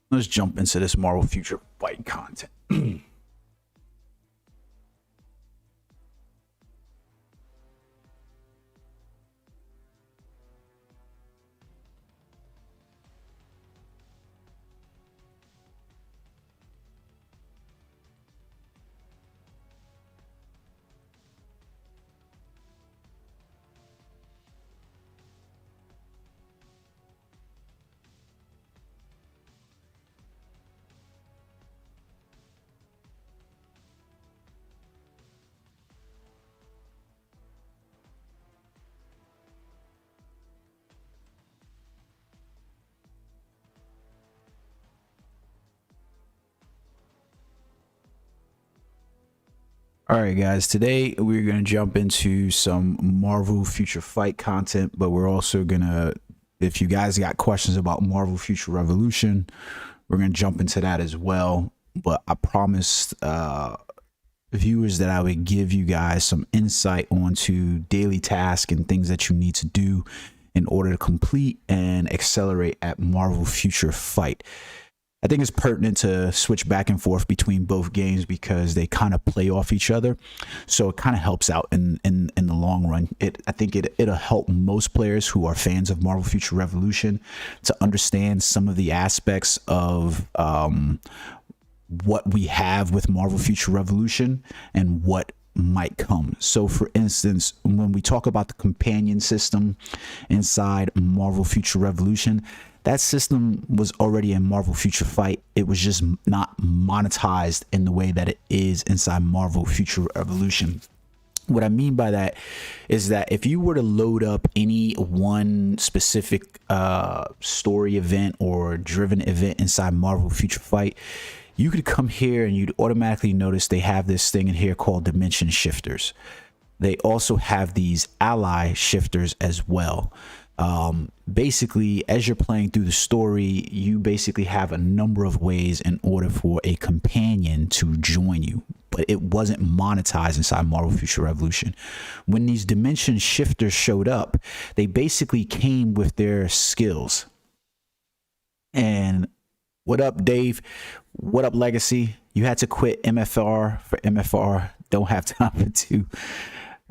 Let's jump into this Marvel Future Fight content. All right, guys, today we're going to jump into some Marvel Future Fight content, but we're also going to, if you guys got questions about Marvel Future Revolution, we're going to jump into that as well. But I promised viewers that I would give you guys some insight onto daily tasks and things that you need to do in order to complete and accelerate at Marvel Future Fight. I think it's pertinent to switch back and forth between both games because they kind of play off each other, so it kind of helps out in the long run. I think it'll help most players who are fans of Marvel Future Revolution to understand some of the aspects of what we have with Marvel Future Revolution and what might come. So for instance, when we talk about the companion system inside Marvel Future Revolution, that system was already in Marvel Future Fight. It was just not monetized in the way that it is inside Marvel Future Revolution. What I mean by that is that if you were to load up any one specific story event or driven event inside Marvel Future Fight, you could come here and you'd automatically notice they have this thing in here called dimension shifters. They also have these ally shifters as well. Basically, as you're playing through the story, you basically have a number of ways in order for a companion to join you, but it wasn't monetized inside Marvel Future Revolution. When these dimension shifters showed up, they basically came with their skills. And what up, Dave? What up, Legacy? You had to quit MFR for MFR. Don't have time for two.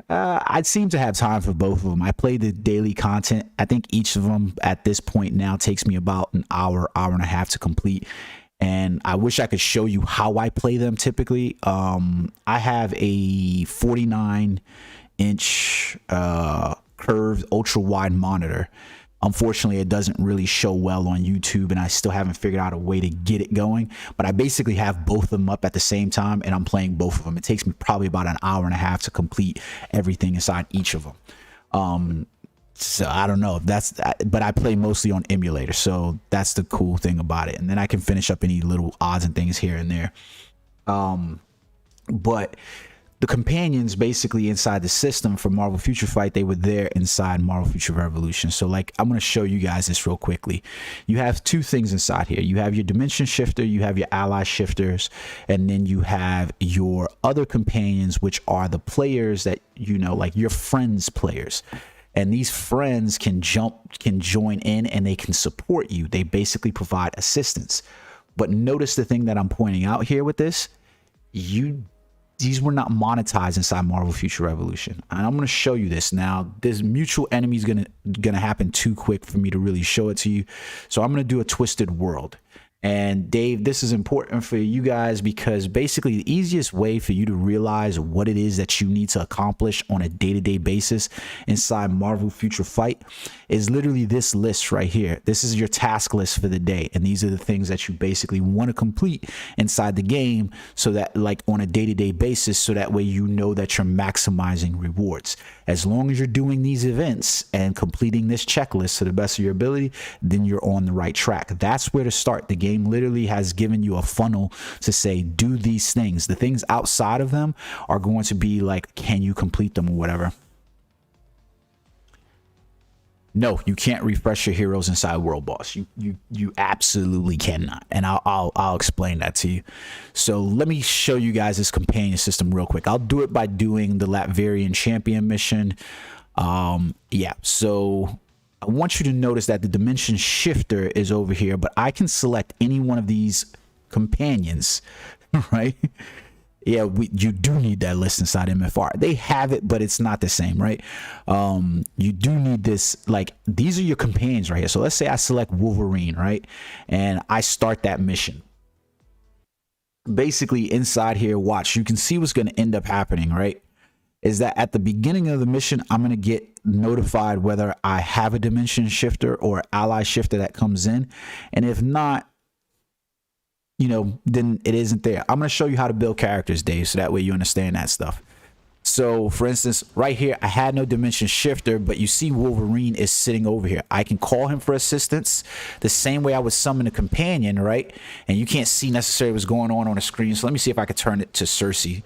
I seem to have time for both of them. I play the daily content. I think each of them at this point now takes me about an hour and a half to complete. And I wish I could show you how I play them typically. I have a 49-inch curved ultra wide monitor. Unfortunately, it doesn't really show well on YouTube, and I still haven't figured out a way to get it going. But I basically have both of them up at the same time, and I'm playing both of them. It takes me probably about an hour and a half to complete everything inside each of them. So I don't know if that's, but I play mostly on emulator, so that's the cool thing about it. And then I can finish up any little odds and things here and there. But the companions basically inside the system for Marvel Future Fight, they were there inside Marvel Future Revolution. So like, I'm going to show you guys this real quickly. You have two things inside here. You have your dimension shifter, you have your ally shifters, and then you have your other companions, which are the players that, you know, like your friends players. And these friends can join in and they can support you. They basically provide assistance. But notice the thing that I'm pointing out here with this, these were not monetized inside Marvel Future Revolution. And I'm going to show you this now. This mutual enemy is going to happen too quick for me to really show it to you. So I'm going to do a twisted world. And Dave, this is important for you guys because basically the easiest way for you to realize what it is that you need to accomplish on a day-to-day basis inside Marvel Future Fight is literally this list right here. This is your task list for the day. And these are the things that you basically want to complete inside the game so that like on a day-to-day basis, so that way you know that you're maximizing rewards. As long as you're doing these events and completing this checklist to the best of your ability, then you're on the right track. That's where to start. The game literally has given you a funnel to say, do these things. The things outside of them are going to be like, can you complete them or whatever? No, you can't refresh your heroes inside World Boss. You absolutely cannot, and I'll explain that to you. So let me show you guys this companion system real quick. I'll do it by doing the Latverian champion mission. Yeah, so I want you to notice that the dimension shifter is over here, but I can select any one of these companions, right? Yeah, you do need that list inside MFR. They have it, but it's not the same, right? You do need this, like, these are your companions right here. So let's say I select Wolverine, right? And I start that mission. Basically inside here, watch, you can see what's going to end up happening, right? Is that at the beginning of the mission, I'm going to get notified whether I have a dimension shifter or ally shifter that comes in. And if not, you know, then it isn't there. I'm going to show you how to build characters, Dave, so that way you understand that stuff. So for instance, right here, I had no dimension shifter, but you see Wolverine is sitting over here. I can call him for assistance the same way I would summon a companion, right? And you can't see necessarily what's going on the screen. So let me see if I could turn it to Cersei.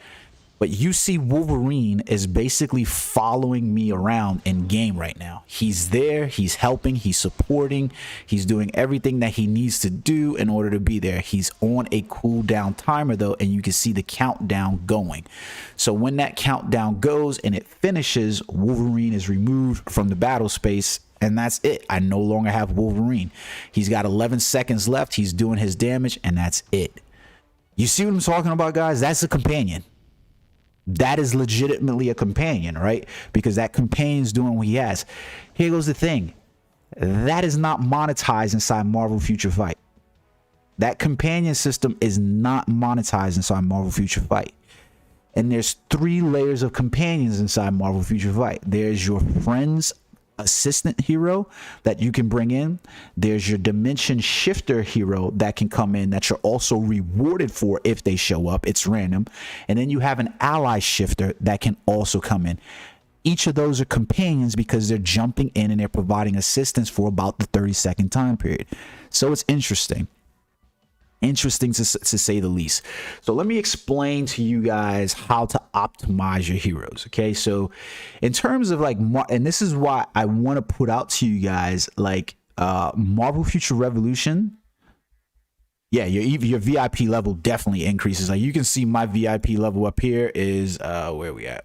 But you see Wolverine is basically following me around in game right now. He's there, he's helping, he's supporting, he's doing everything that he needs to do in order to be there. He's on a cooldown timer though, and you can see the countdown going. So when that countdown goes and it finishes, Wolverine is removed from the battle space, and that's it. I no longer have Wolverine. He's got 11 seconds left, he's doing his damage, and that's it. You see what I'm talking about, guys? That's a companion. That is legitimately a companion, right? Because that companion's doing what he has. Here goes the thing. That is not monetized inside Marvel Future Fight. That companion system is not monetized inside Marvel Future Fight. And there's 3 layers of companions inside Marvel Future Fight. There's your friend's assistant hero that you can bring in. There's your dimension shifter hero that can come in that you're also rewarded for if they show up. It's random. And then you have an ally shifter that can also come in. Each of those are companions because they're jumping in and they're providing assistance for about the 30-second time period. So it's interesting to say the least. So let me explain to you guys how to optimize your heroes. Okay, so in terms of like, and this is why I want to put out to you guys, like, Marvel Future Revolution, yeah, your VIP level definitely increases. Like, you can see my VIP level up here is where we at.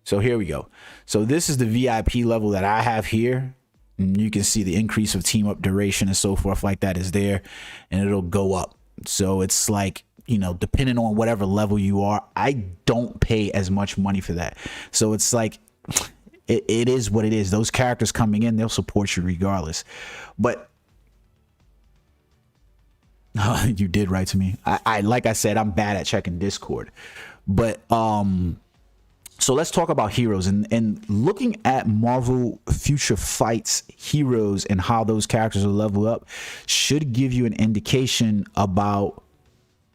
So here we go. So this is the VIP level that I have here. And you can see the increase of team up duration and so forth like that is there, and it'll go up. So it's like, you know, depending on whatever level you are, I don't pay as much money for that. So it's like, it is what it is. Those characters coming in, they'll support you regardless. But you did write to me. I like I said, I'm bad at checking Discord. But so let's talk about heroes, and looking at Marvel Future Fight's heroes and how those characters will level up should give you an indication about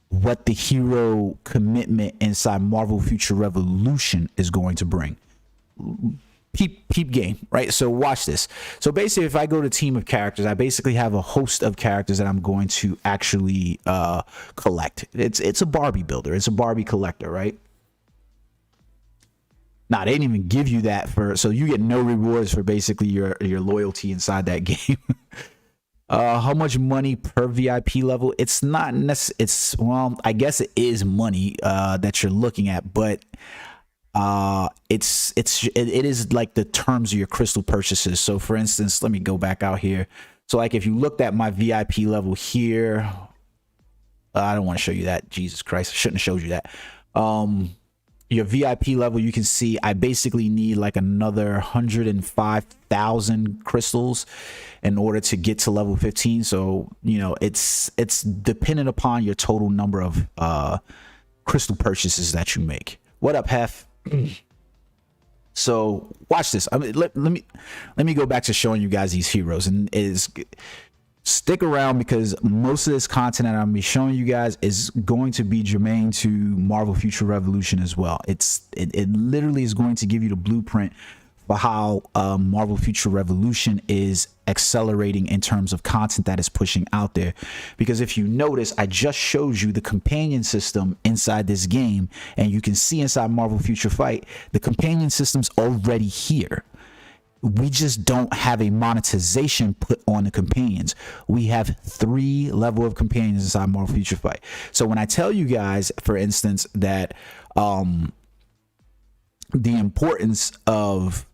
what the hero commitment inside Marvel Future Revolution is going to bring. Peep game, right? So watch this. So basically, if I go to team of characters, I basically have a host of characters that I'm going to actually collect. It's a Barbie builder. It's a Barbie collector, right? Nah, they didn't even give you that so you get no rewards for basically your loyalty inside that game. How much money per VIP level? It's not necessarily, well, I guess it is money that you're looking at, but it is like the terms of your crystal purchases. So for instance, let me go back out here. So like if you looked at my VIP level here, I don't want to show you that. Jesus Christ, I shouldn't have showed you that. Your VIP level, you can see I basically need like another 105,000 crystals in order to get to level 15. So, you know, it's dependent upon your total number of crystal purchases that you make. What up, Hef? So watch this. I mean, let me go back to showing you guys these heroes, and stick around because most of this content that I'm gonna be showing you guys is going to be germane to Marvel Future Revolution as well. It literally is going to give you the blueprint for how Marvel Future Revolution is accelerating in terms of content that is pushing out there. Because if you notice, I just showed you the companion system inside this game, and you can see inside Marvel Future Fight, the companion system's already here. We just don't have a monetization put on the companions. We have 3 level of companions inside Marvel Future Fight. So when I tell you guys, for instance, that the importance of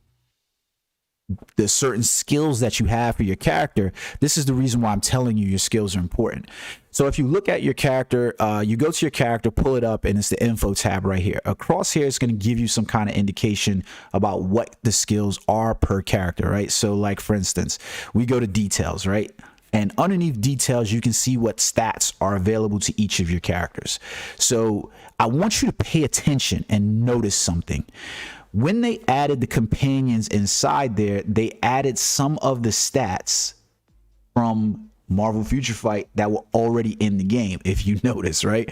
the certain skills that you have for your character, this is the reason why I'm telling you your skills are important. So if you look at your character, you go to your character, pull it up, and it's the info tab right here. Across here, it's going to give you some kind of indication about what the skills are per character, right? So like, for instance, we go to details, right? And underneath details, you can see what stats are available to each of your characters. So I want you to pay attention and notice something. When they added the companions inside there, they added some of the stats from Marvel Future Fight that were already in the game, if you notice, right?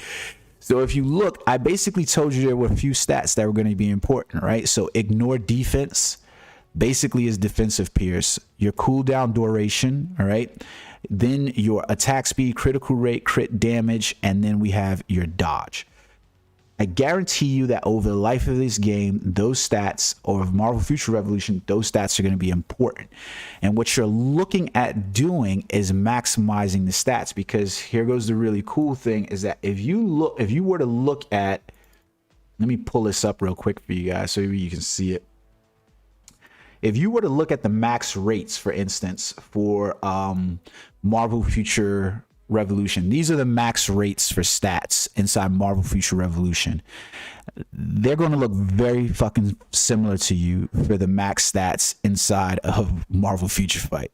So if you look, I basically told you there were a few stats that were going to be important, right? So ignore defense basically is defensive pierce, your cooldown duration, all right? Then your attack speed, critical rate, crit damage, and then we have your dodge. I guarantee you that over the life of this game, those stats, or of Marvel Future Revolution, those stats are going to be important. And what you're looking at doing is maximizing the stats, because here goes the really cool thing is that if you were to look at, let me pull this up real quick for you guys so you can see it. If you were to look at the max rates, for instance, for Marvel Future Revolution, these are the max rates for stats inside Marvel Future Revolution. They're going to look very fucking similar to you for the max stats inside of Marvel Future Fight.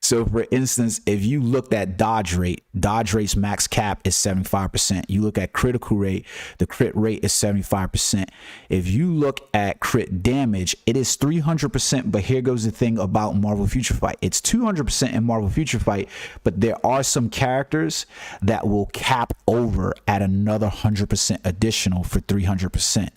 So for instance, if you looked at dodge rate's max cap is 75%. You look at critical rate, the crit rate is 75%. If you look at crit damage, it is 300%. But here goes the thing about Marvel Future Fight. It's 200% in Marvel Future Fight, but there are some characters that will cap over at another 100% additional for 300%.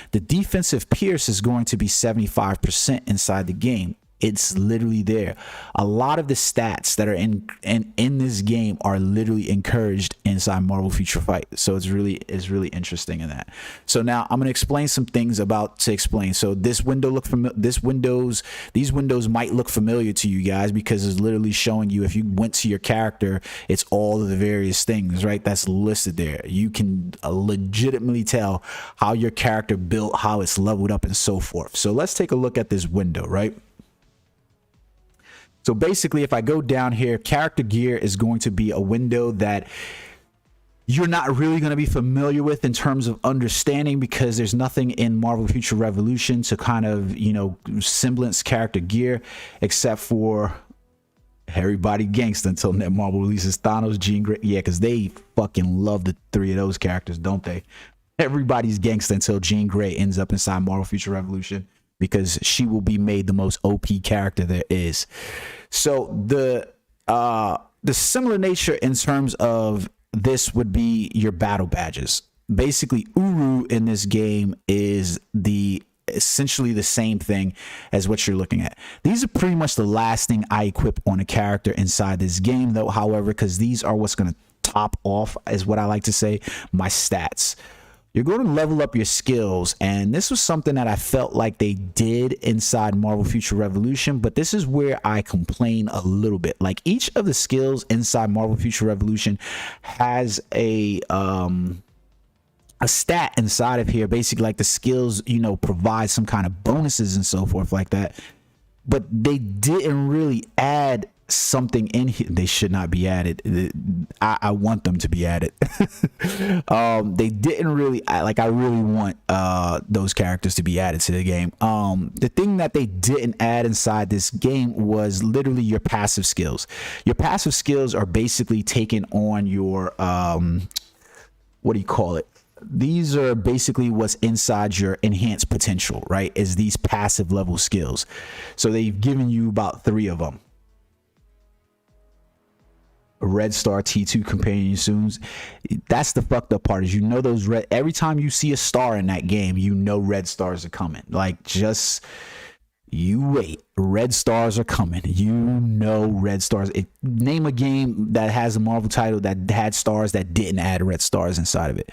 The defensive pierce is going to be 75% inside the game. It's literally there. A lot of the stats that are in this game are literally encouraged inside Marvel Future Fight. So it's really interesting in that. So now I'm going to explain some things to explain. So this window these windows might look familiar to you guys because it's literally showing you, if you went to your character, it's all of the various things, right? That's listed there. You can legitimately tell how your character built, how it's leveled up, and so forth. So let's take a look at this window, right? So basically, if I go down here, character gear is going to be a window that you're not really going to be familiar with in terms of understanding, because there's nothing in Marvel Future Revolution to kind of, semblance character gear, except for everybody gangsta until Marvel releases Thanos, Jean Grey. Yeah, because they fucking love the three of those characters, don't they? Everybody's gangsta until Jean Grey ends up inside Marvel Future Revolution, because she will be made the most OP character there is. So the similar nature in terms of this would be your battle badges. Basically, Uru in this game is essentially the same thing as what you're looking at. These are pretty much the last thing I equip on a character inside this game, though, however, because these are what's going to top off, is what I like to say, my stats. You're going to level up your skills, and this was something that I felt like they did inside Marvel Future Revolution, but this is where I complain a little bit. Like, each of the skills inside Marvel Future Revolution has a stat inside of here, basically like the skills, provide some kind of bonuses and so forth like that, but they didn't really add something in here. They should not be added. I want them to be added. They didn't really, I really want those characters to be added to the game. The thing that they didn't add inside this game was literally your passive skills. Your passive skills are basically taking on your what do you call it? These are basically what's inside your enhanced potential, right? Is these passive level skills. So they've given you about 3 of them. Red Star T2 companion soons. That's the fucked up part, is those red, every time you see a star in that game, red stars are coming. Like, just you wait, red stars are coming. Red stars. Name a game that has a Marvel title that had stars that didn't add red stars inside of it.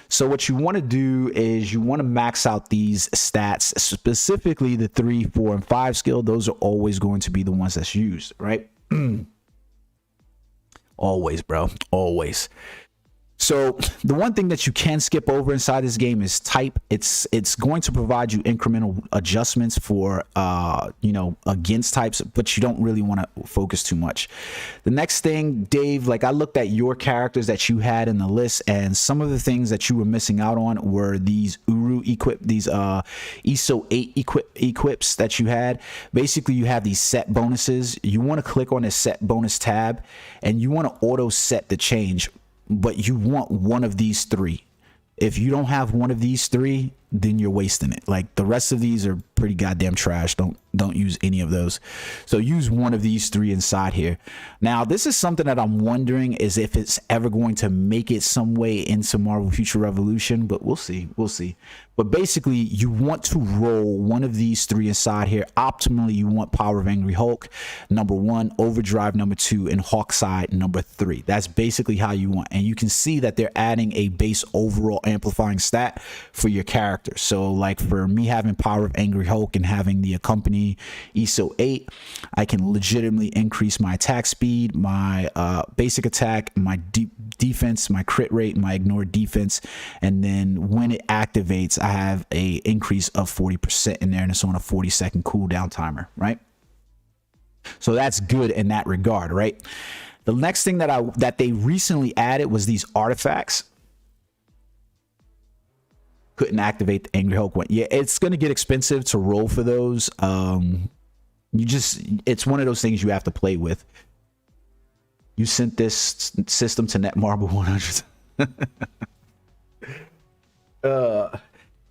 So what you want to do is you want to max out these stats, specifically the 3, 4, and 5 skill. Those are always going to be the ones that's used, right? Always, bro. Always. So the one thing that you can skip over inside this game is type. It's going to provide you incremental adjustments for against types, but you don't really want to focus too much. The next thing, Dave, like I looked at your characters that you had in the list, and some of the things that you were missing out on were these these ISO 8 equips that you had. Basically, you have these set bonuses. You want to click on the set bonus tab, and you want to auto set the change. But you want one of these three. If you don't have one of these three, then you're wasting it. Like the rest of these are pretty goddamn trash. Don't use any of those. So use one of these three inside here. Now, this is something that I'm wondering is if it's ever going to make it some way into Marvel Future Revolution, but we'll see. We'll see. But basically, you want to roll one of these three inside here. Optimally, you want Power of Angry Hulk, number 1, Overdrive, number 2, and Hawkside, number 3. That's basically how you want. And you can see that they're adding a base overall amplifying stat for your character. So like for me having Power of Angry Hulk and having the accompany ISO 8, I can legitimately increase my attack speed, my basic attack, my defense, my crit rate, my ignore defense, and then when it activates, I have a increase of 40% in there, and it's on a 40-second cooldown timer, right? So that's good in that regard, right? The next thing that they recently added was these artifacts. Couldn't activate the Angry Hulk one. Yeah, it's gonna get expensive to roll for those. It's one of those things you have to play with. You sent this system to Netmarble 100.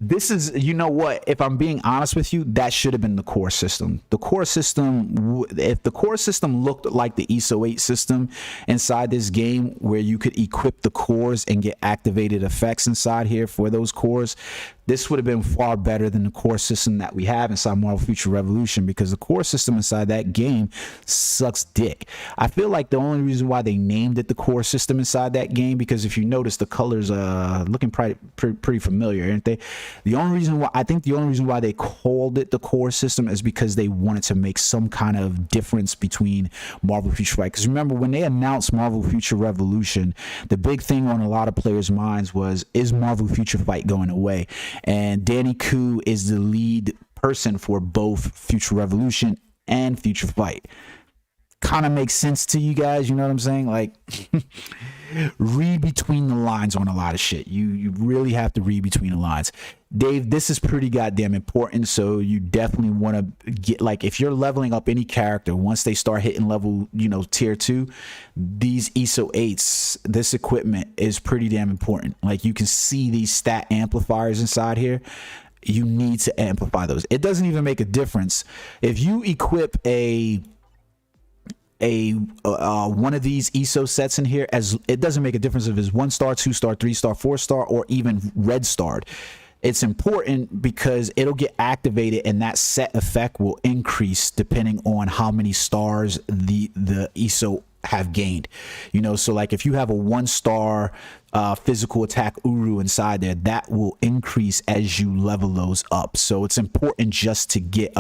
This is, you know what, if I'm being honest with you, that should have been the core system. The core system, if the core system looked like the ISO 8 system inside this game, where you could equip the cores and get activated effects inside here for those cores, this would have been far better than the core system that we have inside Marvel Future Revolution, because the core system inside that game sucks dick. I feel like the only reason why they named it the core system inside that game, because if you notice, the colors looking pretty familiar, aren't they? The only reason why they called it the core system is because they wanted to make some kind of difference between Marvel Future Fight. Because remember, when they announced Marvel Future Revolution, the big thing on a lot of players' minds was, is Marvel Future Fight going away? And Danny Koo is the lead person for both Future Revolution and Future Fight. Kind of makes sense to you guys, you know what I'm saying? Like, read between the lines on a lot of shit. You really have to read between the lines. Dave, this is pretty goddamn important, so you definitely want to get, like, if you're leveling up any character, once they start hitting level, tier 2, these ISO 8s, this equipment is pretty damn important. Like, you can see these stat amplifiers inside here. You need to amplify those. It doesn't even make a difference if you equip one of these ISO sets in here, as it doesn't make a difference if it's 1-star, 2-star, 3-star, 4-star, or even red starred. It's important because it'll get activated and that set effect will increase depending on how many stars the ISO have gained. So like if you have a 1-star physical attack Uru inside there, that will increase as you level those up. So it's important just to get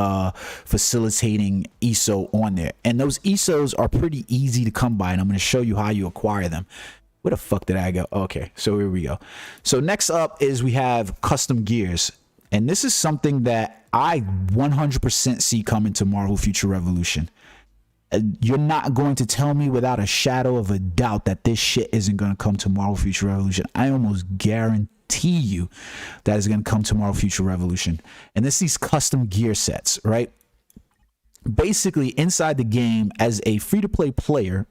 facilitating ISO on there. And those ISOs are pretty easy to come by, and I'm going to show you how you acquire them. Where the fuck did I go? Okay, so here we go. So next up is we have custom gears. And this is something that I 100% see coming to Marvel Future Revolution. You're not going to tell me without a shadow of a doubt that this shit isn't going to come to Marvel Future Revolution. I almost guarantee you that it's going to come to Marvel Future Revolution. And this is these custom gear sets, right? Basically, inside the game, as a free-to-play player,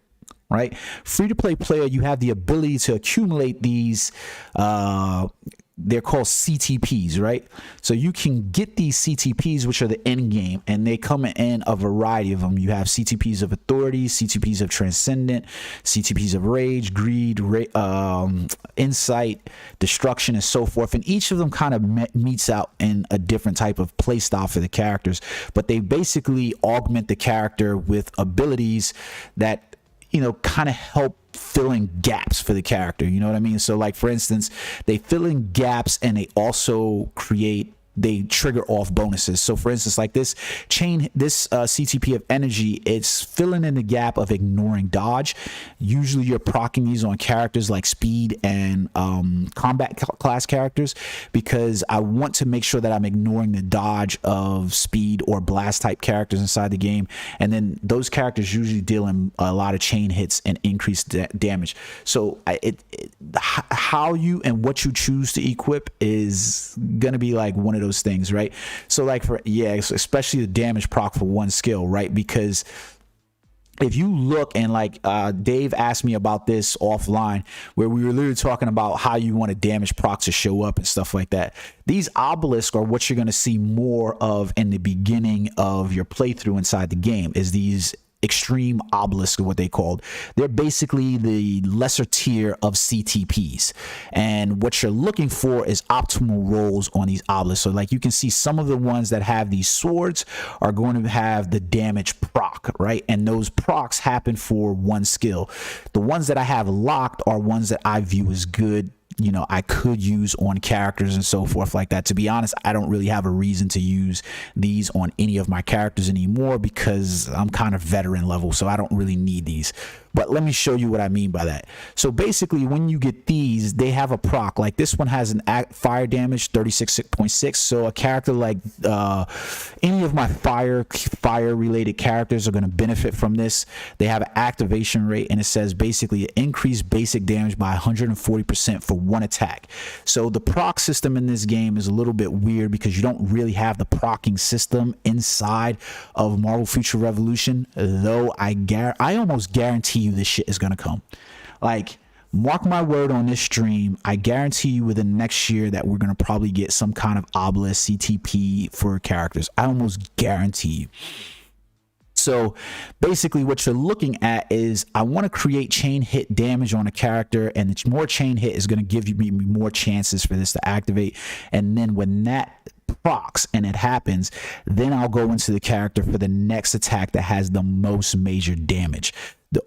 right? Free-to-play player, you have the ability to accumulate these, they're called CTPs, right? So you can get these CTPs, which are the end game, and they come in a variety of them. You have CTPs of authority, CTPs of transcendent, CTPs of rage, greed, insight, destruction, and so forth. And each of them kind of meets out in a different type of play style for the characters, but they basically augment the character with abilities that kind of help fill in gaps for the character. You know what I mean? So like, for instance, they fill in gaps and they also create they trigger off bonuses. So for instance, like this CTP of energy, it's filling in the gap of ignoring dodge. Usually you're proccing these on characters like speed and combat class characters, because I want to make sure that I'm ignoring the dodge of speed or blast type characters inside the game. And then those characters usually deal in a lot of chain hits and increased damage. So how you and what you choose to equip is gonna be like one of those things, right? So like especially the damage proc for one skill, right? Because if you look, and like Dave asked me about this offline, where we were literally talking about how you want a damage proc to show up and stuff like that. These obelisks are what you're going to see more of in the beginning of your playthrough inside the game, is these extreme obelisks, what they called. They're basically the lesser tier of CTPs, and what you're looking for is optimal rolls on these obelisks. So like you can see, some of the ones that have these swords are going to have the damage proc, right? And those procs happen for one skill. The ones that I have locked are ones that I view as good, you know, I could use on characters and so forth like that. To be honest, I don't really have a reason to use these on any of my characters anymore, because I'm kind of veteran level, so I don't really need these. But let me show you what I mean by that. So basically, when you get these, they have a proc. Like this one has an fire damage 36.6. So a character like any of my fire related characters are going to benefit from this. They have an activation rate, and it says basically increase basic damage by 140% for one attack. So the proc system in this game is a little bit weird, because you don't really have the procking system inside of Marvel Future Revolution, though I almost guarantee you this shit is gonna come. Like, mark my word on this stream, I guarantee you within next year that we're gonna probably get some kind of obelisk CTP for characters. I almost guarantee you. So basically what you're looking at is, I want to create chain hit damage on a character, and it's more chain hit is going to give you more chances for this to activate. And then when that procs and it happens, then I'll go into the character for the next attack that has the most major damage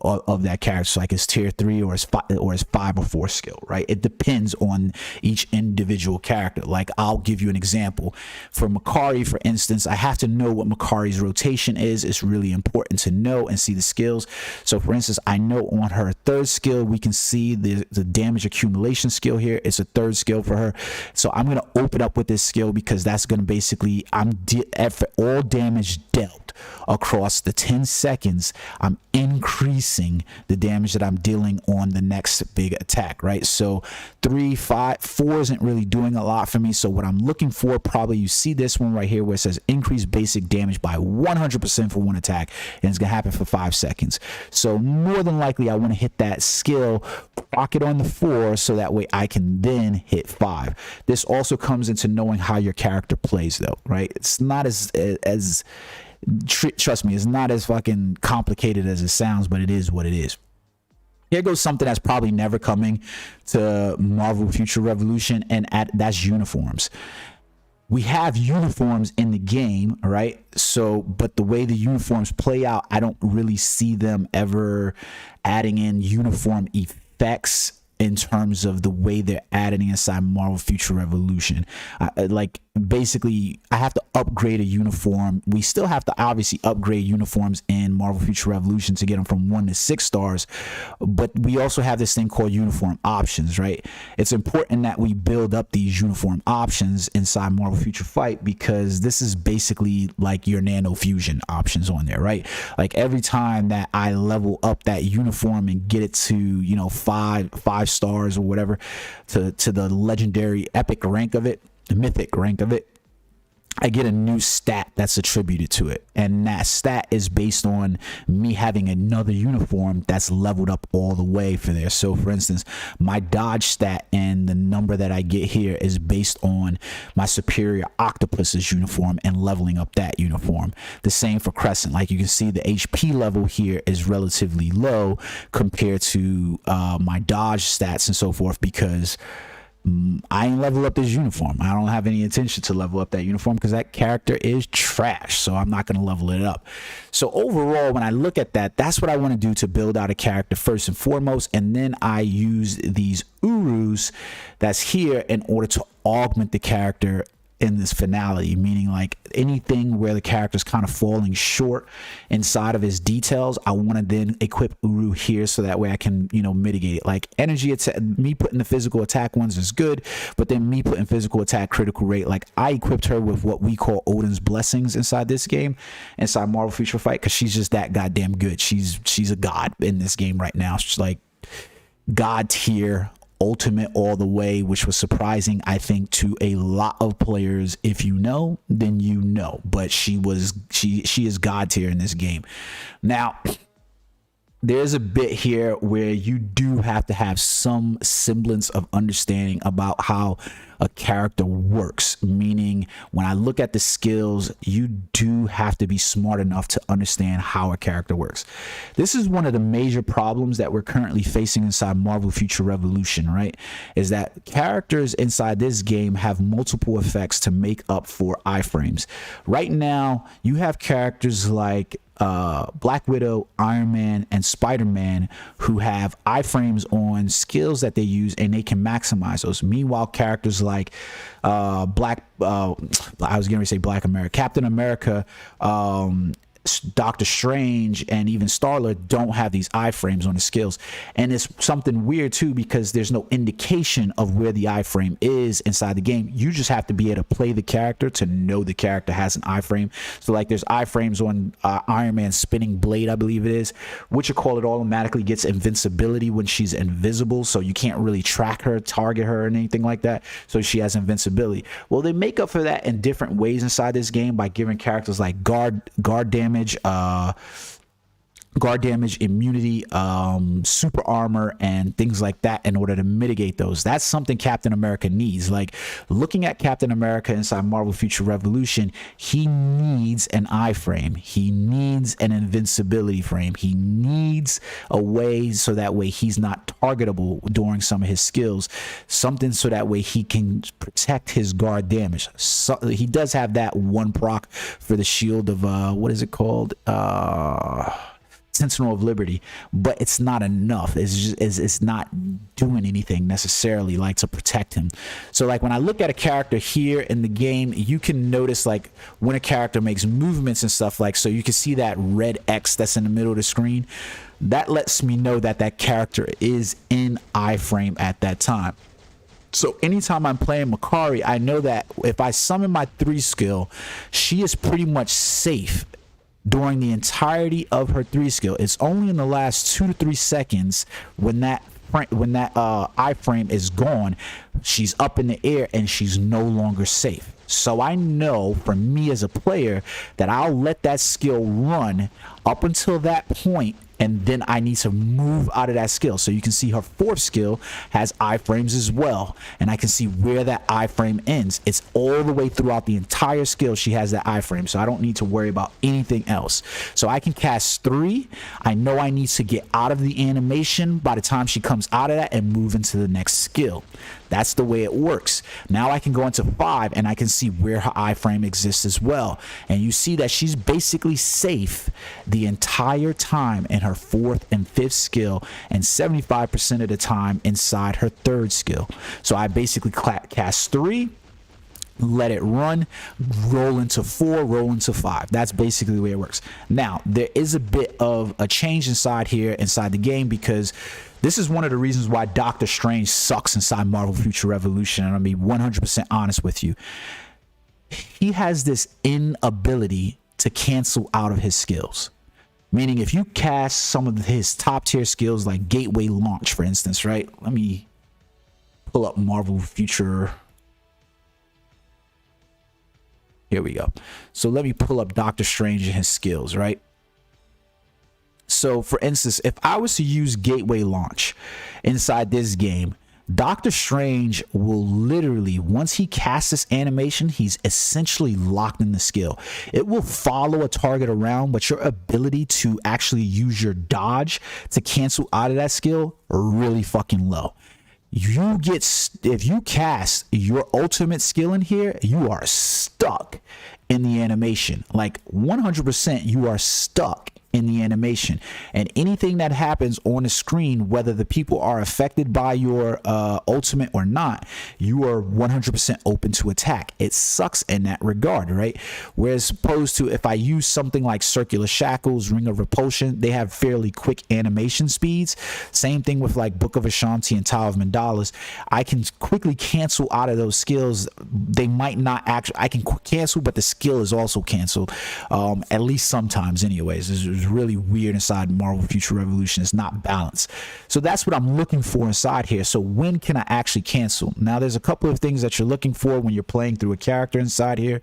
of that character. So like it's tier 3 or it's 5 or 4 skill, right? It depends on each individual character. Like I'll give you an example. For Makari, for instance, I have to know what Makari's rotation is. It's really important to know and see the skills. So for instance, I know on her 3rd skill, we can see the damage accumulation skill here. It's a 3rd skill for her. So I'm going to open up with this skill, because that's going to basically, for all damage dealt across the 10 seconds, I'm increasing the damage that I'm dealing on the next big attack, right? So 3, 5, 4 isn't really doing a lot for me. So what I'm looking for, probably, you see this one right here where it says increase basic damage by 100% for one attack, and it's gonna happen for 5 seconds. So more than likely I want to hit that skill, proc it on the 4, so that way I can then hit 5. This also comes into knowing how your character plays, though, right? It's not as trust me, it's not as fucking complicated as it sounds, but it is what it is. Here goes something that's probably never coming to Marvel Future Revolution, and that's uniforms. We have uniforms in the game, right? So, but the way the uniforms play out, I don't really see them ever adding in uniform effects in terms of the way they're adding inside Marvel Future Revolution. Like basically I have to upgrade a uniform. We still have to obviously upgrade uniforms in Marvel Future Revolution to get them from 1 to 6 stars, but we also have this thing called uniform options, right? It's important that we build up these uniform options inside Marvel Future Fight, because this is basically like your nano fusion options on there, right? Like every time that I level up that uniform and get it to, you know, 5 stars or whatever, to the legendary epic rank of it, the mythic rank of it, I get a new stat that's attributed to it, and that stat is based on me having another uniform that's leveled up all the way for there. So for instance, my dodge stat and the number that I get here is based on my superior octopus's uniform and leveling up that uniform. The same for Crescent. Like you can see the HP level here is relatively low compared to my dodge stats and so forth, because I ain't level up this uniform. I don't have any intention to level up that uniform, because that character is trash, so I'm not going to level it up. So overall, when I look at that, that's what I want to do to build out a character first and foremost, and then I use these urus that's here in order to augment the character in this finality, meaning like anything where the character's kind of falling short inside of his details, I want to then equip Uru here so that way I can, you know, mitigate it. Like energy attack, me putting the physical attack ones is good, but then me putting physical attack critical rate, like I equipped her with what we call Odin's blessings inside this game, inside Marvel Future Fight, because she's just that goddamn good. She's a god in this game right now. She's like god tier, ultimate all the way, which was surprising, I think, to a lot of players. If you know, then you know, but she is god tier in this game. Now there's a bit here where you do have to have some semblance of understanding about how a character works, meaning when I look at the skills, you do have to be smart enough to understand how a character works. This is one of the major problems that we're currently facing inside Marvel Future Revolution, right? Is that characters inside this game have multiple effects to make up for iframes. Right now, you have characters like Black Widow, Iron Man, and Spider-Man who have iframes on skills that they use, and they can maximize those. Meanwhile, characters like I was going to say Black America, Captain America, Doctor Strange, and even Star-Lord don't have these iframes on the skills. And it's something weird too, because there's no indication of where the iframe is inside the game. You just have to be able to play the character to know the character has an iframe. So like there's iframes on Iron Man's spinning blade, I believe it is, which you call it automatically gets invincibility when she's invisible, so you can't really track her, target her, or anything like that, so she has invincibility. Well, they make up for that in different ways inside this game by giving characters like guard damage, immunity, super armor, and things like that in order to mitigate those. That's something Captain America needs. Like looking at Captain America inside Marvel Future Revolution, he needs an iframe, he needs an invincibility frame, he needs a way so that way he's not targetable during some of his skills, something so that way he can protect his guard damage. So he does have that one proc for the shield of what is it called, Sentinel of Liberty, but it's not enough. It's not doing anything necessarily like to protect him. So like when I look at a character here in the game, you can notice like when a character makes movements and stuff, like, so you can see that red X that's in the middle of the screen. That lets me know that that character is in iframe at that time. So anytime I'm playing Makari, I know that if I summon my 3 skill, she is pretty much safe during the entirety of her 3 skill. It's only in the last 2 to 3 seconds when that iframe is gone, she's up in the air and she's no longer safe. So I know for me as a player that I'll let that skill run up until that point, and then I need to move out of that skill. So you can see her 4th skill has iframes as well, and I can see where that iframe ends. It's all the way throughout the entire skill she has that iframe, so I don't need to worry about anything else. So I can cast 3. I know I need to get out of the animation by the time she comes out of that and move into the next skill. That's the way it works. Now I can go into 5 and I can see where her iframe exists as well. And you see that she's basically safe the entire time in her 4th and 5th skill, and 75% of the time inside her 3rd skill. So I basically cast 3, let it run, roll into 4, roll into 5. That's basically the way it works. Now there is a bit of a change inside here inside the game, because this is one of the reasons why Doctor Strange sucks inside Marvel Future Revolution, and I'll be 100% honest with you. He has this inability to cancel out of his skills. Meaning if you cast some of his top tier skills like Gateway Launch, for instance, right? Let me pull up Marvel Future. Here we go. So let me pull up Doctor Strange and his skills, right? So for instance, if I was to use Gateway Launch inside this game, Doctor Strange will literally, once he casts this animation, he's essentially locked in the skill. It will follow a target around, but your ability to actually use your dodge to cancel out of that skill are really fucking low. If you cast your ultimate skill in here, you are stuck in the animation. Like 100%, you are stuck in the animation, and anything that happens on the screen, whether the people are affected by your ultimate or not, you are 100% open to attack. It sucks in that regard, right? Whereas opposed to if I use something like Circular Shackles, Ring of Repulsion, they have fairly quick animation speeds. Same thing with like Book of Ashanti and Tower of Mandalas. I can quickly cancel out of those skills. They might not actually, I can cancel, but the skill is also canceled, at least sometimes anyways. It's really weird inside Marvel Future Revolution. It's not balanced. So that's what I'm looking for inside here. So when can I actually cancel? Now there's a couple of things that you're looking for when you're playing through a character inside here,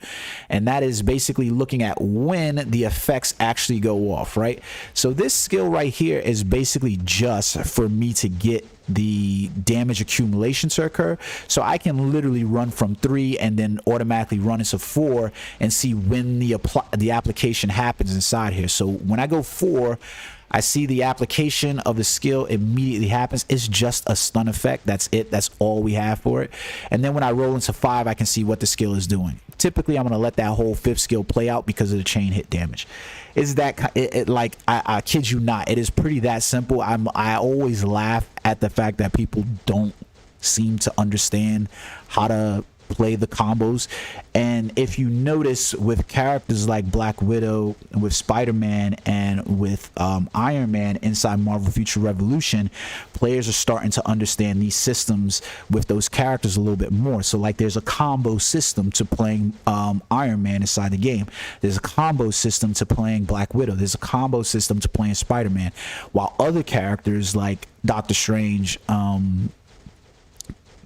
and that is basically looking at when the effects actually go off, right? So this skill right here is basically just for me to get the damage accumulation to occur, so I can literally run from 3 and then automatically run into 4 and see when the application happens inside here. So when I go 4, I see the application of the skill immediately happens. It's just a stun effect. That's it. That's all we have for it. And then when I roll into 5, I can see what the skill is doing. Typically, I'm going to let that whole 5th skill play out because of the chain hit damage. Is that like, I kid you not, it is pretty that simple. I always laugh at the fact that people don't seem to understand how to play the combos. And if you notice with characters like Black Widow, with Spider-Man, and with Iron Man inside Marvel Future Revolution, players are starting to understand these systems with those characters a little bit more. So like there's a combo system to playing Iron Man inside the game. There's a combo system to playing Black Widow. There's a combo system to playing Spider-Man. While other characters like Doctor Strange,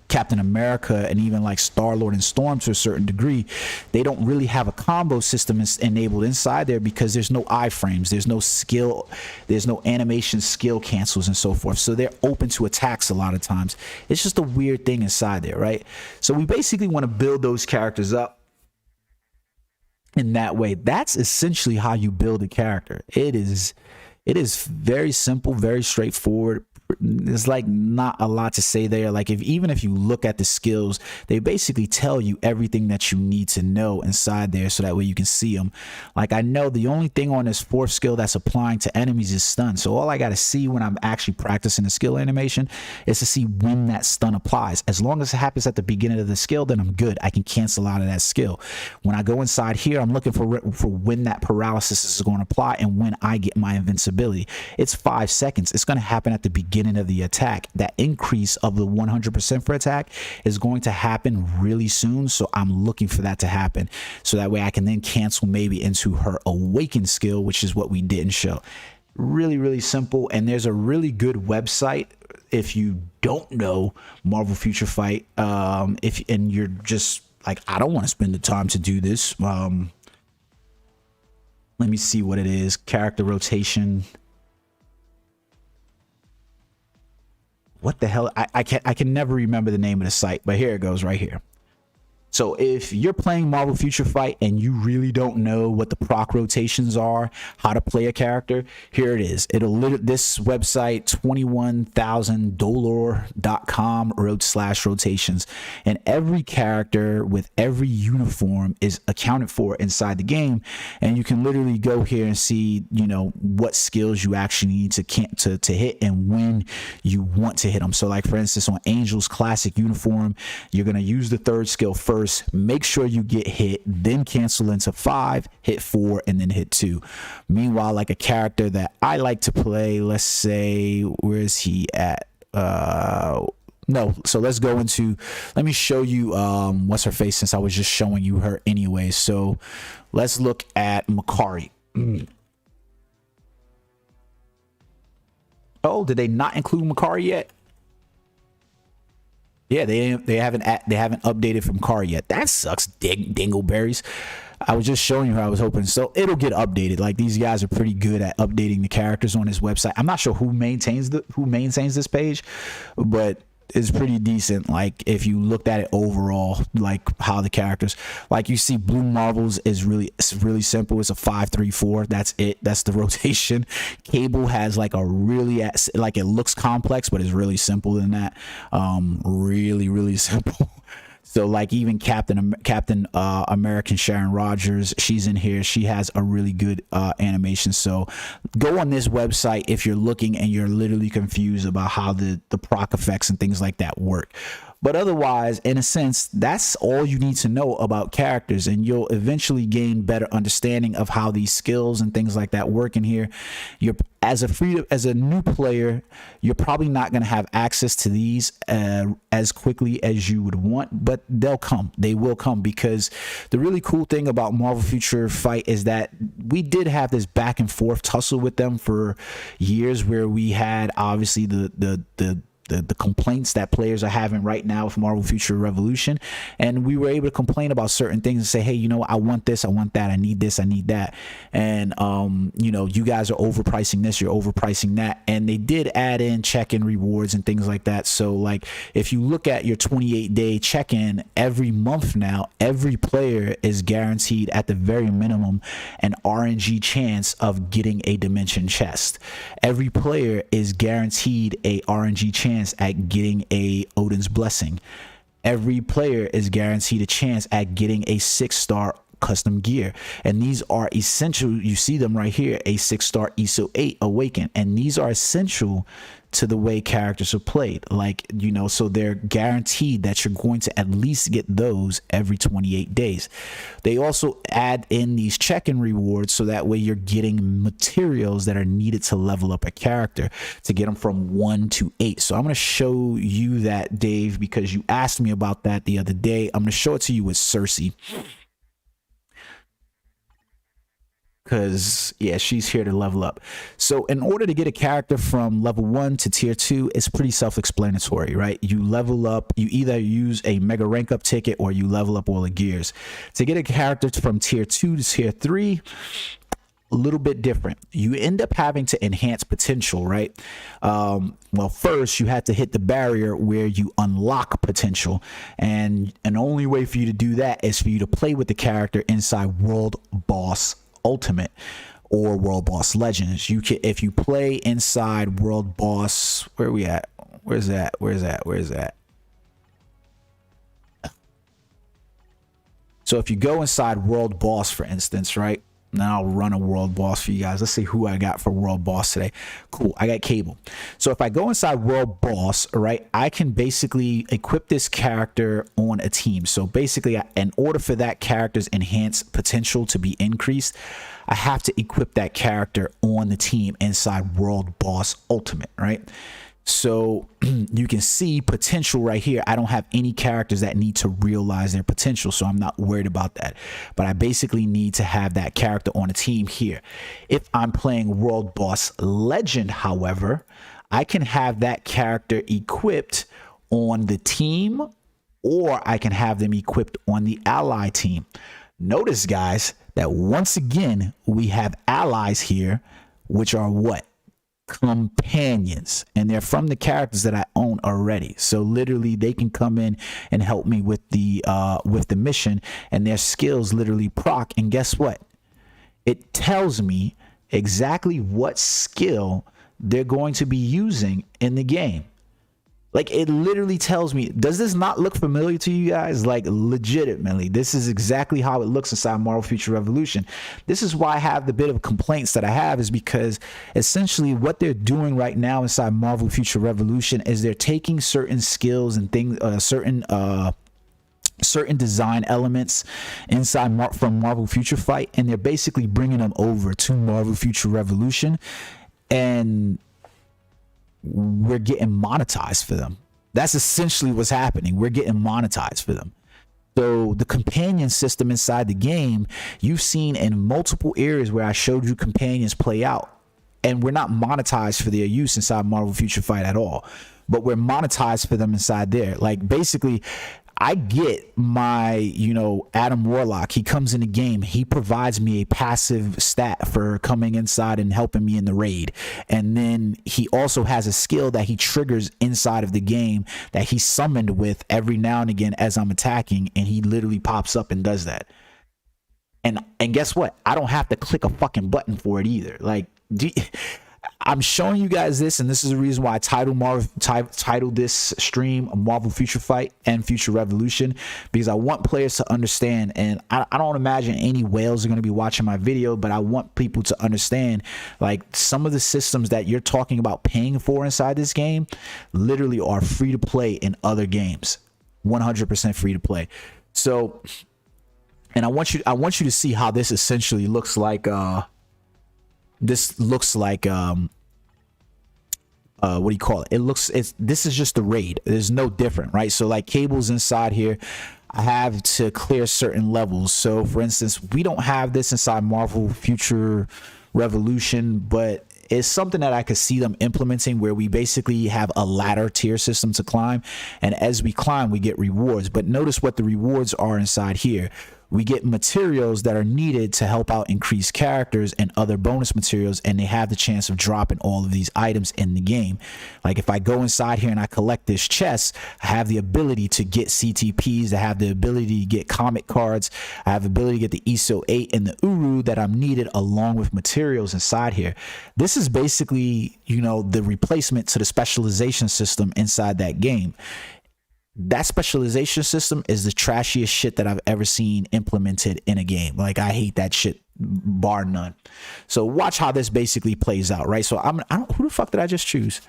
Captain America, and even like Star-Lord and Storm to a certain degree, they don't really have a combo system enabled inside there because there's no iframes, there's no skill, there's no animation skill cancels and so forth. So they're open to attacks a lot of times. It's just a weird thing inside there, right? So we basically want to build those characters up in that way. That's essentially how you build a character. It is very simple, very straightforward. There's like not a lot to say there. Like even if you look at the skills, they basically tell you everything that you need to know inside there, so that way you can see them. Like I know the only thing on this 4th skill that's applying to enemies is stun. So all I got to see when I'm actually practicing the skill animation is to see when that stun applies. As long as it happens at the beginning of the skill, then I'm good. I can cancel out of that skill. When I go inside here, I'm looking for when that paralysis is going to apply and when I get my invincibility. It's 5 seconds. It's going to happen at the beginning of the attack. That increase of the 100% for attack is going to happen really soon, so I'm looking for that to happen, so that way I can then cancel maybe into her awaken skill, which is what we didn't show. Really simple. And there's a really good website if you don't know Marvel Future Fight, and you're just like, I don't want to spend the time to do this. Let me see what it is. Character rotation. What the hell? I can never remember the name of the site, but here it goes right here. So if you're playing Marvel Future Fight and you really don't know what the proc rotations are, how to play a character, here it is. This website, 21000dollar.com/rotations, and every character with every uniform is accounted for inside the game, and you can literally go here and see, you know, what skills you actually need to hit and when you want to hit them. So like for instance, on Angel's classic uniform, you're going to use the 3rd skill first, make sure you get hit, then cancel into 5, hit 4, and then hit 2. Meanwhile, like a character that I like to play, let's say, where is he at? No, so let's go into, let me show you what's her face, since I was just showing you her anyway. So let's look at Makari. Oh, did they not include Makari yet? Yeah, they haven't updated from car yet. That sucks, dingleberries. I was just showing you how I was hoping. So it'll get updated. Like, these guys are pretty good at updating the characters on this website. I'm not sure who maintains this page, but it's pretty decent. Like, if you looked at it overall, like how the characters, like you see Blue Marvels is really simple. It's a 5-3-4. That's it. That's the rotation. Cable has like a really, like, it looks complex, but it's really simple than that. Really simple. So like even Captain American Sharon Rogers, she's in here. She has a really good animation. So go on this website if you're looking and you're literally confused about how the proc effects and things like that work. But otherwise, in a sense, that's all you need to know about characters, and you'll eventually gain better understanding of how these skills and things like that work in here. You're as a new player, you're probably not going to have access to these as quickly as you would want, but they'll come. They will come, because the really cool thing about Marvel Future Fight is that we did have this back and forth tussle with them for years, where we had obviously the complaints that players are having right now with Marvel Future Revolution, and we were able to complain about certain things and say, hey, you know, I want this, I want that, I need this, I need that, and you know, you guys are overpricing this, you're overpricing that. And they did add in check-in rewards and things like that. So like if you look at your 28-day check-in, every month now, every player is guaranteed at the very minimum an RNG chance of getting a Dimension chest. Every player is guaranteed a RNG chance at getting a Odin's Blessing. Every player is guaranteed a chance at getting a 6-star custom gear, and these are essential. You see them right here, a 6-star ESO 8 Awaken, and these are essential to the way characters are played, like, you know, so they're guaranteed that you're going to at least get those every 28 days. They also add in these check-in rewards, so that way you're getting materials that are needed to level up a character, to get them from 1 to 8. So I'm going to show you that, Dave, because you asked me about that the other day. I'm going to show it to you with Cersei, because yeah, she's here to level up. So in order to get a character from level 1 to tier 2, it's pretty self-explanatory, right? You level up, you either use a mega rank up ticket or you level up all the gears. To get a character from tier 2 to tier 3, a little bit different. You end up having to enhance potential, right? Well, first you have to hit the barrier where you unlock potential, and an only way for you to do that is for you to play with the character inside World Boss Ultimate or World Boss Legends. You can, if you play inside World Boss, where are we at? Where's that? So if you go inside World Boss, for instance, right? Now I'll run a World Boss for you guys. Let's see who I got for World Boss today. Cool, I got Cable. So if I go inside World Boss, right, I can basically equip this character on a team. So basically, in order for that character's enhanced potential to be increased, I have to equip that character on the team inside World Boss Ultimate, right? So you can see potential right here. I don't have any characters that need to realize their potential, so I'm not worried about that. But I basically need to have that character on a team here. If I'm playing World Boss Legend, however, I can have that character equipped on the team, or I can have them equipped on the ally team. Notice, guys, that once again, we have allies here, which are what? Companions, and they're from the characters that I own already. So literally they can come in and help me with the mission, and their skills literally proc. And guess what? It tells me exactly what skill they're going to be using in the game. Like, it literally tells me. Does this not look familiar to you guys? Like, legitimately, this is exactly how it looks inside Marvel Future Revolution. This is why I have the bit of complaints that I have, is because essentially what they're doing right now inside Marvel Future Revolution is they're taking certain skills and things, certain design elements inside from Marvel Future Fight, and they're basically bringing them over to Marvel Future Revolution, and we're getting monetized for them. That's essentially what's happening. We're getting monetized for them. So the companion system inside the game, you've seen in multiple areas where I showed you companions play out, and we're not monetized for their use inside Marvel Future Fight at all, but we're monetized for them inside there. Like, basically, I get my, you know, Adam Warlock. He comes in the game. He provides me a passive stat for coming inside and helping me in the raid. And then he also has a skill that he triggers inside of the game that he summoned with every now and again as I'm attacking. And he literally pops up and does that. And guess what? I don't have to click a fucking button for it either. Like, I'm showing you guys this, and this is the reason why I titled this stream Marvel Future Fight and Future Revolution, because I want players to understand, and I don't imagine any whales are going to be watching my video, but I want people to understand, like, some of the systems that you're talking about paying for inside this game literally are free to play in other games. 100% free to play. So, and I want you to see how this essentially looks like. This looks like what do you call it? This is just the raid. There's no different, right? So like Cable's inside here, I have to clear certain levels. So for instance, we don't have this inside Marvel Future Revolution, but it's something that I could see them implementing, where we basically have a ladder tier system to climb, and as we climb we get rewards. But notice what the rewards are inside here. We get materials that are needed to help out increase characters and other bonus materials, and they have the chance of dropping all of these items in the game. Like if I go inside here and I collect this chest, I have the ability to get CTPs, I have the ability to get comic cards, I have the ability to get the ESO 8 and the Uru that I'm needed, along with materials inside here. This is basically, you know, the replacement to the specialization system inside that game. That specialization system is the trashiest shit that I've ever seen implemented in a game. Like, I hate that shit bar none. So watch how this basically plays out, right? So who the fuck did I just choose?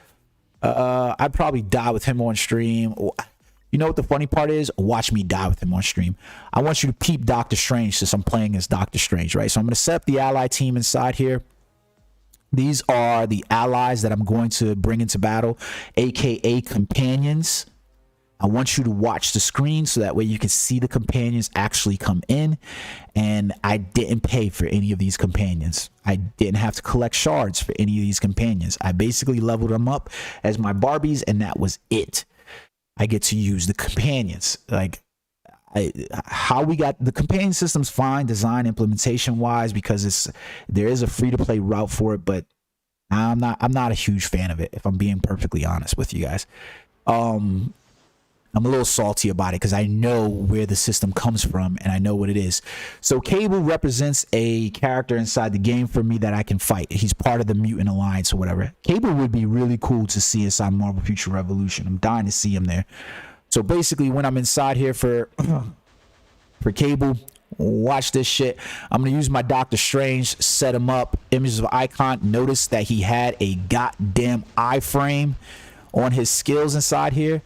I'd probably die with him on stream. You know what the funny part is? Watch me die with him on stream. I want you to peep Doctor Strange, since I'm playing as Doctor Strange, right? So I'm going to set up the ally team inside here. These are the allies that I'm going to bring into battle, aka companions. I want you to watch the screen so that way you can see the companions actually come in. And I didn't pay for any of these companions. I didn't have to collect shards for any of these companions. I basically leveled them up as my Barbies, and that was it. I get to use the companions. Like, how we got the companion system's fine, design implementation wise, because there is a free to play route for it, but I'm not a huge fan of it, if I'm being perfectly honest with you guys. I'm a little salty about it because I know where the system comes from and I know what it is. So Cable represents a character inside the game for me that I can fight. He's part of the Mutant Alliance or whatever. Cable would be really cool to see inside Marvel Future Revolution. I'm dying to see him there. So basically, when I'm inside here for Cable, watch this shit. I'm gonna use my Doctor Strange, set him up, images of icon. Notice that he had a goddamn iframe on his skills inside here.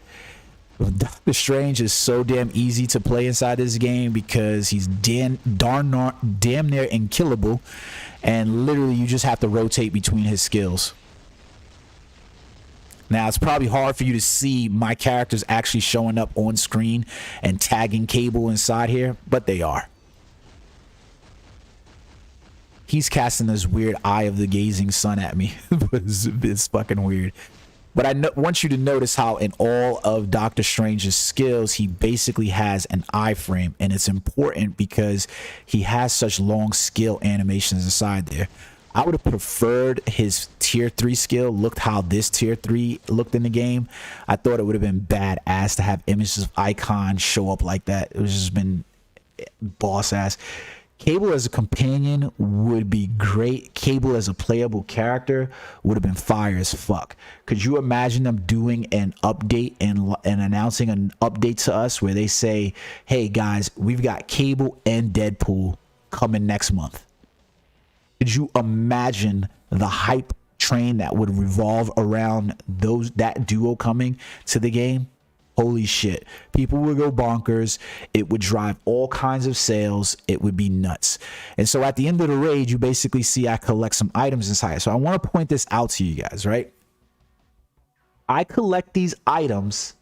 Doctor Strange is so damn easy to play inside this game because he's damn near unkillable, and literally you just have to rotate between his skills. Now, it's probably hard for you to see my characters actually showing up on screen and tagging Cable inside here, but they are. He's casting this weird Eye of the Gazing Sun at me. It's fucking weird. But I want you to notice how in all of Doctor Strange's skills, he basically has an iframe. And it's important because he has such long skill animations inside there. I would have preferred his tier 3 skill looked how this tier 3 looked in the game. I thought it would have been badass to have images of icon show up like that. It was just been boss ass. Cable as a companion would be great. Cable as a playable character would have been fire as fuck. Could you imagine them doing an update and announcing an update to us where they say, hey guys, we've got Cable and Deadpool coming next month? Could you imagine the hype train that would revolve around that duo coming to the game? Holy shit. People would go bonkers. It would drive all kinds of sales. It would be nuts. And so at the end of the raid, you basically see I collect some items inside. So I want to point this out to you guys, right? I collect these items,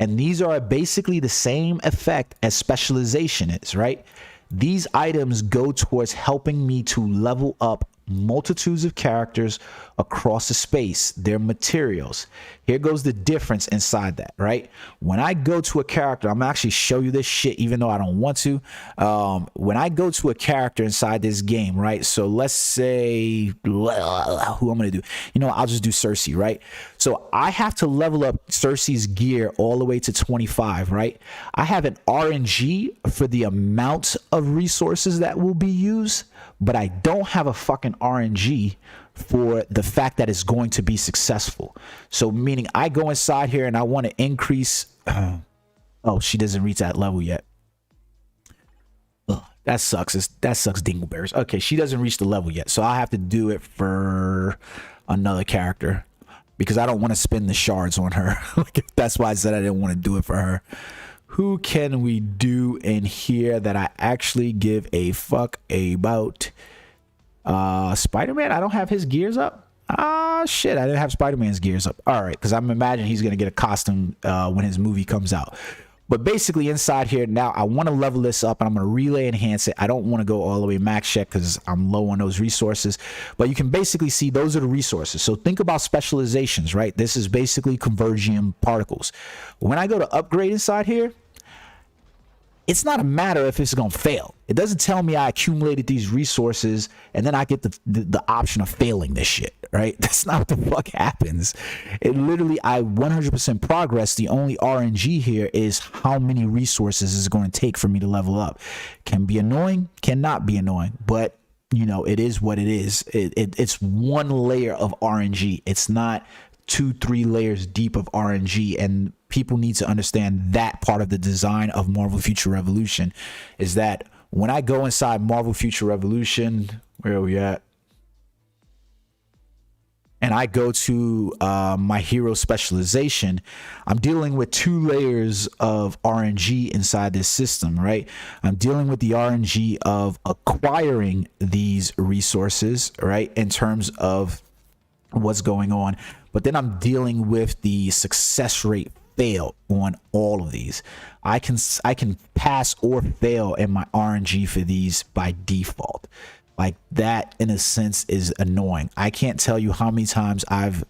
and these are basically the same effect as specialization is, right? These items go towards helping me to level up multitudes of characters across the space, their materials. Here goes the difference inside that, right? When I go to a character, I'm gonna actually show you this shit even though I don't want to. When I go to a character inside this game, right? So let's say who I'm gonna do, you know, I'll just do Cersei, right? So I have to level up Cersei's gear all the way to 25, right? I have an RNG for the amount of resources that will be used, but I don't have a fucking an RNG for the fact that it's going to be successful. So meaning I go inside here and I want to increase. Oh, she doesn't reach that level yet. Ugh, that sucks. That sucks, Dingleberries. Okay, she doesn't reach the level yet, so I have to do it for another character because I don't want to spend the shards on her. That's why I said I didn't want to do it for her. Who can we do in here that I actually give a fuck about? Spider-Man. I don't have his gears up. Shit, I didn't have Spider-Man's gears up. All right, because I'm imagining he's gonna get a costume when his movie comes out. But basically inside here now, I want to level this up and I'm going to relay enhance it. I don't want to go all the way max check because I'm low on those resources, but you can basically see those are the resources. So think about specializations, right? This is basically convergium particles. When I go to upgrade inside here, it's not a matter if it's going to fail. It doesn't tell me I accumulated these resources and then I get the option of failing this shit, right? That's not what the fuck happens. It literally, I 100% progress. The only RNG here is how many resources is going to take for me to level up. Can be annoying, cannot be annoying, but you know, it is what it is. It's one layer of RNG. It's not 2-3 layers deep of RNG, and people need to understand that part of the design of Marvel Future Revolution is that when I go inside Marvel Future Revolution, where are we at? And I go to my hero specialization, I'm dealing with 2 layers of RNG inside this system, right? I'm dealing with the RNG of acquiring these resources, right? In terms of what's going on, but then I'm dealing with the success rate fail on all of these. I can pass or fail in my RNG for these by default. Like that in a sense is annoying. I can't tell you how many times I've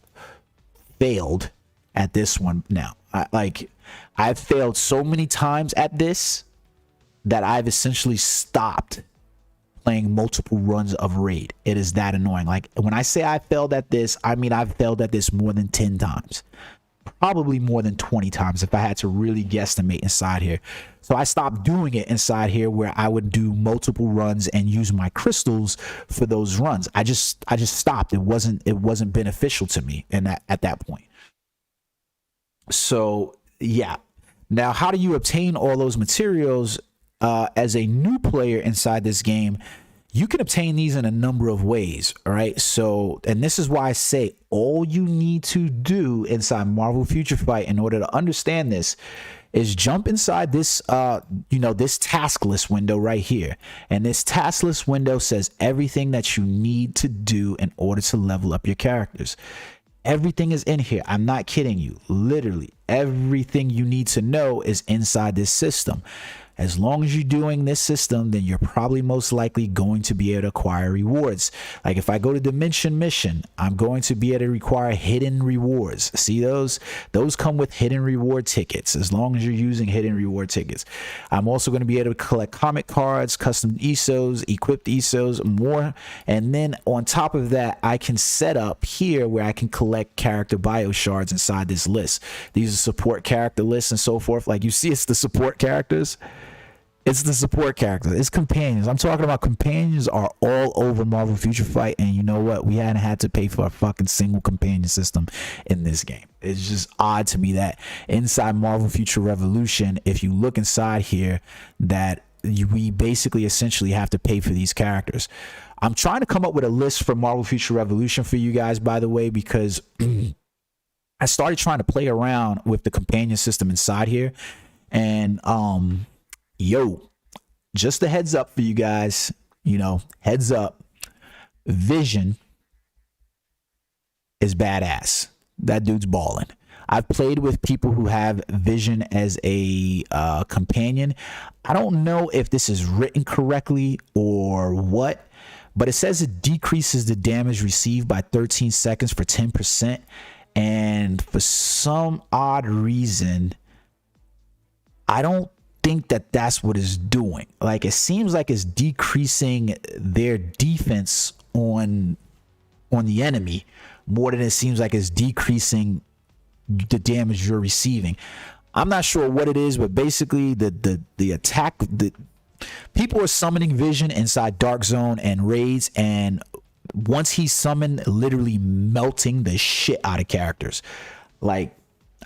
failed at this one now. I've failed so many times at this that I've essentially stopped playing multiple runs of raid. It is that annoying. Like when I say I failed at this, I mean I've failed at this more than 10 times, probably more than 20 times if I had to really guesstimate inside here. So I stopped doing it inside here where I would do multiple runs and use my crystals for those runs. I just stopped. It wasn't beneficial to me at that point. So yeah. Now, how do you obtain all those materials? As a new player inside this game, you can obtain these in a number of ways. All right. So, and this is why I say all you need to do inside Marvel Future Fight in order to understand this is jump inside this, this task list window right here. And this task list window says everything that you need to do in order to level up your characters. Everything is in here. I'm not kidding you. Literally everything you need to know is inside this system. As long as you're doing this system, then you're probably most likely going to be able to acquire rewards. Like if I go to Dimension Mission, I'm going to be able to require hidden rewards. See those? Those come with hidden reward tickets as long as you're using hidden reward tickets. I'm also going to be able to collect comic cards, custom ESOs, equipped ESOs, more. And then on top of that, I can set up here where I can collect character bio shards inside this list. These are support character lists and so forth. Like you see, it's the support characters. It's the support characters. It's companions. I'm talking about companions are all over Marvel Future Fight. And you know what? We hadn't had to pay for a fucking single companion system in this game. It's just odd to me that inside Marvel Future Revolution, if you look inside here, that we basically essentially have to pay for these characters. I'm trying to come up with a list for Marvel Future Revolution for you guys, by the way, because I started trying to play around with the companion system inside here. And, yo, just a heads up for you guys, heads up, Vision is badass. That dude's balling. I've played with people who have Vision as a companion. I don't know if this is written correctly or what, but it says it decreases the damage received by 13 seconds for 10%. And for some odd reason, I don't think that that's what it's doing. Like it seems like it's decreasing their defense on the enemy more than it seems like it's decreasing the damage you're receiving. I'm not sure what it is, but basically the attack, the people are summoning Vision inside Dark Zone and raids, and once he's summoned, literally melting the shit out of characters. Like,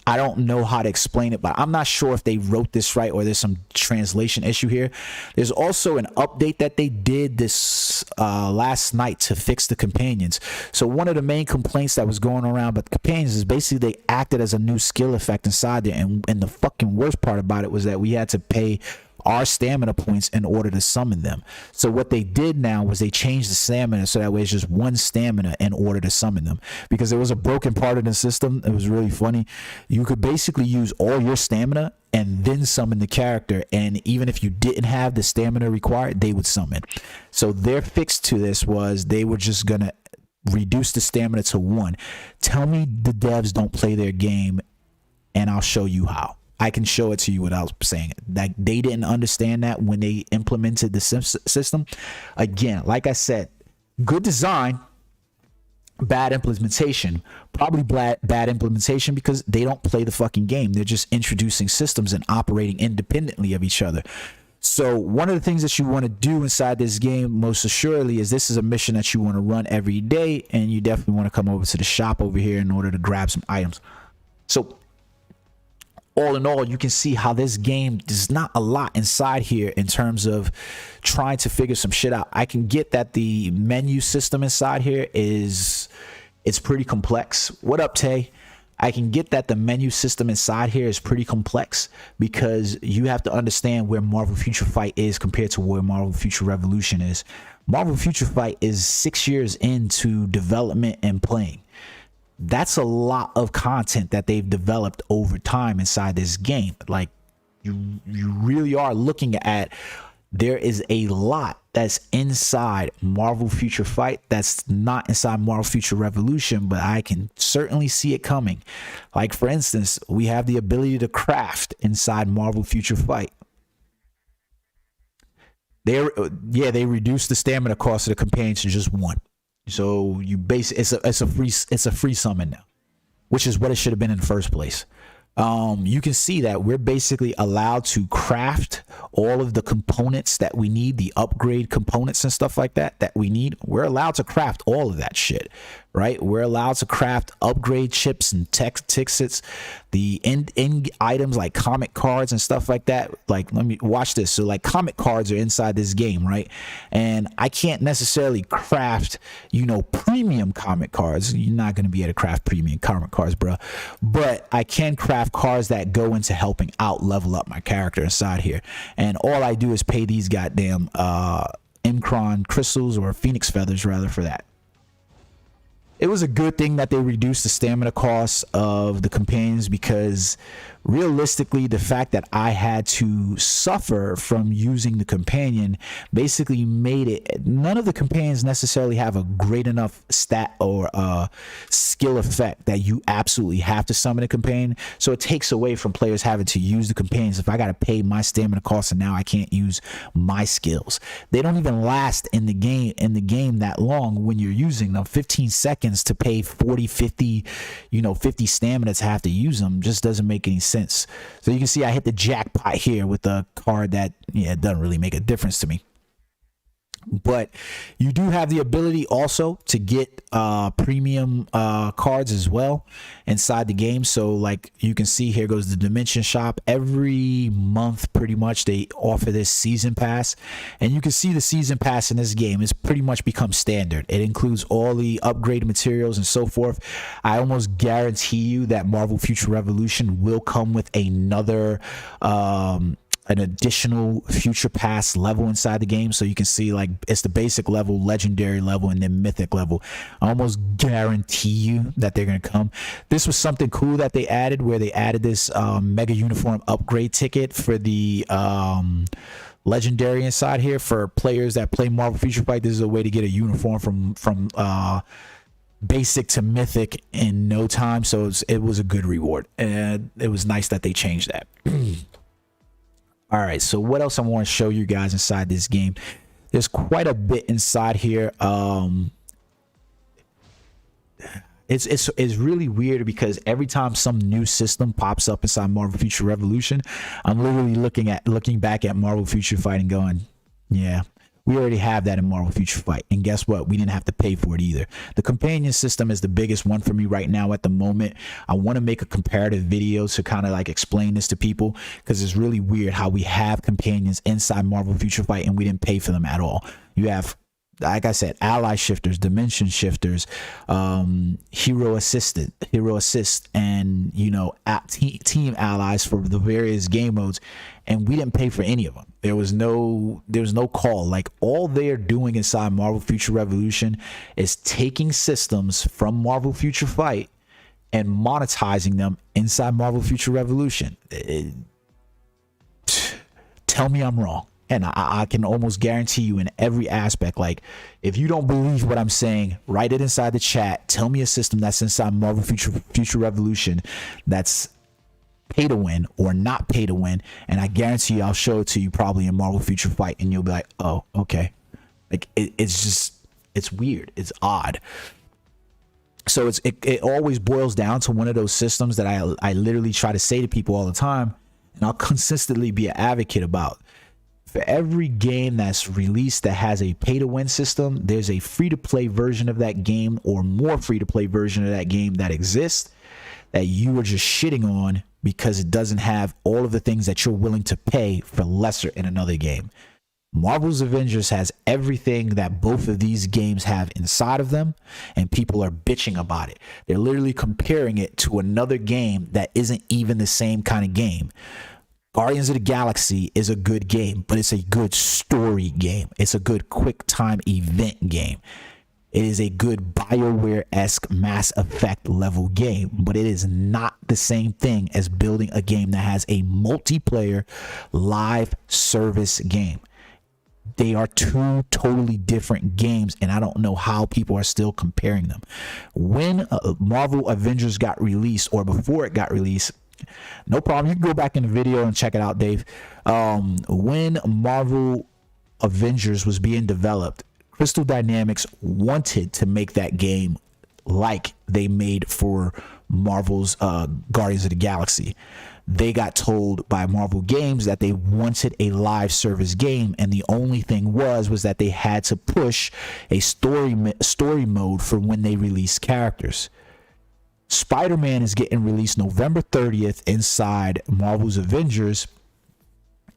I don't know how to explain it, but I'm not sure if they wrote this right or there's some translation issue here. There's also an update that they did this last night to fix the companions. So one of the main complaints that was going around about the companions is basically they acted as a new skill effect inside there. And the fucking worst part about it was that we had to pay our stamina points in order to summon them. So what they did now was they changed the stamina so that way it's just one stamina in order to summon them, because there was a broken part of the system. It was really funny. You could basically use all your stamina and then summon the character, and even if you didn't have the stamina required, they would summon. So their fix to this was they were just gonna reduce the stamina to one. Tell me the devs don't play their game and I'll show you how. I can show it to you without saying it. Like, they didn't understand that when they implemented the system. Again, like I said, good design, bad implementation. Probably bad implementation because they don't play the fucking game. They're just introducing systems and operating independently of each other. So one of the things that you want to do inside this game, most assuredly, is this is a mission that you want to run every day, and you definitely want to come over to the shop over here in order to grab some items. So all in all, you can see how this game, there's not a lot inside here in terms of trying to figure some shit out. I can get that the menu system inside here it's pretty complex. What up, Tay? I can get that the menu system inside here is pretty complex because you have to understand where Marvel Future Fight is compared to where Marvel Future Revolution is. Marvel Future Fight is 6 years into development and playing. That's a lot of content that they've developed over time inside this game. Like, you really are looking at, there is a lot that's inside Marvel Future Fight that's not inside Marvel Future Revolution, but I can certainly see it coming. Like, for instance, we have the ability to craft inside Marvel Future Fight. They reduced the stamina cost of the companion to just one. So you it's a free summon now, which is what it should have been in the first place. You can see that we're basically allowed to craft all of the components that we need, the upgrade components and stuff like that we need. We're allowed to craft all of that shit, right? We're allowed to craft upgrade chips and tech tickets, the end items like comic cards and stuff like that. Like, let me watch this. So like, comic cards are inside this game, right? And I can't necessarily craft, premium comic cards. You're not going to be able to craft premium comic cards, bro. But I can craft cards that go into helping out level up my character inside here. And all I do is pay these goddamn Imcron crystals, or Phoenix feathers rather, for that. It was a good thing that they reduced the stamina costs of the companions, because realistically, the fact that I had to suffer from using the companion basically made it, none of the companions necessarily have a great enough stat or skill effect that you absolutely have to summon a companion. So it takes away from players having to use the companions. If I got to pay my stamina costs and now I can't use my skills, they don't even last in the game that long when you're using them. 15 seconds to pay 40, 50, 50 stamina to have to use them just doesn't make any sense. So you can see I hit the jackpot here with a card that, it doesn't really make a difference to me. But you do have the ability also to get premium cards as well inside the game. So like, you can see, here goes the Dimension Shop. Every month pretty much they offer this season pass, and you can see the season pass in this game is pretty much become standard. It includes all the upgraded materials and so forth. I almost guarantee you that Marvel Future Revolution will come with another an additional future pass level inside the game. So you can see, like, it's the basic level, legendary level, and then mythic level. I almost guarantee you that they're going to come. This was something cool that they added, where they added this mega uniform upgrade ticket for the legendary inside here. For players that play Marvel Future Fight, this is a way to get a uniform from basic to mythic in no time. So it was a good reward, and it was nice that they changed that. All right, so what else I want to show you guys inside this game? There's quite a bit inside here. It's really weird, because every time some new system pops up inside Marvel Future Revolution, I'm literally looking back at Marvel Future Fight and going, yeah, We already have that in Marvel Future Fight. And guess what? We didn't have to pay for it either. The companion system is the biggest one for me right now at the moment. I want to make a comparative video to kind of like explain this to people, because it's really weird how we have companions inside Marvel Future Fight and we didn't pay for them at all. You have, like I said, ally shifters, dimension shifters, hero assist, and you know, team allies for the various game modes, and we didn't pay for any of them. There was no call. Like, all they're doing inside Marvel Future Revolution is taking systems from Marvel Future Fight and monetizing them inside Marvel Future Revolution. Tell me I'm wrong. And I can almost guarantee you in every aspect, like, if you don't believe what I'm saying, write it inside the chat. Tell me a system that's inside Marvel Future Revolution that's pay to win or not pay to win, and I guarantee you I'll show it to you probably in Marvel Future Fight, and you'll be like, oh, okay. Like, it's weird. It's odd. So it always boils down to one of those systems that I literally try to say to people all the time, and I'll consistently be an advocate about. For every game that's released that has a pay-to-win system, there's a free-to-play version of that game or more free-to-play version of that game that exists that you are just shitting on because it doesn't have all of the things that you're willing to pay for lesser in another game. Marvel's Avengers has everything that both of these games have inside of them, and people are bitching about it. They're literally comparing it to another game that isn't even the same kind of game. Guardians of the Galaxy is a good game, but it's a good story game. It's a good quick time event game. It is a good BioWare-esque Mass Effect level game, but it is not the same thing as building a game that has a multiplayer live service game. They are two totally different games, and I don't know how people are still comparing them. When Marvel Avengers got released, or before it got released, no problem, you can go back in the video and check it out, Dave. When Marvel Avengers was being developed, Crystal Dynamics wanted to make that game like they made for Marvel's Guardians of the Galaxy. They got told by Marvel Games that they wanted a live service game, and the only thing was that they had to push a story mode for when they released characters. Spider-Man is getting released November 30th inside Marvel's Avengers,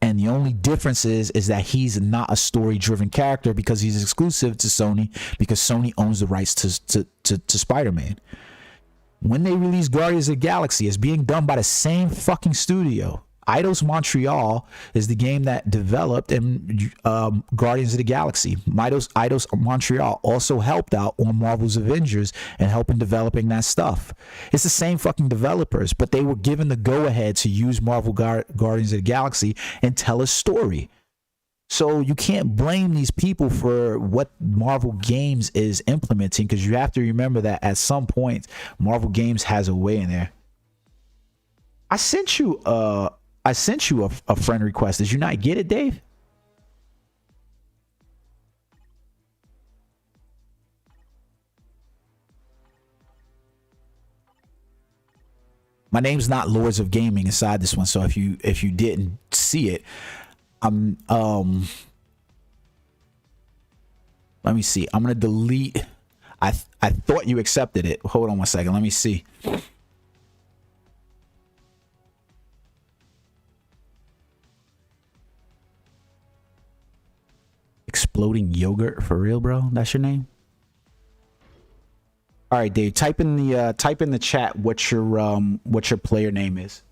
and the only difference is that he's not a story-driven character because he's exclusive to Sony, because Sony owns the rights to Spider-Man. When they release Guardians of the Galaxy, it's being done by the same fucking studio. Eidos Montreal is the game that developed Guardians of the Galaxy. Eidos Montreal also helped out on Marvel's Avengers and helping developing that stuff. It's the same fucking developers, but they were given the go-ahead to use Marvel Guardians of the Galaxy and tell a story. So you can't blame these people for what Marvel Games is implementing, because you have to remember that at some point Marvel Games has a way in there. I sent you a friend request. Did you not get it, Dave? My name's not Lords of Gaming inside this one, so if you didn't see it, let me see. I'm gonna delete. I thought you accepted it. Hold on one second. Let me see. Exploding Yogurt, for real, bro? That's your name? All right, Dave. Type in the chat what your player name is.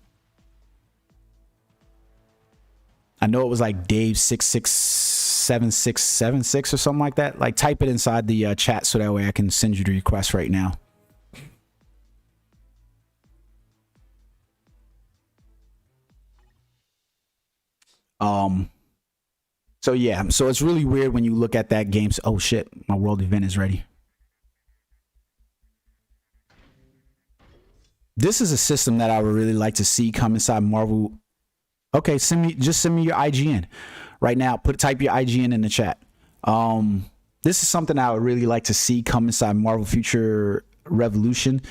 I know it was like Dave667676 or something like that. Like, type it inside the chat so that way I can send you the request right now. So yeah, so it's really weird when you look at that game. Oh shit, my world event is ready. This is a system that I would really like to see come inside Marvel. Okay, send me your IGN right now. Type your IGN in the chat. This is something I would really like to see come inside Marvel Future Revolution.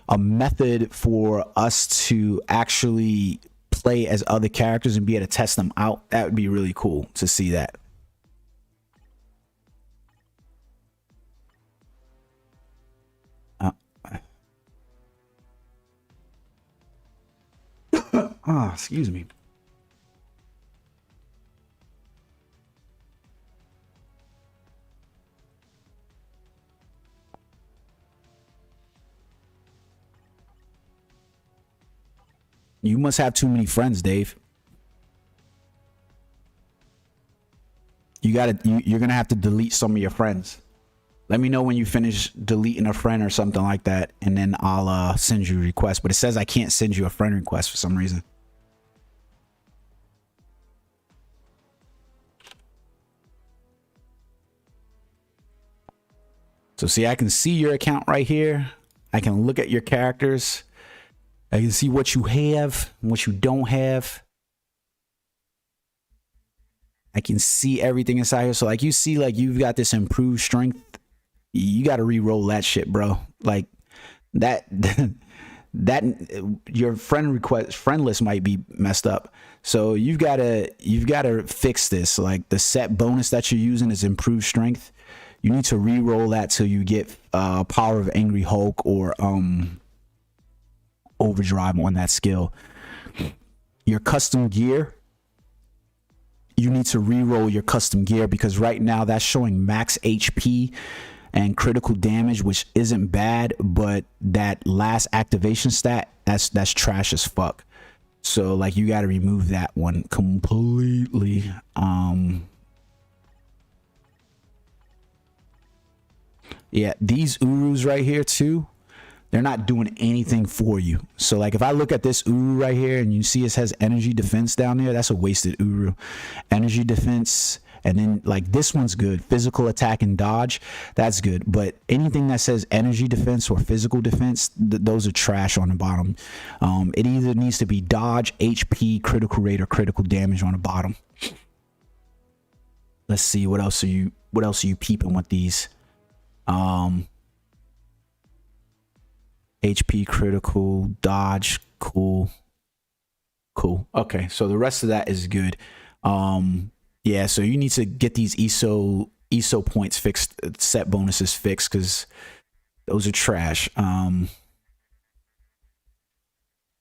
A method for us to actually play as other characters and be able to test them out. That would be really cool to see that. Ah, excuse me. You must have too many friends, Dave. You're gonna have to delete some of your friends. Let me know when you finish deleting a friend or something like that, and then I'll send you a request. But it says I can't send you a friend request for some reason. So see, I can see your account right here. I can look at your characters. I can see what you have and what you don't have. I can see everything inside here. So like you see, like you've got this improved strength. You got to re-roll that shit, bro. Like that that your friend list might be messed up. So you've got to fix this. Like the set bonus that you're using is improved strength. You need to re-roll that till you get Power of Angry Hulk or Overdrive on that skill. Your custom gear, you need to re-roll your custom gear because right now that's showing max HP and critical damage, which isn't bad, but that last activation stat, that's trash as fuck. So like you got to remove that one completely. Yeah, these Urus right here too, they're not doing anything for you. So like if I look at this Uru right here and you see it has energy defense down there, that's a wasted Uru. Energy defense, and then like this one's good. Physical attack and dodge, that's good. But anything that says energy defense or physical defense, those are trash on the bottom. It either needs to be dodge, HP, critical rate, or critical damage on the bottom. Let's see, what else are you peeping with these? HP, critical, dodge, cool. Okay, so the rest of that is good. Yeah, so you need to get these ESO points fixed, set bonuses fixed, because those are trash. I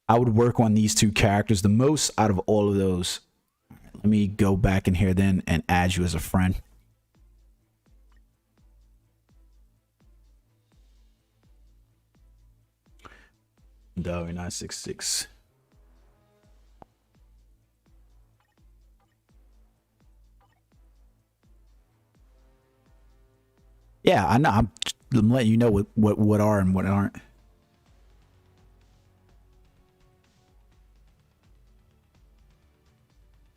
would work on these two characters the most out of all of those. Let me go back in here then and add you as a friend. Dollar 966. Yeah, I know. I'm letting you know what are and what aren't.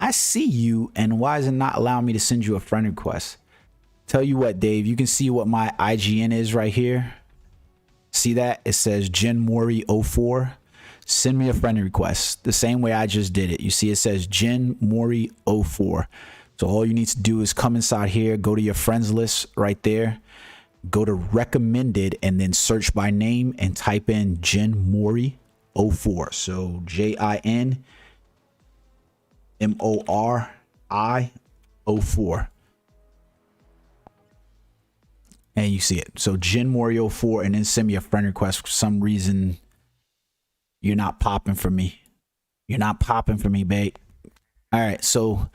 I see you, and why is it not allowing me to send you a friend request? Tell you what, Dave, you can see what my IGN is right here. See that? It says Jen Mori 04. Send me a friend request the same way I just did it. You see it says Jen Mori 04. So all you need to do is come inside here, go to your friends list right there, go to recommended, and then search by name and type in Jen Mori 04. So JIN MORI 04. And you see it. So Jen Mori 04, and then send me a friend request. For some reason, you're not popping for me. You're not popping for me, babe. All right, so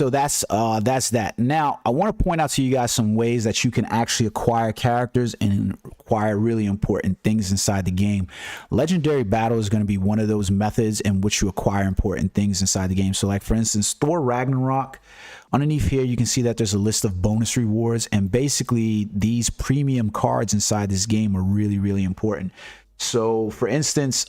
that's that. Now I want to point out to you guys some ways that you can actually acquire characters and acquire really important things inside the game. Legendary battle is going to be one of those methods in which you acquire important things inside the game. So like for instance, Thor Ragnarok, underneath here you can see that there's a list of bonus rewards, and basically these premium cards inside this game are really important. So for instance,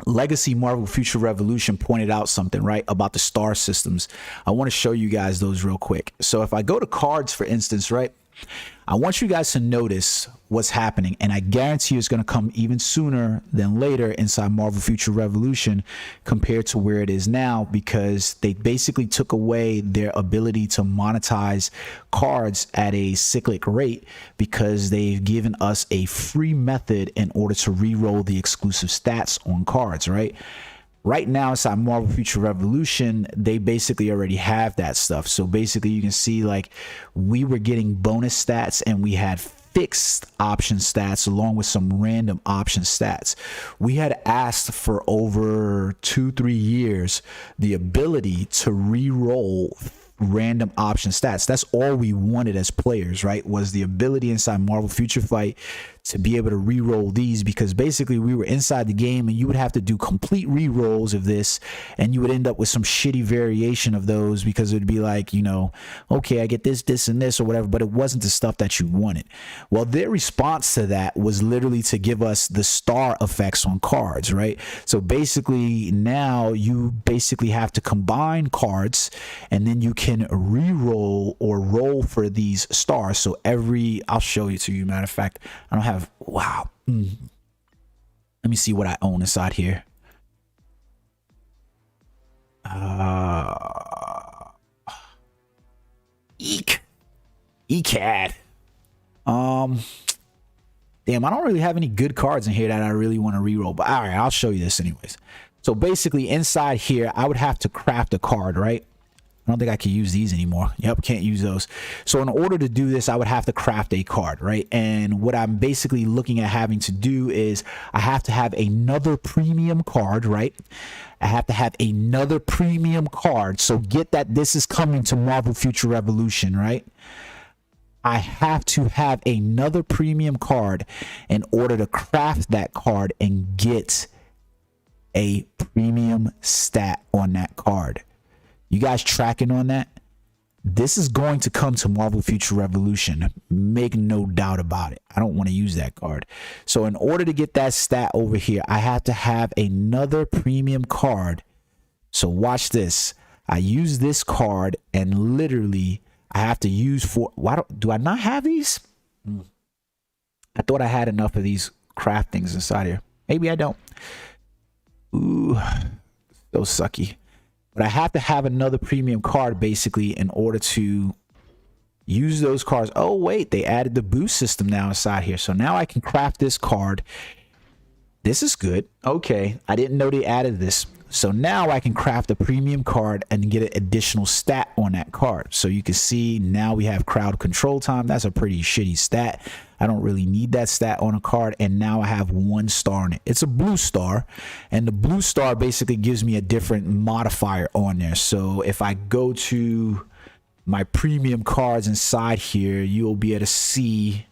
Legacy Marvel Future Revolution pointed out something, right, about the star systems. I want to show you guys those real quick. So if I go to cards, for instance, right, I want you guys to notice what's happening, and I guarantee you it's going to come even sooner than later inside Marvel Future Revolution compared to where it is now, because they basically took away their ability to monetize cards at a cyclic rate, because they've given us a free method in order to re-roll the exclusive stats on cards, right? Right now inside Marvel Future Revolution, they basically already have that stuff. So basically you can see like we were getting bonus stats and we had fixed option stats along with some random option stats. We had asked for over 2-3 years the ability to re-roll random option stats. That's all we wanted as players, right? Was the ability inside Marvel Future Fight to be able to re-roll these, because basically we were inside the game and you would have to do complete re-rolls of this, and you would end up with some shitty variation of those, because it would be like, you know, okay, I get this and this or whatever, but it wasn't the stuff that you wanted. Well, their response to that was literally to give us the star effects on cards, right? So basically now you basically have to combine cards and then you can re-roll or roll for these stars. So I'll show you to you, matter of fact, I don't have, wow. Let me see what I own inside here. Eek. ECAD. Damn, I don't really have any good cards in here that I really want to re-roll, but all right, I'll show you this anyways. So basically inside here, I would have to craft a card, right? I don't think I can use these anymore. Yep, can't use those. So in order to do this, I would have to craft a card, right? And what I'm basically looking at having to do is I have to have another premium card, right? I have to have another premium card. So get that this is coming to Marvel Future Revolution, right? I have to have another premium card in order to craft that card and get a premium stat on that card. You guys tracking on that? This is going to come to Marvel Future Revolution. Make no doubt about it. I don't want to use that card. So in order to get that stat over here, I have to have another premium card. So watch this. I use this card and literally I have to use do I not have these? I thought I had enough of these craftings inside here. Maybe I don't. Ooh, so sucky. But I have to have another premium card basically in order to use those cards. Oh, wait, they added the boost system now inside here. So now I can craft this card. This is good. Okay, I didn't know they added this. So now I can craft a premium card and get an additional stat on that card. So you can see now we have crowd control time. That's a pretty shitty stat. I don't really need that stat on a card. And now I have 1 star on it. It's a blue star. And the blue star basically gives me a different modifier on there. So if I go to my premium cards inside here, you'll be able to see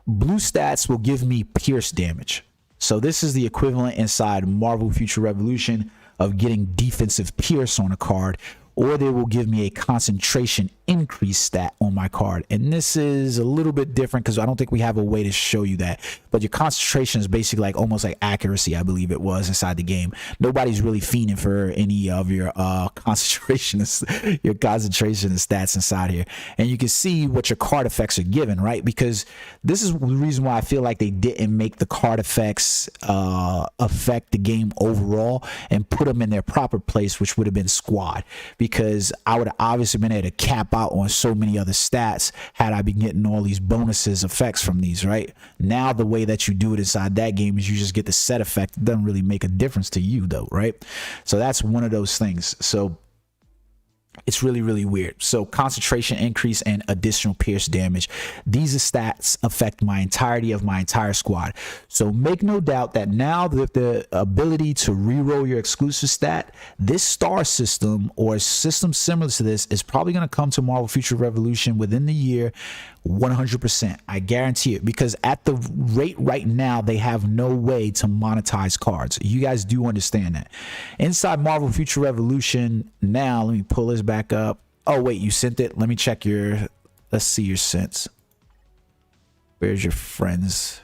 blue stats will give me pierce damage. So this is the equivalent inside Marvel Future Revolution of getting defensive pierce on a card, or they will give me a concentration increase stat on my card. And this is a little bit different because I don't think we have a way to show you that. But your concentration is basically like almost like accuracy, I believe it was inside the game. Nobody's really fiending for any of your concentration stats inside here. And you can see what your card effects are given, right? Because this is the reason why I feel like they didn't make the card effects affect the game overall and put them in their proper place, which would have been squad. Because I would have obviously been able to cap out on so many other stats had I been getting all these bonuses effects from these, right? Now the way that you do it inside that game is you just get the set effect. It doesn't really make a difference to you though, right? So that's one of those things. So it's really, really weird. So concentration increase and additional pierce damage. These stats affect my entirety of my entire squad. So make no doubt that now with the ability to reroll your exclusive stat, this star system or a system similar to this is probably going to come to Marvel Future Revolution within the year. 100%. I guarantee it, because at the rate right now, they have no way to monetize cards. You guys do understand that. Inside Marvel Future Revolution now, let me pull this back up. Oh, wait, you sent it? Let me check your, let's see your sents. Where's your friends?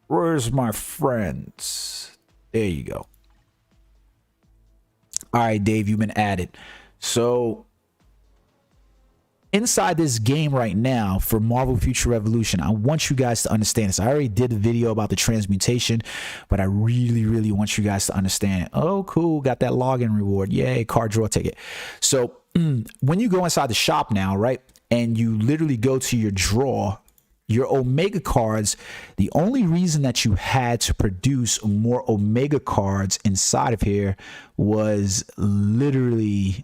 Where's my friends? There you go. All right, Dave, you've been added. So inside this game right now for Marvel Future Revolution, I want you guys to understand this. I already did a video about the transmutation, but I really, really want you guys to understand. Oh, cool. Got that login reward. Yay. Card draw ticket. So when you go inside the shop now, right, and you literally go to your draw, your Omega cards, the only reason that you had to produce more Omega cards inside of here was literally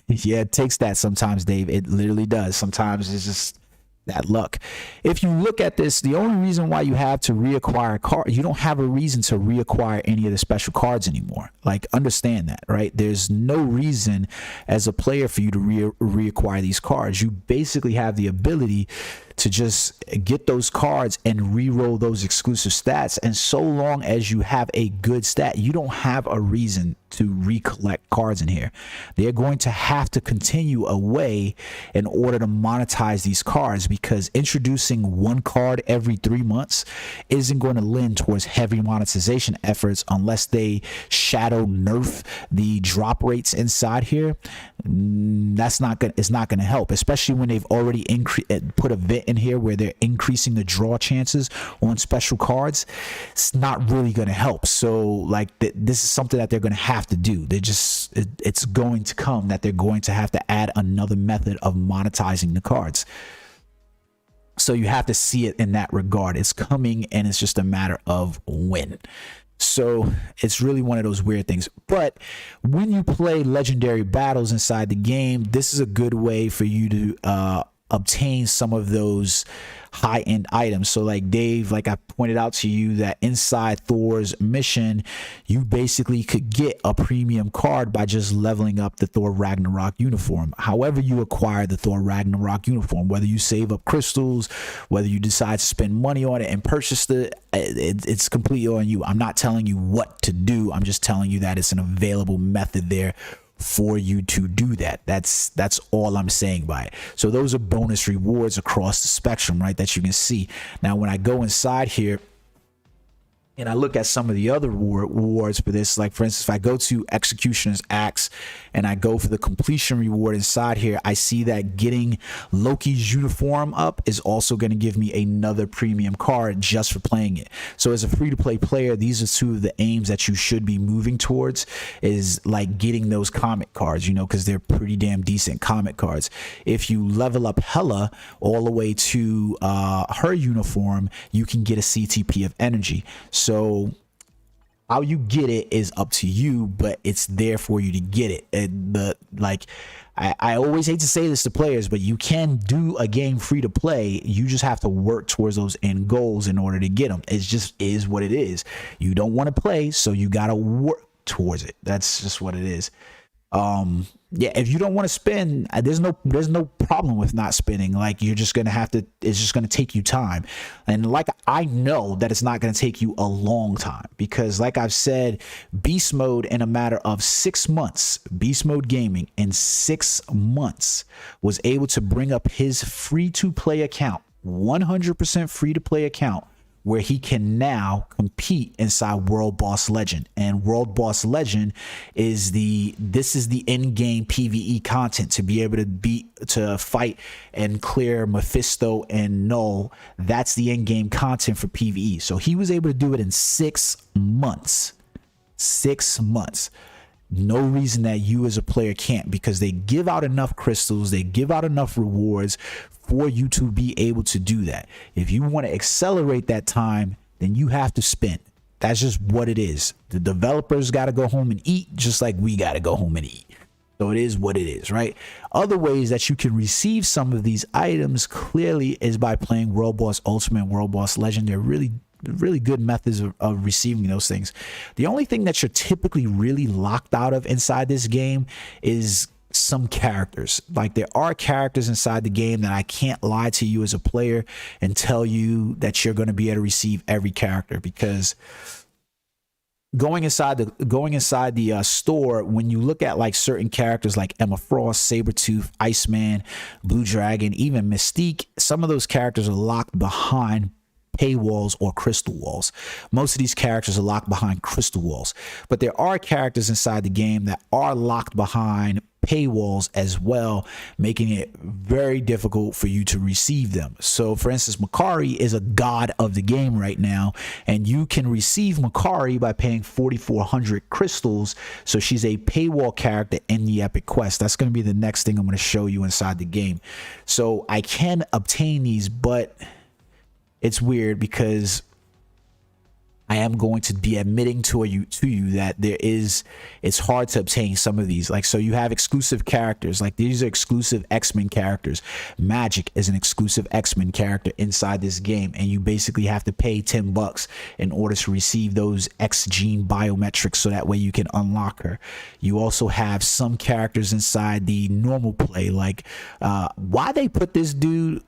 Yeah, it takes that sometimes, Dave. It literally does. Sometimes it's just that luck. If you look at this, the only reason why you have to reacquire cards, you don't have a reason to reacquire any of the special cards anymore. Like, understand that, right? There's no reason as a player for you to reacquire these cards. You basically have the ability to just get those cards and re-roll those exclusive stats, and so long as you have a good stat, you don't have a reason to recollect cards in here. They're going to have to continue a way in order to monetize these cards, because introducing one card every 3 months isn't going to lend towards heavy monetization efforts unless they shadow nerf the drop rates inside here. That's not gonna, it's not gonna help, especially when they've already put a bit in here where they're increasing the draw chances on special cards. It's not really gonna help. So like this is something that they're gonna have to do. They're just it's going to come that they're going to have to add another method of monetizing the cards. So you have to see it in that regard. It's coming, and it's just a matter of when. So it's really one of those weird things. But when you play legendary battles inside the game, this is a good way for you to obtain some of those high-end items. So like Dave, like I pointed out to you, that inside Thor's mission, you basically could get a premium card by just leveling up the Thor Ragnarok uniform. However you acquire the Thor Ragnarok uniform, whether you save up crystals, whether you decide to spend money on it and purchase it's completely on you. I'm not telling you what to do. I'm just telling you that it's an available method there for you to do that. That's all I'm saying by it. So those are bonus rewards across the spectrum, right, that you can see. Now when I go inside here and I look at some of the other rewards for this, like for instance, if I go to Executioner's Axe and I go for the completion reward inside here, I see that getting Loki's uniform up is also going to give me another premium card just for playing it. So as a free-to-play player, these are two of the aims that you should be moving towards, is like getting those comic cards, you know, because they're pretty damn decent comic cards. If you level up Hela all the way to her uniform, you can get a CTP of energy. So how you get it is up to you, but it's there for you to get it. And I always hate to say this to players, but you can do a game free to play. You just have to work towards those end goals in order to get them. It just is what it is. You don't want to play, so you got to work towards it. That's just what it is. Yeah, if you don't want to spend, there's no problem with not spending. Like, you're just gonna have to, it's just gonna take you time. And like, I know that it's not gonna take you a long time, because like I've said, beast mode in a matter of 6 months, beast mode gaming in 6 months was able to bring up his free to play account, 100% free to play account, where he can now compete inside World Boss Legend. And World Boss Legend is this is the in-game PvE content to be able to fight and clear Mephisto and Null. That's the in-game content for PvE. So he was able to do it in 6 months. 6 months. No reason that you as a player can't, because they give out enough crystals, they give out enough rewards for you to be able to do that. If you want to accelerate that time, then you have to spend. That's just what it is. The developers got to go home and eat, just like we got to go home and eat. So it is what it is, right? Other ways that you can receive some of these items clearly is by playing World Boss Ultimate and World Boss Legend. They're really good methods of receiving those things. The only thing that you're typically really locked out of inside this game is some characters. Like, there are characters inside the game that I can't lie to you as a player and tell you that you're going to be able to receive every character, because going inside the store, when you look at like certain characters like Emma Frost, Sabretooth, Iceman, Blue Dragon, even Mystique, some of those characters are locked behind paywalls or crystal walls. Most of these characters are locked behind crystal walls, but there are characters inside the game that are locked behind paywalls as well, making it very difficult for you to receive them. So for instance, Makari is a god of the game right now, and you can receive Makari by paying 4,400 crystals. So she's a paywall character in the epic quest. That's going to be the next thing I'm going to show you inside the game. So I can obtain these, but it's weird because I am going to be admitting to you that it's hard to obtain some of these. Like, so you have exclusive characters, like these are exclusive X-Men characters. Magic is an exclusive X-Men character inside this game, and you basically have to pay $10 in order to receive those X gene biometrics, so that way you can unlock her. You also have some characters inside the normal play, like why they put this dude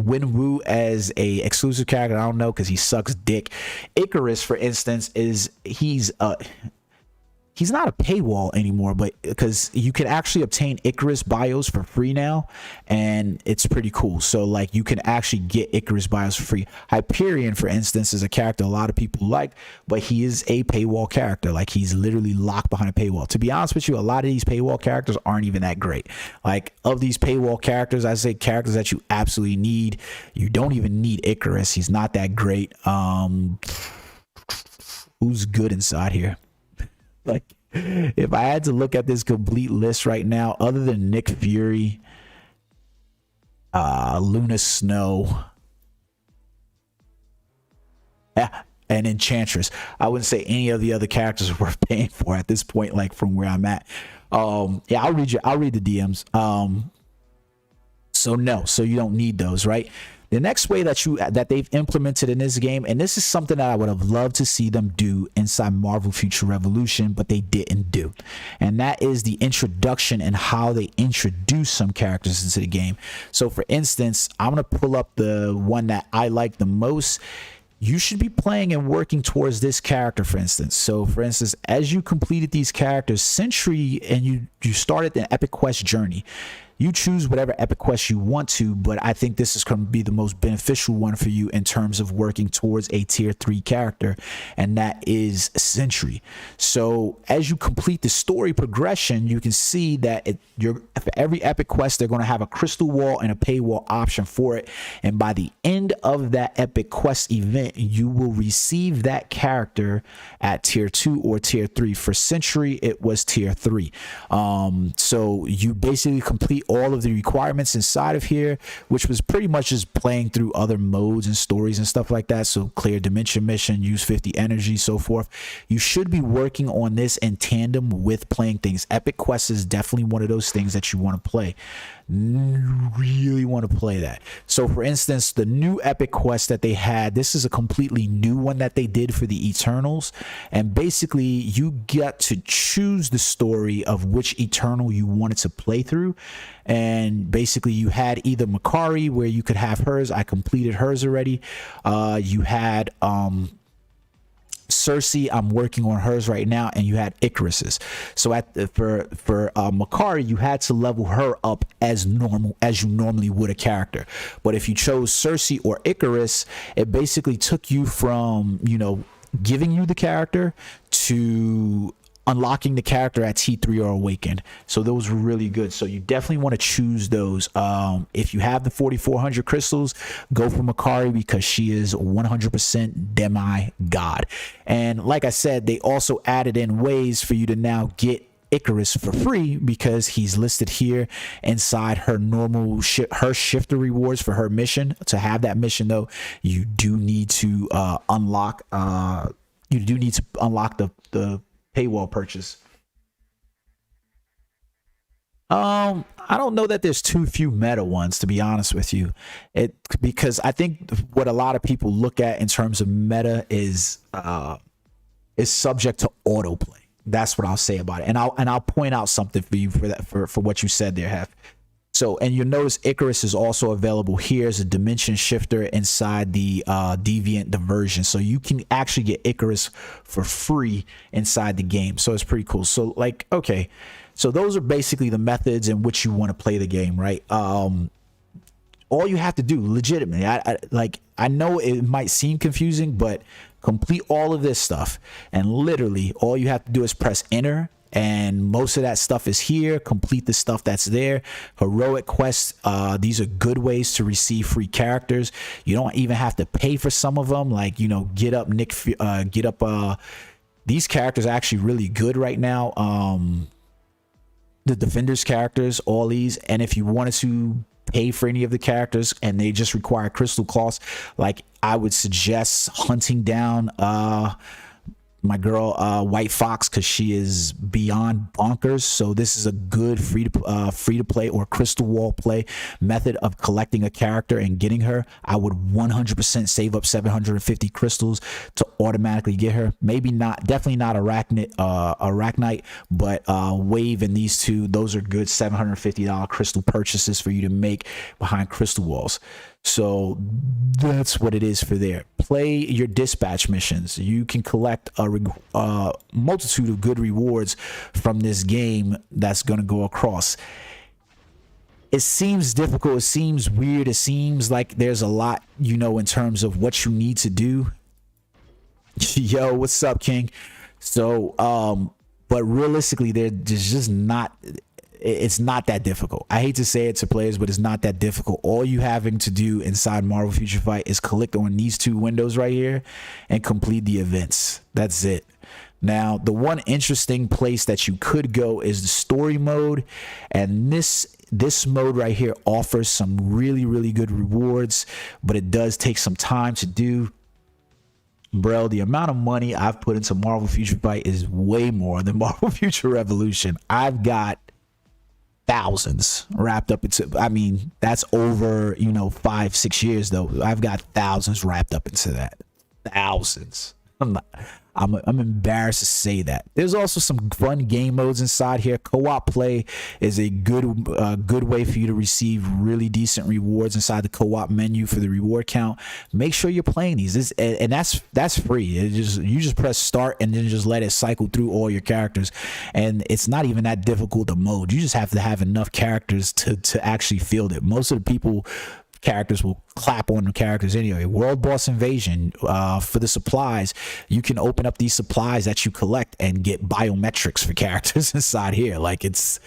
Winwu as a exclusive character, I don't know, because he sucks dick. Icarus, for instance, he's not a paywall anymore, but because you can actually obtain Icarus bios for free now, and it's pretty cool. So like you can actually get Icarus bios for free. Hyperion, for instance, is a character a lot of people like, but he is a paywall character. Like, he's literally locked behind a paywall. To be honest with you, a lot of these paywall characters aren't even that great. Like, of these paywall characters, I say characters that you absolutely need, you don't even need Icarus. He's not that great. Who's good inside here? Like, if I had to look at this complete list right now, other than Nick Fury, Luna Snow, and Enchantress, I wouldn't say any of the other characters are worth paying for at this point, like from where I'm at. Yeah, I'll read the DMs. So no, so you don't need those, right? The next way that they've implemented in this game, and this is something that I would have loved to see them do inside Marvel Future Revolution, but they didn't do, and that is the introduction and how they introduce some characters into the game. So for instance, I'm gonna pull up the one that I like the most. You should be playing and working towards this character, for instance. So for instance, as you completed these characters, Sentry, and you started the Epic Quest journey, you choose whatever epic quest you want to, but I think this is going to be the most beneficial one for you in terms of working towards a tier 3 character, and that is Sentry. So as you complete the story progression, you can see that for every epic quest, they're going to have a crystal wall and a paywall option for it, and by the end of that epic quest event, you will receive that character at tier 2 or tier 3. For Sentry, it was tier 3. So you basically complete all of the requirements inside of here, which was pretty much just playing through other modes and stories and stuff like that. So clear dimension mission, use 50 energy, so forth. You should be working on this in tandem with playing things. Epic Quest is definitely one of those things that you want to play. You really want to play that. So for instance, the new epic quest that they had, this is a completely new one that they did for the Eternals, and basically you get to choose the story of which Eternal you wanted to play through. And basically you had either Makari, where you could have hers. I completed hers already. You had Cersei, I'm working on hers right now, and you had Icarus's. So for Makari, you had to level her up as you normally would a character. But if you chose Cersei or Icarus, it basically took you from, giving you the character to unlocking the character at T3 or Awakened. So those were really good. So you definitely want to choose those. If you have the 4,400 crystals, go for Makari, because she is 100% demi-god. And like I said, they also added in ways for you to now get Icarus for free, because he's listed here inside her normal her shifter rewards for her mission. To have that mission though, you do need to unlock the paywall purchase. I don't know that there's too few meta ones, to be honest with you. Because I think what a lot of people look at in terms of meta is subject to autoplay. That's what I'll say about it. And I'll point out something for you for that, for what you said there, Hef. So, and you'll notice Icarus is also available here as a dimension shifter inside the Deviant Diversion. So you can actually get Icarus for free inside the game. So it's pretty cool. So like, okay, so those are basically the methods in which you want to play the game, right? All you have to do, legitimately, I know it might seem confusing, but complete all of this stuff, and literally all you have to do is press enter, and most of that stuff is here. Complete the stuff that's there. Heroic quests, these are good ways to receive free characters. You don't even have to pay for some of them, like, get up these characters are actually really good right now. The Defenders characters, all these. And if you wanted to pay for any of the characters and they just require crystal costs, like I would suggest hunting down my girl White Fox, because she is beyond bonkers. So this is a good free to play or crystal wall play method of collecting a character and getting her. I would 100% save up 750 crystals to automatically get her. Maybe not, definitely not Arachnite, but Wave and these two, those are good $750 crystal purchases for you to make behind crystal walls. So that's what it is for there. Play your dispatch missions. You can collect a multitude of good rewards from this game that's going to go across. It seems difficult. It seems weird. It seems like there's a lot, you know, in terms of what you need to do. Yo, what's up, King? So, but realistically, there's just not... It's not that difficult. I hate to say it to players, but it's not that difficult. All you having to do inside Marvel Future Fight is click on these two windows right here and complete the events. That's it. Now, the one interesting place that you could go is the story mode, and this mode right here offers some really good rewards, but it does take some time to do. Bro, the amount of money I've put into Marvel Future Fight is way more than Marvel Future Revolution. I've got thousands wrapped up into, I mean, that's over, you know, 5-6 years though. I've got thousands wrapped up into that. Thousands. I'm embarrassed to say that. There's also some fun game modes inside here. Co-op play is a good way for you to receive really decent rewards inside the co-op menu for the reward count. Make sure you're playing these. And that's free. You just press start and then just let it cycle through all your characters. And it's not even that difficult to mode. You just have to have enough characters to actually field it. Most of the people characters will clap on the characters anyway. World Boss Invasion, for the supplies, you can open up these supplies that you collect and get biometrics for characters inside here. Like it's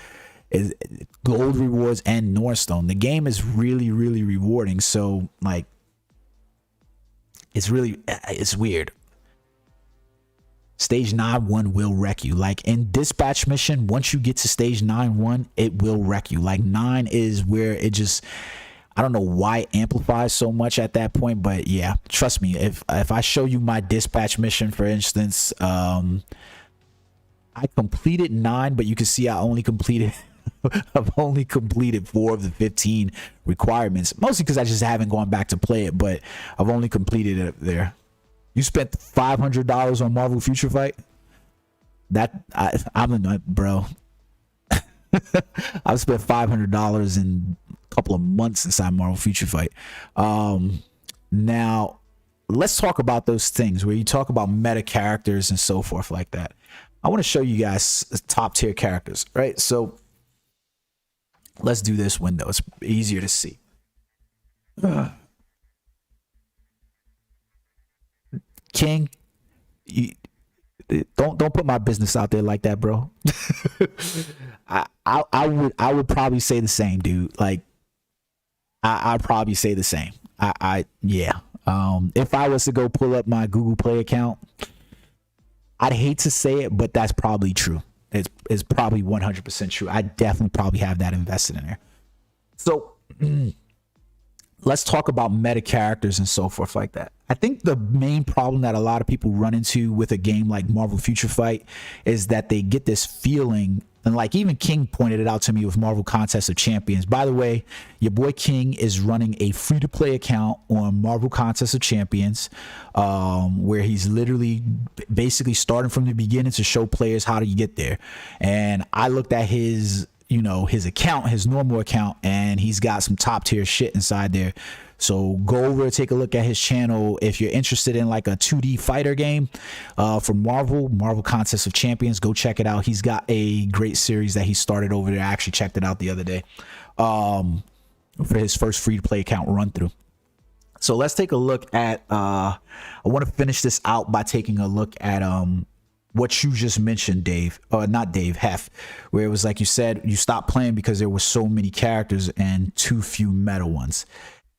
gold rewards and Northstone. The game is really rewarding. So like it's weird. Stage 9-1 will wreck you. Like in dispatch mission, once you get to stage 9-1, it will wreck you. Like 9 is where it just, I don't know why it amplifies so much at that point, but yeah, trust me, if I show you my dispatch mission, for instance, I completed 9, but you can see I only completed I've only completed 4 of the 15 requirements, mostly because I just haven't gone back to play it, but I've only completed it there. You spent $500 on Marvel Future Fight? I'm a nut, bro. I've spent $500 in couple of months inside Marvel Future Fight. Now let's talk about those things where you talk about meta characters and so forth like that. I want to show you guys top tier characters, right? So let's do this window. It's easier to see. King, don't put my business out there like that, bro. I would probably say the same, dude. Like I'd probably say the same. Yeah. If I was to go pull up my Google Play account, I'd hate to say it, but that's probably true. It's probably 100% true. I definitely probably have that invested in there. So let's talk about meta characters and so forth like that. I think the main problem that a lot of people run into with a game like Marvel Future Fight is that they get this feeling, and like even King pointed it out to me with Marvel Contest of Champions. By the way, your boy King is running a free-to-play account on Marvel Contest of Champions, where he's literally basically starting from the beginning to show players how to get there. And I looked at his, you know, his account, his normal account, and he's got some top tier shit inside there. So go over, take a look at his channel if you're interested in like a 2D fighter game from Marvel Contest of Champions. Go check it out. He's got a great series that he started over there. I actually checked it out the other day for his first free to play account run through. So let's take a look at I want to finish this out by taking a look at what you just mentioned, Dave, not Dave, Hef, where it was like you said you stopped playing because there were so many characters and too few meta ones.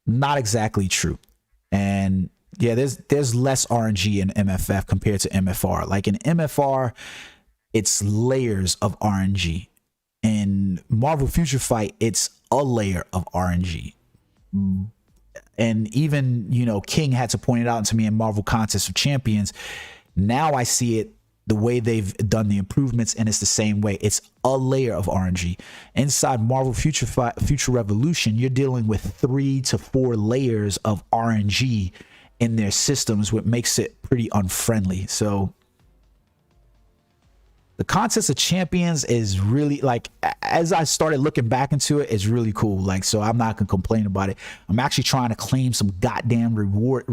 Not exactly true. And yeah, there's less RNG in MFF compared to MFR. Like in MFR, it's layers of RNG. In in Marvel Future Fight, it's a layer of RNG. And even, you know, King had to point it out to me in Marvel Contest of Champions. Now I see it the way they've done the improvements, and it's the same way. It's a layer of RNG. Inside Marvel Future Revolution, you're dealing with 3 to 4 layers of RNG in their systems, which makes it pretty unfriendly. So the Contest of Champions is really, like, as I started looking back into it, it's really cool. Like, so I'm not gonna complain about it. I'm actually trying to claim some goddamn reward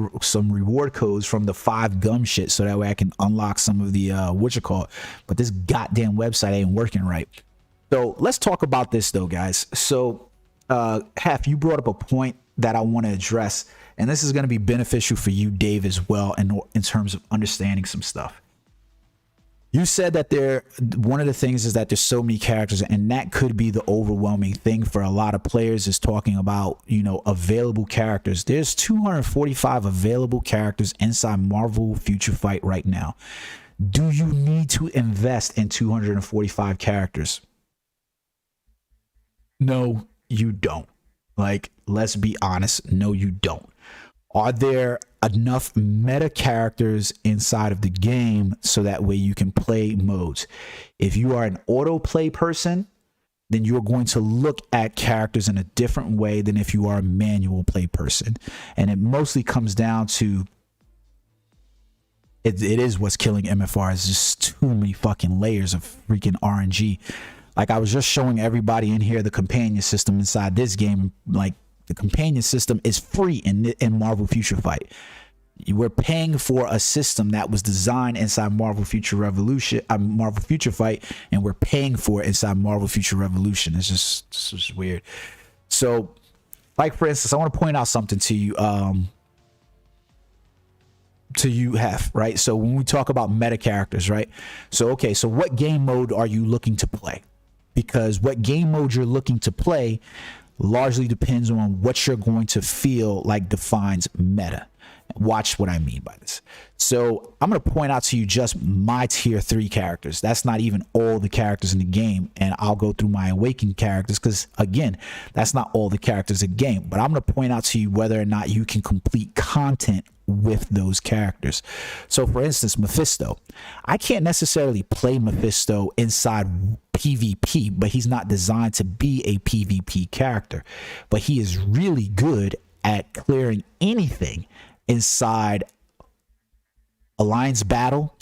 codes from the 5 gum shit, so that way I can unlock some of the but this goddamn website ain't working right. So let's talk about this though, guys. So Hef, you brought up a point that I want to address, and this is going to be beneficial for you, Dave, as well, in terms of understanding some stuff. You said that one of the things is that there's so many characters, and that could be the overwhelming thing for a lot of players, is talking about, you know, available characters. There's 245 available characters inside Marvel Future Fight right now. Do you need to invest in 245 characters? No, you don't. Like, let's be honest. No, you don't. Are there enough meta characters inside of the game so that way you can play modes? If you are an auto play person, then you're going to look at characters in a different way than if you are a manual play person. And it mostly comes down to it is what's killing MFR, is just too many fucking layers of freaking RNG. Like, I was just showing everybody in here the companion system inside this game. Like, the companion system is free in Marvel Future Fight. We're paying for a system that was designed inside Marvel Future Fight, and we're paying for it inside Marvel Future Revolution. It's just weird. So, like, for instance, I want to point out something to you, Hef, right? So when we talk about meta characters, right? So, okay, so what game mode are you looking to play? Because what game mode you're looking to play largely depends on what you're going to feel like defines meta. Watch what I mean by this. So I'm going to point out to you just my tier 3 characters. That's not even all the characters in the game. And I'll go through my awakened characters, because again, that's not all the characters in the game. But I'm going to point out to you whether or not you can complete content with those characters. So for instance, Mephisto. I can't necessarily play Mephisto inside PvP, but he's not designed to be a PvP character. But he is really good at clearing anything inside Alliance Battle.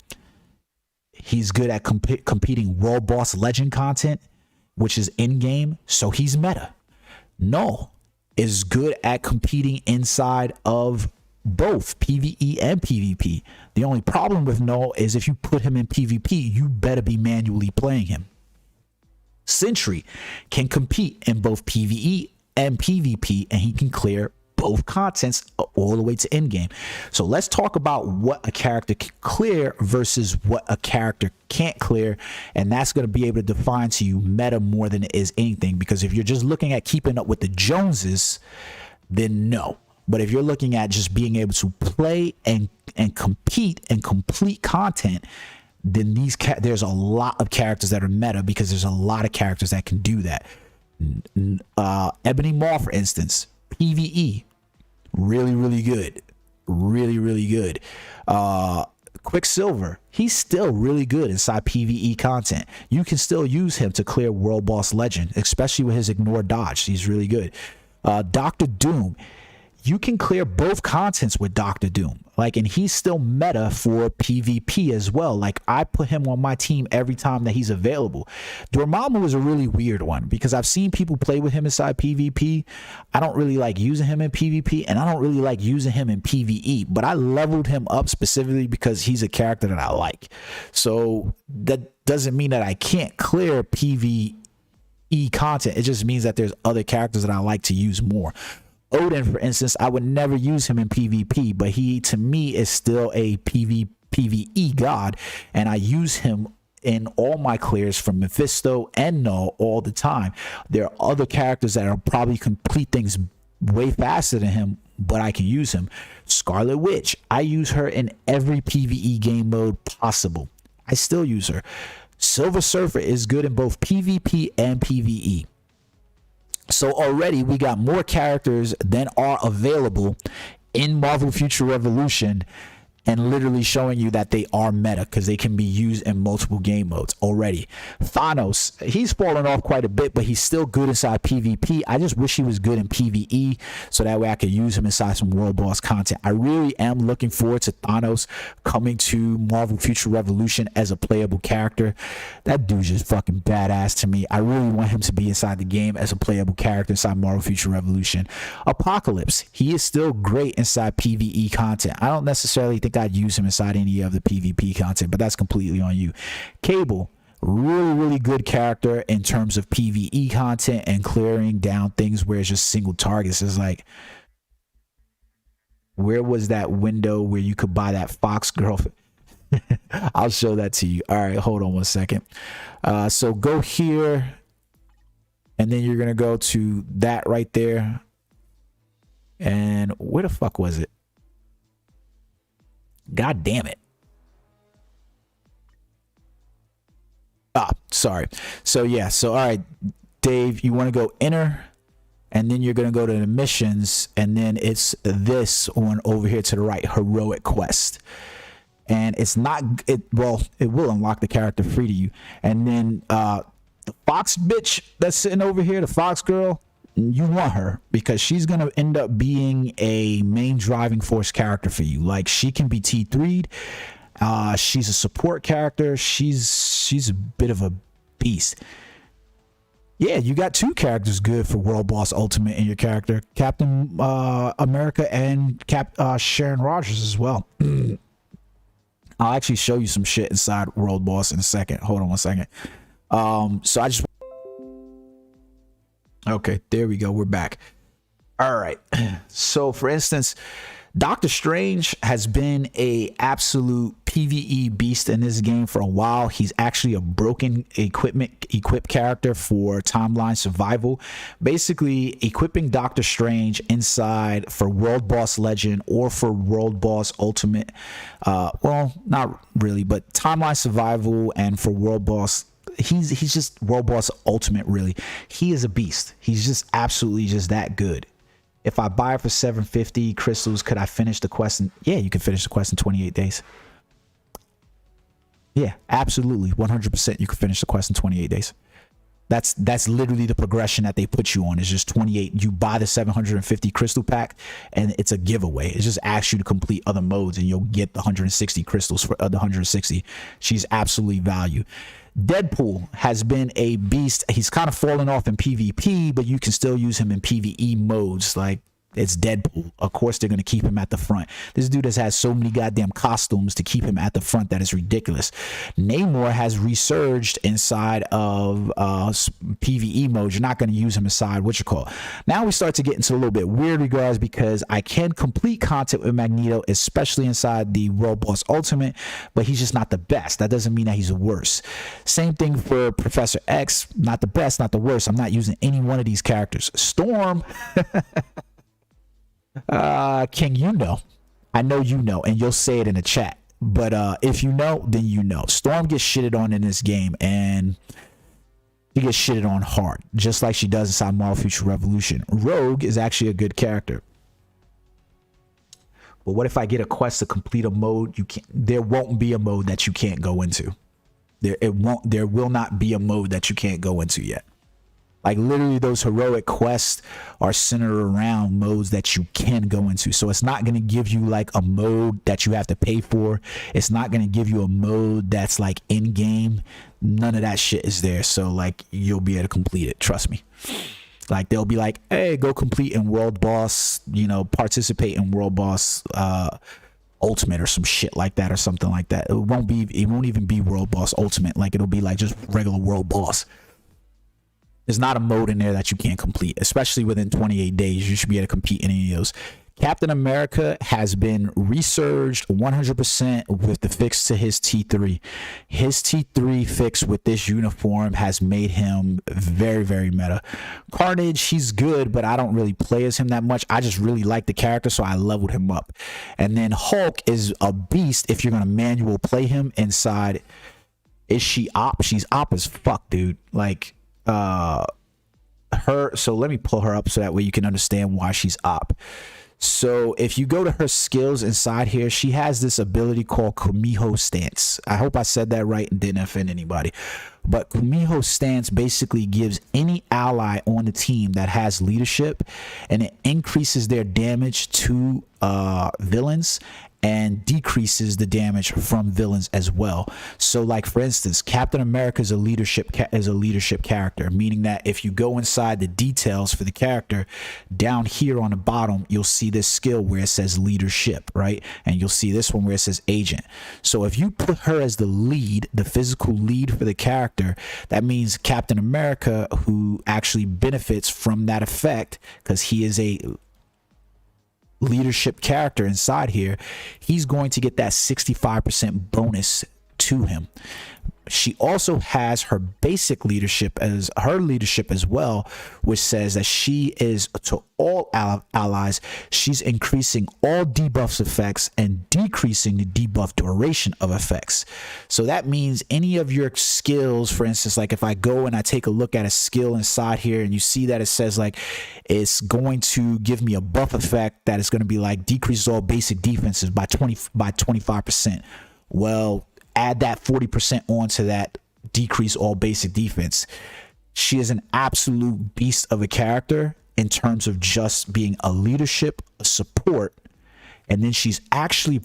He's good at competing World Boss Legend content, which is in-game, so he's meta. Null is good at competing inside of both PvE and PvP. The only problem with Null is if you put him in PvP, you better be manually playing him. Sentry can compete in both PvE and PvP, and he can clear both contents all the way to end game. So let's talk about what a character can clear versus what a character can't clear, and that's going to be able to define to you meta more than it is anything. Because if you're just looking at keeping up with the Joneses, then no. But if you're looking at just being able to play and compete and complete content, then there's a lot of characters that are meta, because there's a lot of characters that can do that. Ebony Maw, for instance, PvE, really good, really good. Quicksilver, he's still really good inside PvE content. You can still use him to clear World Boss Legend, especially with his ignore dodge. He's really good. Dr. Doom, you can clear both contents with Dr. Doom. Like, and he's still meta for PvP as well. Like, I put him on my team every time that he's available. Dormammu is a really weird one, because I've seen people play with him inside PvP. I don't really like using him in PvP, and I don't really like using him in PvE, but I leveled him up specifically because he's a character that I like. So that doesn't mean that I can't clear PvE content. It just means that there's other characters that I like to use more. Odin, for instance, I would never use him in PvP, but he, to me, is still a PvE god, and I use him in all my clears from Mephisto and Null all the time. There are other characters that are probably complete things way faster than him, but I can use him. Scarlet Witch, I use her in every PvE game mode possible. I still use her. Silver Surfer is good in both PvP and PvE. So already we got more characters than are available in Marvel Future Revolution, and literally showing you that they are meta because they can be used in multiple game modes already. Thanos, he's fallen off quite a bit, but he's still good inside PvP. I just wish he was good in PvE so that way I could use him inside some world boss content. I really am looking forward to Thanos coming to Marvel Future Revolution as a playable character. That dude's just fucking badass to me. I really want him to be inside the game as a playable character inside Marvel Future Revolution. Apocalypse, he is still great inside PvE content. I don't necessarily think I'd use him inside any of the PvP content, but that's completely on you. Cable, really good character in terms of PvE content and clearing down things where it's just single targets. It's like, where was that window where you could buy that Fox girl? I'll show that to you. All right, hold on one second. So go here, and then you're gonna go to that right there. And where the fuck was it? God damn it. Sorry. So yeah, so all right, Dave, you want to go enter, and then you're going to go to the missions, and then it's this one over here to the right, heroic quest. And it's not it will unlock the character free to you. And then the Fox bitch that's sitting over here, the Fox girl, you want her because she's going to end up being a main driving force character for you. Like, she can be T3'd. She's a support character. She's a bit of a beast. Yeah, you got two characters good for World Boss Ultimate in your character. Captain America and Sharon Rogers as well. I'll actually show you some shit inside World Boss in a second. Hold on one second. So I just... Okay, there we go. We're back. All right. So for instance, Doctor Strange has been a absolute PvE beast in this game for a while. He's actually a broken equipped character for timeline survival. Basically, equipping Doctor Strange inside for World Boss Legend or for World Boss Ultimate, well, not really, but timeline survival and for World Boss, he's just World Boss Ultimate, really. He is a beast. He's just absolutely just that good. If I buy it for 750 crystals, could I finish the quest? Yeah, you can finish the quest in 28 days. Yeah, absolutely. 100% you can finish the quest in 28 days. That's literally the progression that they put you on. It's just 28. You buy the 750 crystal pack and it's a giveaway. It just asks you to complete other modes and you'll get the 160 crystals for the 160. She's absolutely value. Deadpool has been a beast. He's kind of fallen off in PvP, but you can still use him in PvE modes. Like, it's Deadpool. Of course, they're going to keep him at the front. This dude has had so many goddamn costumes to keep him at the front that is ridiculous. Namor has resurged inside of PvE mode. You're not going to use him inside now we start to get into a little bit weird regards, because I can complete content with Magneto, especially inside the World Boss Ultimate, but he's just not the best. That doesn't mean that he's the worst. Same thing for Professor X. Not the best, not the worst. I'm not using any one of these characters. Storm... King, you know, I know you know, and you'll say it in the chat, but if you know, then you know. Storm gets shitted on in this game, and she gets shitted on hard, just like she does inside Marvel Future Revolution. Rogue is actually a good character, but what if I get a quest to complete a mode? There won't be a mode that you can't go into. There will not be a mode that you can't go into yet. Like, literally, those heroic quests are centered around modes that you can go into. So it's not going to give you like a mode that you have to pay for. It's not going to give you a mode that's like in game. None of that shit is there. So like, you'll be able to complete it. Trust me. Like, they'll be like, hey, go complete in World Boss, participate in World Boss Ultimate or some shit like that, or something like that. It won't even be World Boss Ultimate. Like, it'll be like just regular World Boss. There's not a mode in there that you can't complete, especially within 28 days. You should be able to compete in any of those. Captain America has been resurged 100% with the fix to his T3. His T3 fix with this uniform has made him very, very meta. Carnage, he's good, but I don't really play as him that much. I just really like the character, so I leveled him up. And then Hulk is a beast if you're going to manual play him inside Is she op? She's op as fuck, dude. Like her, so let me pull her up so that way you can understand why she's op. So if you go to her skills inside here, she has this ability called Kumiho Stance. I hope I said that right and didn't offend anybody. But Kumiho Stance basically gives any ally on the team that has leadership, and it increases their damage to villains and decreases the damage from villains as well. So like for instance, Captain America is a leadership character, meaning that if you go inside the details for the character, down here on the bottom you'll see this skill where it says leadership, right? And you'll see this one where it says agent. So if you put her as the lead, the physical lead for the character, that means Captain America, who actually benefits from that effect because he is a leadership character inside here, he's going to get that 65% bonus to him. She also has her basic leadership as well, which says that she is to all allies. She's increasing all debuffs effects and decreasing the debuff duration of effects. So that means any of your skills, for instance, like if I go and I take a look at a skill inside here and you see that it says like it's going to give me a buff effect that is going to be like decreases all basic defenses by 25%. Well, add that 40% onto that decrease all basic defense. She is an absolute beast of a character in terms of just being a leadership, a support, and then she's actually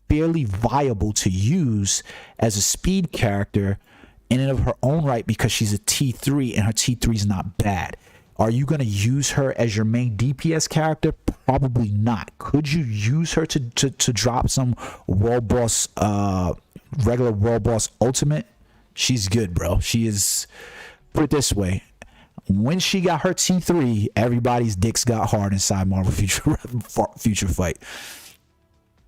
fairly viable to use as a speed character in and of her own right because she's a T3 and her T3 is not bad. Are you going to use her as your main DPS character? Probably not. Could you use her to drop some world boss, regular world boss ultimate? She's good, bro. She is, put it this way, when she got her T3, everybody's dicks got hard inside Marvel Future Fight.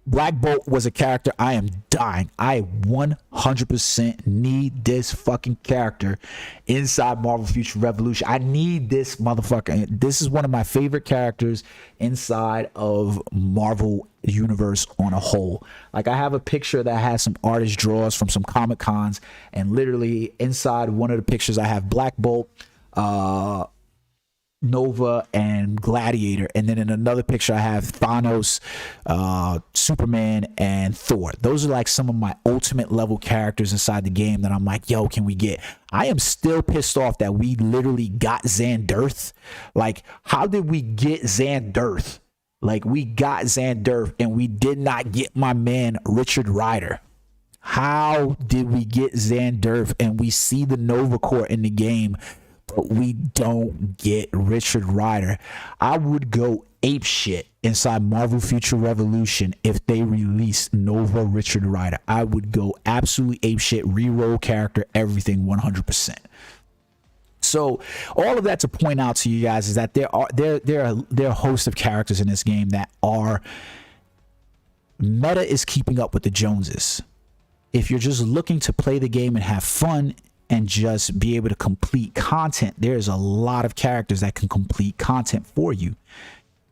Black Bolt was a character I am dying. I 100% need this fucking character inside Marvel Future Revolution. I need this motherfucker. This is one of my favorite characters inside of Marvel universe on a whole. Like I have a picture that has some artist draws from some Comic Cons, and literally inside one of the pictures I have Black Bolt, Nova, and Gladiator, and then in another picture I have Thanos, Superman, and Thor. Those are like some of my ultimate level characters inside the game that I'm like, yo, can we get? I am still pissed off that we literally got Xanderth. Like, how did we get Xanderth? Like, we got Xanderth and we did not get my man Richard Rider. How did we get Xanderth and we see the Nova Corps in the game, but we don't get Richard Rider? I would go ape shit inside Marvel Future Revolution if they released Nova Richard Rider. I would go absolutely ape shit, reroll character, everything 100%. So all of that to point out to you guys is that there are a host of characters in this game that are meta is keeping up with the Joneses. If you're just looking to play the game and have fun and just be able to complete content, there's a lot of characters that can complete content for you.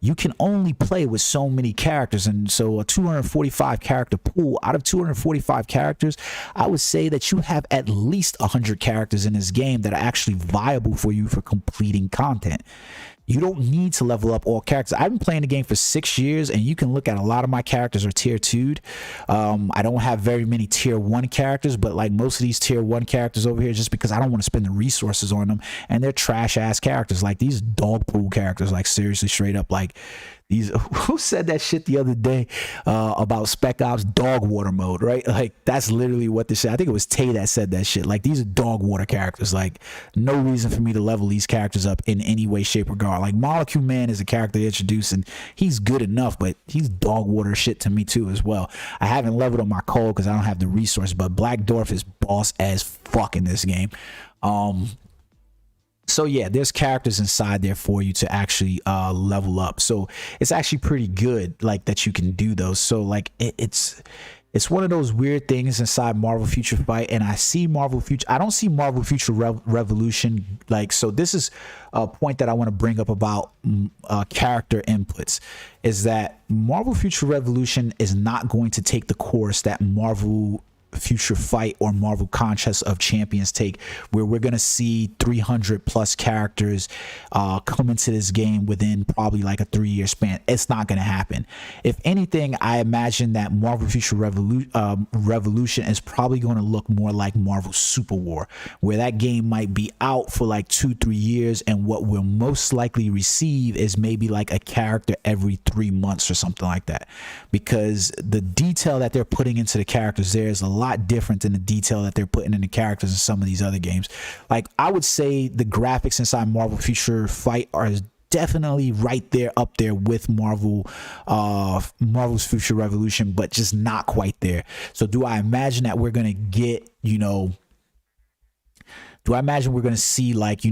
You can only play with so many characters, and so a 245 character pool, out of 245 characters, I would say that you have at least 100 characters in this game that are actually viable for you for completing content. You don't need to level up all characters. I've been playing the game for 6 years, and you can look at a lot of my characters are tier 2'd. I don't have very many tier 1 characters, but like most of these tier 1 characters over here, just because I don't want to spend the resources on them, and they're trash ass characters. Like these dog pool characters, like seriously straight up, like these, who said that shit the other day about Spec Ops dog water mode, right? Like that's literally what this shit, I think it was Tay that said that shit. Like these are dog water characters. Like no reason for me to level these characters up in any way, shape, or regard. Like Molecule Man is a character they introduced and he's good enough, but he's dog water shit to me too as well. I haven't leveled up my Cole because I don't have the resource, but Black Dwarf is boss as fuck in this game. So yeah, there's characters inside there for you to actually level up. So it's actually pretty good, like that you can do those. So like it's one of those weird things inside Marvel Future Fight, and I see Marvel Future. I don't see Marvel Future Revolution like. So this is a point that I want to bring up about character inputs, is that Marvel Future Revolution is not going to take the course that Marvel Future Fight or Marvel Contest of Champions take, where we're gonna see 300 plus characters come into this game within probably like a 3-year span. It's not gonna happen. If anything, I imagine that Marvel Future Revolution is probably going to look more like Marvel Super War, where that game might be out for like 2-3 years, and what we'll most likely receive is maybe like a character every 3 months or something like that, because the detail that they're putting into the characters there is a lot different than the detail that they're putting in the characters in some of these other games. Like, I would say the graphics inside Marvel Future Fight are definitely right there, up there with Marvel's Future Revolution, but just not quite there. So do I imagine that we're gonna get, do I imagine we're gonna see like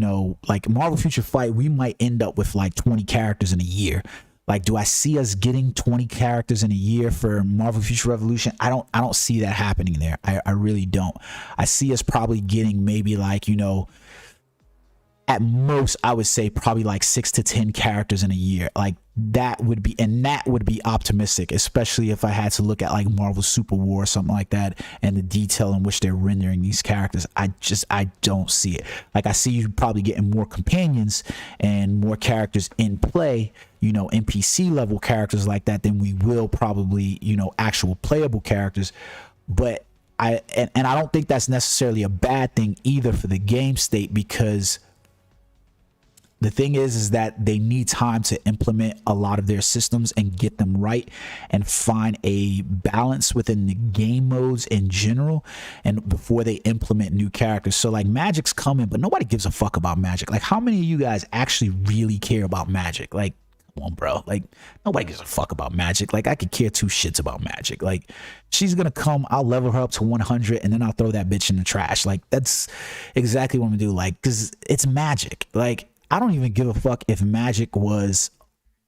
Marvel Future Fight, we might end up with like 20 characters in a year? Like, do I see us getting 20 characters in a year for Marvel Future Revolution? I don't see that happening there. I really don't. I see us probably getting maybe like, at most, I would say probably like 6 to 10 characters in a year. Like, that would be optimistic, especially if I had to look at like Marvel Super War or something like that, and the detail in which they're rendering these characters. I don't see it. Like, I see you probably getting more companions and more characters in play, NPC level characters like that, than we will probably, actual playable characters. But I don't think that's necessarily a bad thing either for the game state, because the thing is that they need time to implement a lot of their systems and get them right and find a balance within the game modes in general, and before they implement new characters. So like, Magic's coming, but nobody gives a fuck about Magic. Like, how many of you guys actually really care about Magic? Like, come on, bro. Like, nobody gives a fuck about Magic. Like, I could care two shits about Magic. Like, she's gonna come, I'll level her up to 100, and then I'll throw that bitch in the trash. Like, that's exactly what I'm gonna do. Like, because it's Magic. Like, I don't even give a fuck if Magic was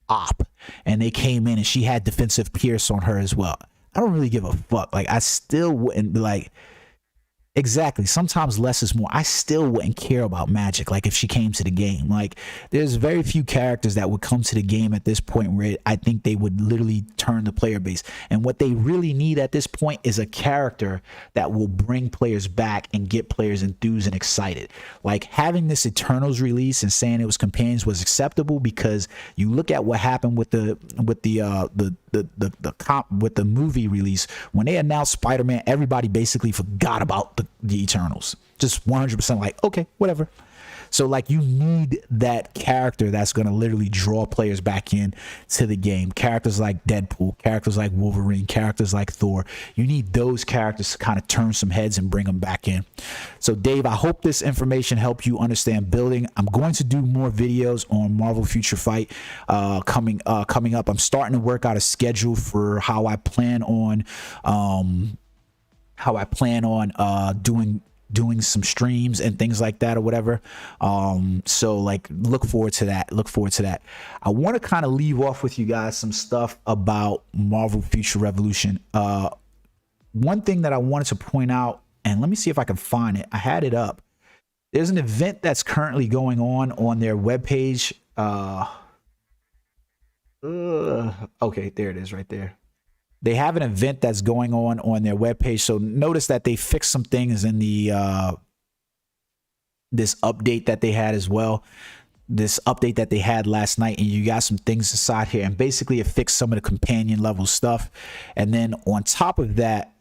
op and they came in and she had defensive pierce on her as well. I don't really give a fuck. Like, I still wouldn't be like, exactly, sometimes less is more. I still wouldn't care about Magic, like, if she came to the game. Like, there's very few characters that would come to the game at this point where I think they would literally turn the player base. And what they really need at this point is a character that will bring players back and get players enthused and excited. Like, having this Eternals release and saying it was companions was acceptable, because you look at what happened with the movie release. When they announced Spider-Man, everybody basically forgot about the Eternals. Just 100% like, okay, whatever. So like, you need that character that's going to literally draw players back in to the game. Characters like Deadpool, characters like Wolverine, characters like Thor. You need those characters to kind of turn some heads and bring them back in. So Dave, I hope this information helped you understand building. I'm going to do more videos on Marvel Future Fight coming up. I'm starting to work out a schedule for how I plan on doing some streams and things like that or whatever. So like, look forward to that. I want to kind of leave off with you guys some stuff about Marvel Future Revolution. One thing that I wanted to point out, and let me see if I can find it. I had it up. There's an event that's currently going on their webpage. Okay, there it is right there. They have an event that's going on their webpage. So notice that they fixed some things in the this update that they had as well. This update that they had last night, and you got some things inside here, and basically it fixed some of the companion level stuff. And then on top of that,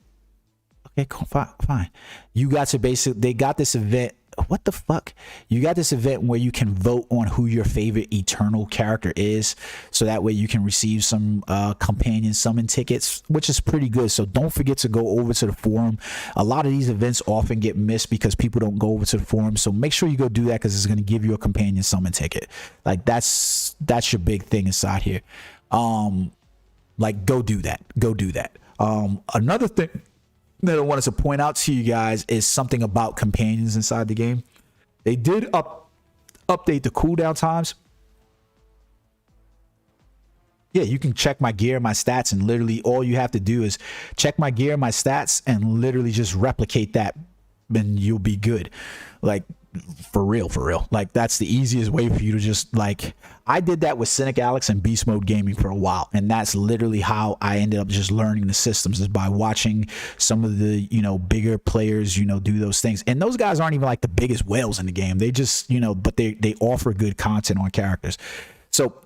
okay, cool, fine. You got to they got this event. What the fuck? You got this event where you can vote on who your favorite Eternal character is, so that way you can receive some companion summon tickets, which is pretty good. So don't forget to go over to the forum. A lot of these events often get missed because people don't go over to the forum, so make sure you go do that, because it's going to give you a companion summon ticket. Like, that's your big thing inside here. Like, go do that. Another thing that I wanted to point out to you guys is something about companions inside the game. They did update the cooldown times. Yeah, you can check my gear, my stats, and literally all you have to do is check my gear, my stats, and literally just replicate that, and you'll be good. Like, For real, for real. Like, that's the easiest way for you to just, like, I did that with Cynic Alex and Beast Mode Gaming for a while, and that's literally how I ended up just learning the systems, is by watching some of the, you know, bigger players, you know, do those things. And those guys aren't even like the biggest whales in the game. They just, you know, but they offer good content on characters. So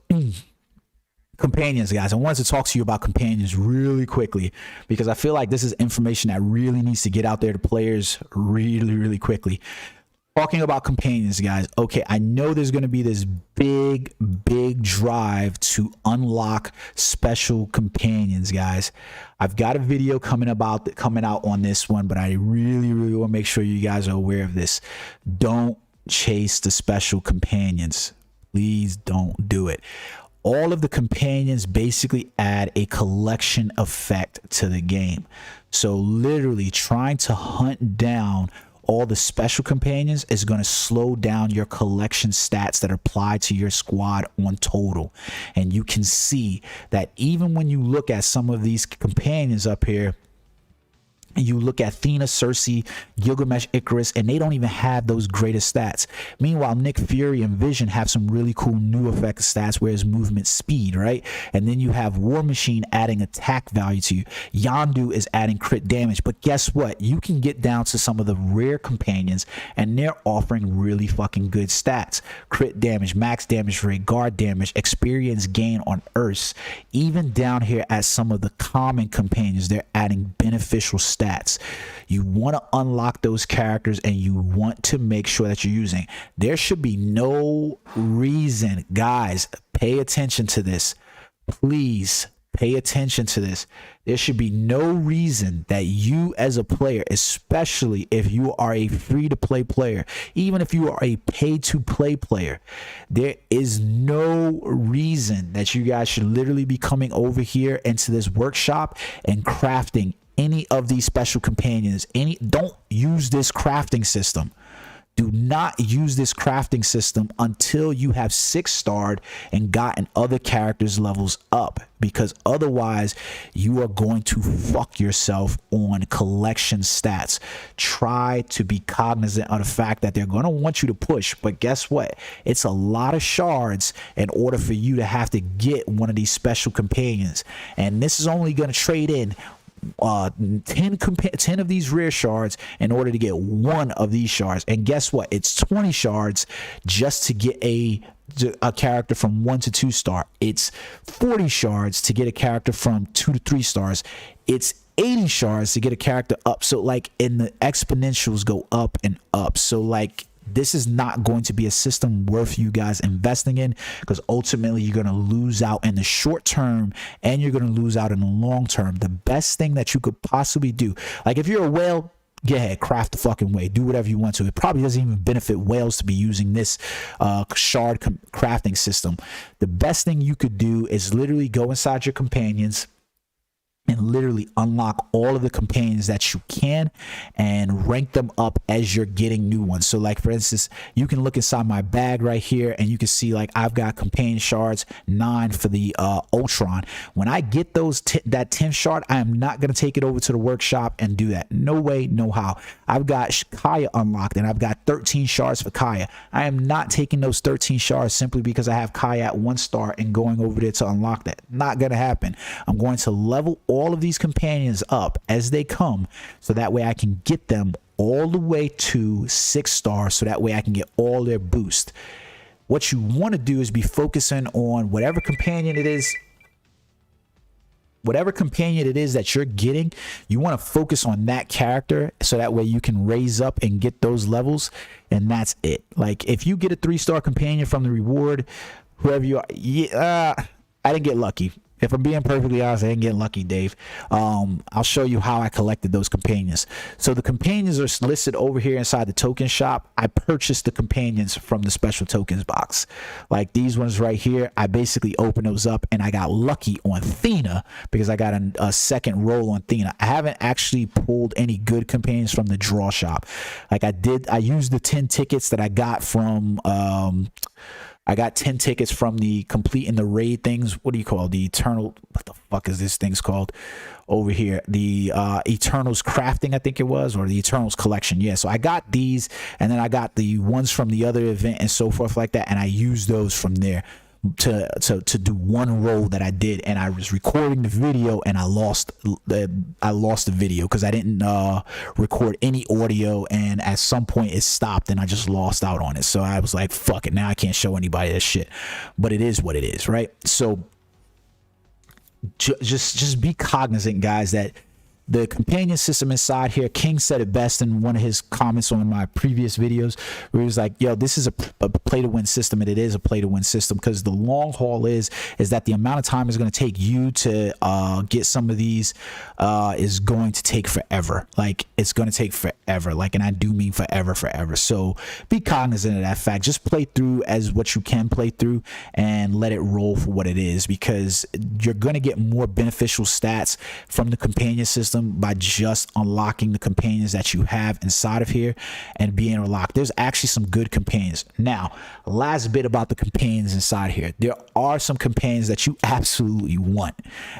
companions, guys, I wanted to talk to you about companions really quickly, because I feel like this is information that really needs to get out there to players really, really quickly. Talking about companions, guys. Okay, I know there's going to be this big drive to unlock special companions, guys. I've got a video coming out on this one, but I really want to make sure you guys are aware of this. Don't chase the special companions. Please don't do it. All of the companions basically add a collection effect to the game. So literally trying to hunt down all the special companions is going to slow down your collection stats that apply to your squad on total. And you can see that even when you look at some of these companions up here, you look at Athena, Cersei, Gilgamesh, Icarus, and they don't even have those greatest stats. Meanwhile, Nick Fury and Vision have some really cool new effect stats, whereas movement speed, right? And then you have War Machine adding attack value to you. Yondu is adding crit damage. But guess what? You can get down to some of the rare companions, and they're offering really fucking good stats. Crit damage, max damage rate, guard damage, experience gain on Earths. Even down here at some of the common companions, they're adding beneficial stats. You want to unlock those characters, and you want to make sure that you're using. There should be no reason, guys, pay attention to this. Please pay attention to this. There should be no reason that you as a player, especially if you are a free-to-play player, even if you are a pay-to-play player, there is no reason that you guys should literally be coming over here into this workshop and crafting any of these special companions. Don't use this crafting system. Do not use this crafting system until you have 6-starred and gotten other characters' levels up, because otherwise you are going to fuck yourself on collection stats. Try to be cognizant of the fact that they're going to want you to push, but guess what? It's a lot of shards in order for you to have to get one of these special companions, and this is only going to trade in 10 of these rare shards in order to get one of these shards. And guess what? It's 20 shards just to get a character from 1 to 2 star. It's 40 shards to get a character from 2 to 3 stars. It's 80 shards to get a character up. So like, and the exponentials go up and up. So like, this is not going to be a system worth you guys investing in, because ultimately you're going to lose out in the short term and you're going to lose out in the long term. The best thing that you could possibly do, like if you're a whale, go ahead, craft the fucking way, do whatever you want to. It probably doesn't even benefit whales to be using this shard crafting system. The best thing you could do is literally go inside your companions and literally unlock all of the companions that you can and rank them up as you're getting new ones. So like, for instance, you can look inside my bag right here and you can see like I've got companion shards 9 for the Ultron. When I get those that 10 shard, I am not going to take it over to the workshop and do that. No way, no how. I've got Kaya unlocked and I've got 13 shards for Kaya. I am not taking those 13 shards simply because I have Kaya at 1 star and going over there to unlock that. Not going to happen. I'm going to level all of these companions up as they come, so that way I can get them all the way to 6 stars, so that way I can get all their boost. What you want to do is be focusing on whatever companion it is that you're getting. You want to focus on that character, so that way you can raise up and get those levels, and that's it. Like if you get a 3-star companion from the reward, whoever you are, I didn't get lucky. If I'm being perfectly honest, I didn't get lucky, Dave. I'll show you how I collected those companions. So the companions are listed over here inside the token shop. I purchased the companions from the special tokens box. Like these ones right here, I basically opened those up and I got lucky on Athena because I got a second roll on Athena. I haven't actually pulled any good companions from the draw shop. Like I used the 10 tickets that I got from I got 10 tickets from the completing the raid things. What do you call the eternal? What the fuck is this thing's called over here? The Eternals crafting, I think it was, or the Eternals collection. Yeah. So I got these, and then I got the ones from the other event and so forth like that, and I used those from there to do one roll that I did, and I was recording the video and I lost the video because I didn't record any audio, and at some point it stopped and I just lost out on it. So I was like, fuck it, now I can't show anybody this shit, but it is what it is, right? So just be cognizant, guys, that the companion system inside here, King said it best in one of his comments on my previous videos, where he was like, yo, this is a play to win system, and it is a play to win system, because the long haul is that the amount of time it's going to take you to get some of these is going to take forever. Like, it's going to take forever, like, and I do mean forever. So be cognizant of that fact. Just play through as what you can play through and let it roll for what it is, because you're going to get more beneficial stats from the companion system by just unlocking the companions that you have inside of here and being unlocked. There's actually some good companions. Now, last bit about the companions inside here. There are some companions that you absolutely want,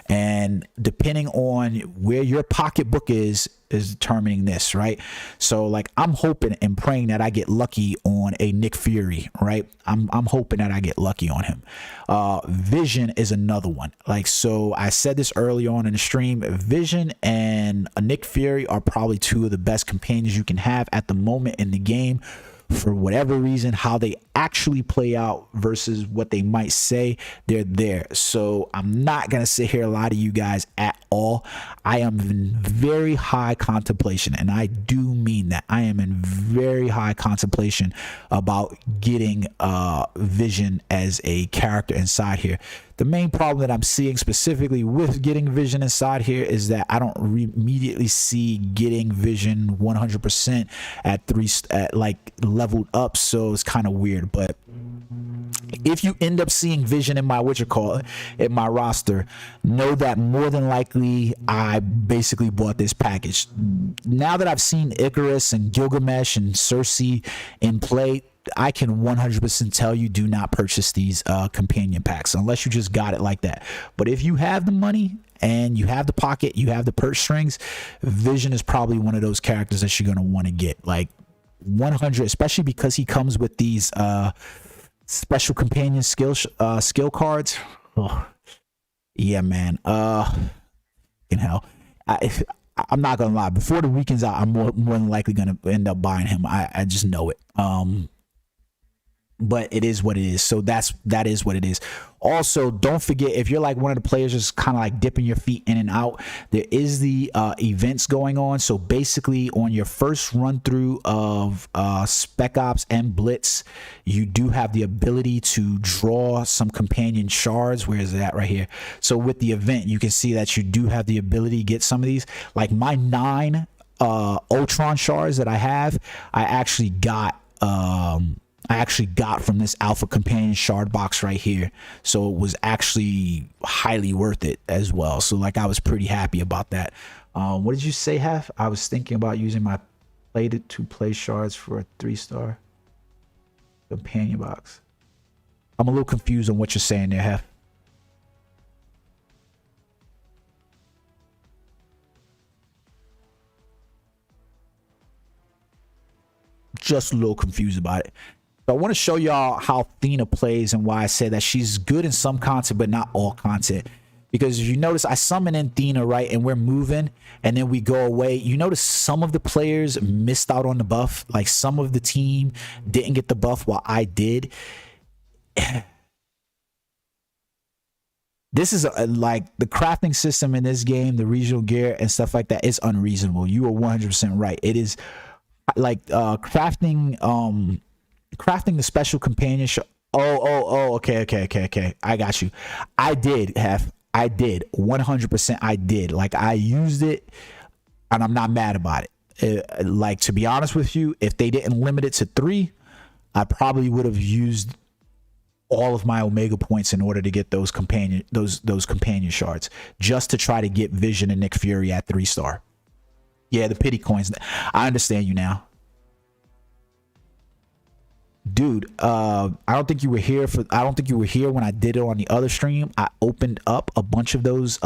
and depending on where your pocketbook is determining this, right? So like, I'm hoping and praying that I get lucky on a Nick Fury, right? I'm hoping that I get lucky on him. Vision is another one. Like, so I said this early on in the stream, Vision and a Nick Fury are probably two of the best companions you can have at the moment in the game. For whatever reason, how they actually play out versus what they might say, they're there. So I'm not gonna sit here and lie to you guys at all. I am in very high contemplation, and I do mean that. I am in very high contemplation about getting Vision as a character inside here. The main problem that I'm seeing specifically with getting Vision inside here is that I don't immediately see getting Vision 100% at like leveled up, so it's kind of weird. But if you end up seeing Vision in my in my roster, know that more than likely I basically bought this package. Now that I've seen Icarus and Gilgamesh and Cersei in play, I can 100% tell you, do not purchase these companion packs unless you just got it like that. But if you have the money and you have the pocket, you have the purse strings, Vision is probably one of those characters that you're going to want to get, like 100, especially because he comes with these special companion skill cards. Oh, yeah, man. In hell, I'm not gonna lie, before the weekend's out, I'm more than likely gonna end up buying him. I just know it. But it is what it is. So that is what it is. Also, don't forget, if you're like one of the players just kind of like dipping your feet in and out, there is the events going on. So basically, on your first run through of Spec Ops and Blitz, you do have the ability to draw some companion shards. Where is that? Right here. So with the event, you can see that you do have the ability to get some of these. Like my 9 Ultron shards that I have, I actually got from this alpha companion shard box right here. So it was actually highly worth it as well. So like, I was pretty happy about that. What did you say, Hef? I was thinking about using my plated to play shards for a 3-star companion box. I'm a little confused on what you're saying there, Hef. Just a little confused about it. So I want to show y'all how Thena plays and why I say that she's good in some content, but not all content. Because if you notice, I summon in Thena, right, and we're moving, and then we go away. You notice some of the players missed out on the buff. Like, some of the team didn't get the buff while I did. This is like the crafting system in this game, the regional gear and stuff like that is unreasonable. You are 100% right. It is like crafting the special companionship. Okay. I got you. I did 100%. I did. Like, I used it, and I'm not mad about it. Like, to be honest with you, if they didn't limit it to 3, I probably would have used all of my Omega points in order to get those companion shards, just to try to get Vision and Nick Fury at 3-star. Yeah, the pity coins. I understand you now. Dude, I don't think you were here for, I don't think you were here when I did it on the other stream. I opened up a bunch of those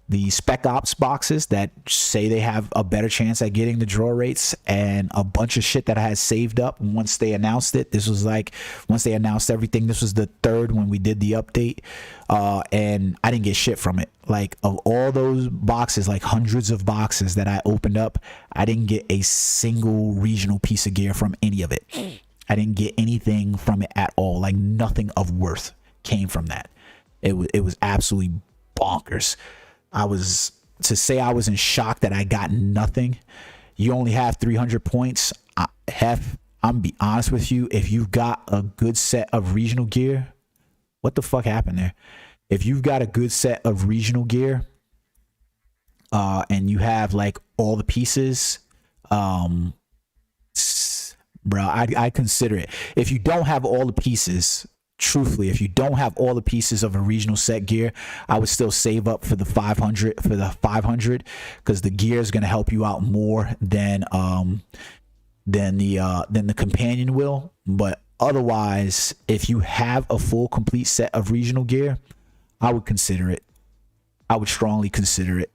the spec ops boxes that say they have a better chance at getting the draw rates, and a bunch of shit that I had saved up once they announced it. This was like, once they announced everything, this was the third when we did the update, and I didn't get shit from it. Like, of all those boxes, like hundreds of boxes that I opened up, I didn't get a single regional piece of gear from any of it. I didn't get anything from it at all. Like, nothing of worth came from that. It was absolutely bonkers. I was, to say I was in shock that I got nothing. You only have 300 points. I'm be honest with you. If you've got a good set of regional gear, what the fuck happened there? If you've got a good set of regional gear, and you have like all the pieces, bro, I consider it. If you don't have all the pieces, truthfully, if you don't have all the pieces of a regional set gear, I would still save up for the 500, because the gear is going to help you out more than the companion will. But otherwise, if you have a full complete set of regional gear, I would consider it. I would strongly consider it.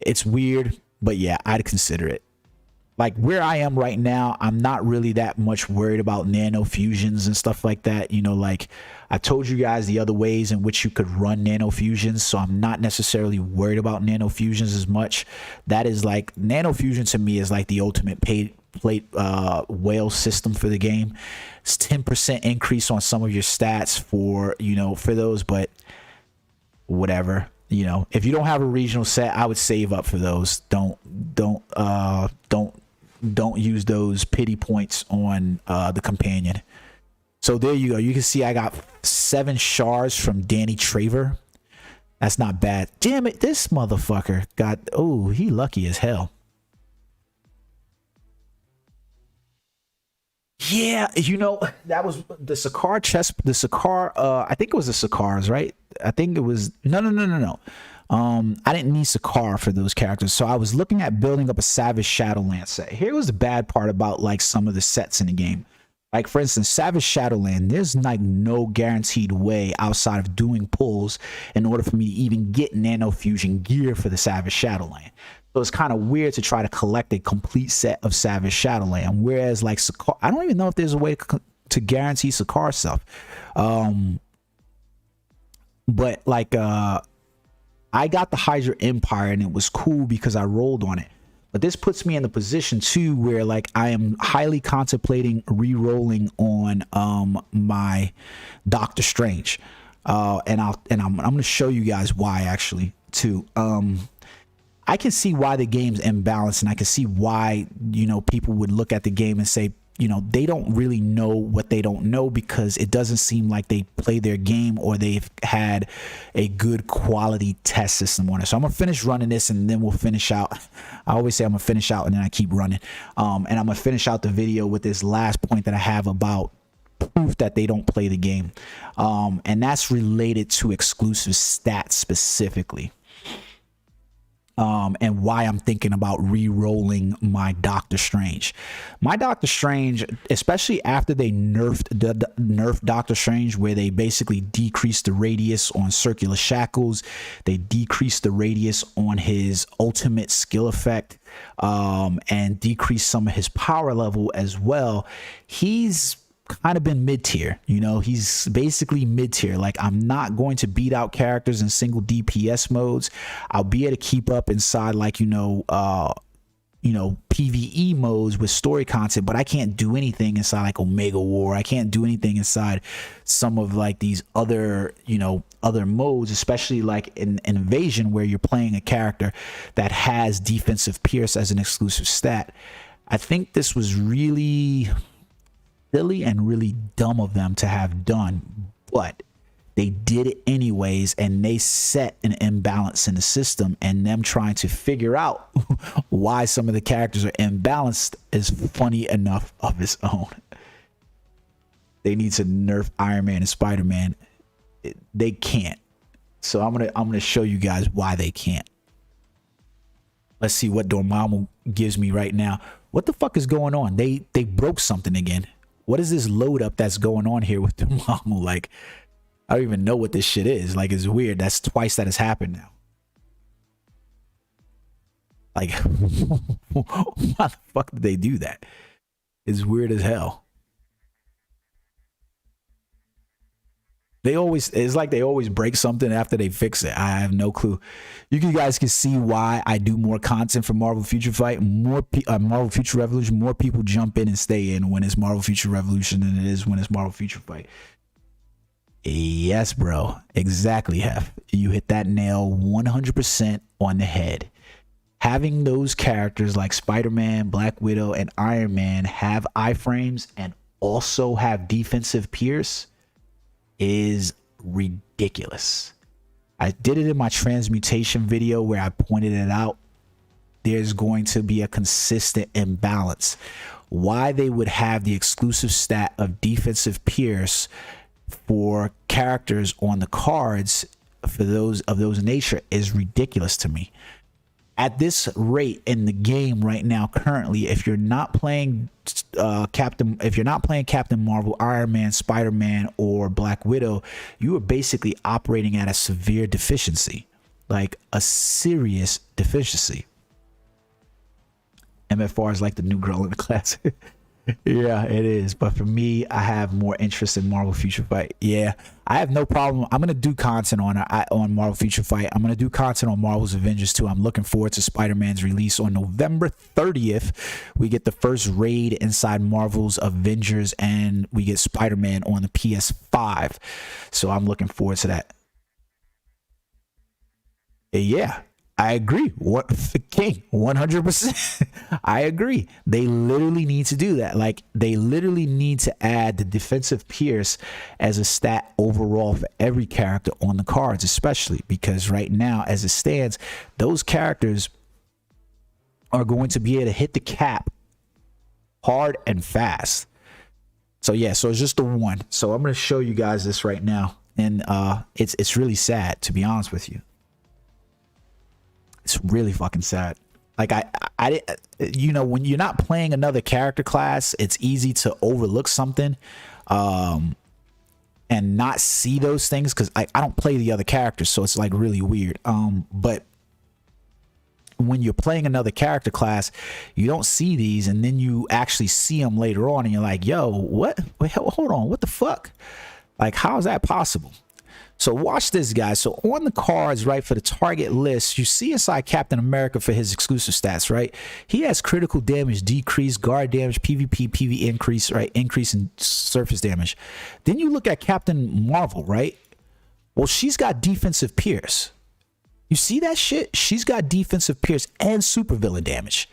It's weird, but yeah, I'd consider it. Like, where I am right now, I'm not really that much worried about nano fusions and stuff like that. You know, like I told you guys the other ways in which you could run nano fusions, so I'm not necessarily worried about nano fusions as much. That is like, nano fusion to me is like the ultimate plate whale system for the game. It's 10% increase on some of your stats for, you know, for those, but whatever. You know, if you don't have a regional set, I would save up for those. Don't use those pity points on the companion. So there you go. You can see I got 7 shards from Danny Traver. That's not bad. Damn it, this motherfucker got, oh, he lucky as hell. Yeah, you know, that was the Sakar chest, the Sakar, I think it was the Sakars, right? I think it was, no. I didn't need Sakar for those characters, so I was looking at building up a Savage Shadowland set. Here was the bad part about like some of the sets in the game. Like, for instance, Savage Shadowland, there's like no guaranteed way outside of doing pulls in order for me to even get nano fusion gear for the Savage Shadowland. So it's kind of weird to try to collect a complete set of Savage Shadowland. Whereas like Sakar, I don't even know if there's a way to guarantee Sakar stuff. But like I got the Hydra Empire and it was cool because I rolled on it. But this puts me in the position too where like I am highly contemplating re-rolling on my Doctor Strange. And I'm going to show you guys why actually too. I can see why the game's imbalanced, and I can see why, you know, people would look at the game and say, you know, they don't really know what they don't know, because it doesn't seem like they play their game or they've had a good quality test system on it. So I'm gonna finish running this and then we'll finish out. I always say I'm gonna finish out and then I keep running. And I'm gonna finish out the video with this last point that I have about proof that they don't play the game. And that's related to exclusive stats specifically. And why I'm thinking about re-rolling my Doctor Strange. My Doctor Strange, especially after they nerfed Doctor Strange, where they basically decreased the radius on circular shackles, they decreased the radius on his ultimate skill effect, and decreased some of his power level as well. He's kind of been mid-tier, you know, he's basically mid-tier. Like, I'm not going to beat out characters in single DPS modes. I'll be able to keep up inside, like, you know, PvE modes with story content, but I can't do anything inside like Omega War. I can't do anything inside some of like these other, you know, other modes, especially like in Invasion, where you're playing a character that has defensive pierce as an exclusive stat. I think this was really silly and really dumb of them to have done, but they did it anyways, and they set an imbalance in the system, and them trying to figure out why some of the characters are imbalanced is funny enough of its own. They need to nerf Iron Man and Spider-Man. They can't. So I'm gonna show you guys why they can't. Let's see what Dormammu gives me right now. What the fuck is going on? They broke something again. What is this load up that's going on here with the Dormammu? Like, I don't even know what this shit is. Like, it's weird. That's twice that has happened now. Like, why the fuck did they do that? It's weird as hell. It's like they always break something after they fix it. I have no clue. You guys can see why I do more content for Marvel Future Fight, Marvel Future Revolution. More people jump in and stay in when it's Marvel Future Revolution than it is when it's Marvel Future Fight. Yes, bro. Exactly, Hef. You hit that nail 100% on the head. Having those characters like Spider-Man, Black Widow, and Iron Man have iframes and also have defensive pierce is ridiculous. I did it in my transmutation video where I pointed it out. There's going to be a consistent imbalance. Why they would have the exclusive stat of defensive pierce for characters on the cards for those of those nature is ridiculous to me. At this rate in the game right now, currently, if you're not playing Captain Marvel, Iron Man, Spider-Man, or Black Widow, you are basically operating at a severe deficiency, like a serious deficiency. MFR is like the new girl in the class. Yeah, it is. But for me, I have more interest in Marvel Future Fight. Yeah, I have no problem. I'm gonna do content on Marvel Future Fight. I'm gonna do content on Marvel's Avengers too. I'm looking forward to Spider-Man's release on November 30th. We get the first raid inside Marvel's Avengers, and we get Spider-Man on the PS5. So I'm looking forward to that. Yeah. I agree. What King 100%. I agree. They literally need to do that. Like, they literally need to add the defensive pierce as a stat overall for every character on the cards, especially because right now, as it stands, those characters are going to be able to hit the cap hard and fast. So yeah, so it's just the one. So I'm going to show you guys this right now, and it's really sad, to be honest with you. It's really fucking sad. Like I you know, when you're not playing another character class, it's easy to overlook something and not see those things because I don't play the other characters, so it's like really weird. But when you're playing another character class, you don't see these, and then you actually see them later on, and you're like, yo, what? Wait, hold on, what the fuck? Like, how is that possible? So watch this, guys. So on the cards, right, for the target list, you see inside Captain America for his exclusive stats, right? He has critical damage decrease, guard damage, PvP, PV increase, right? Increase in surface damage. Then you look at Captain Marvel, right? Well, she's got defensive pierce. You see that shit? She's got defensive pierce and supervillain damage.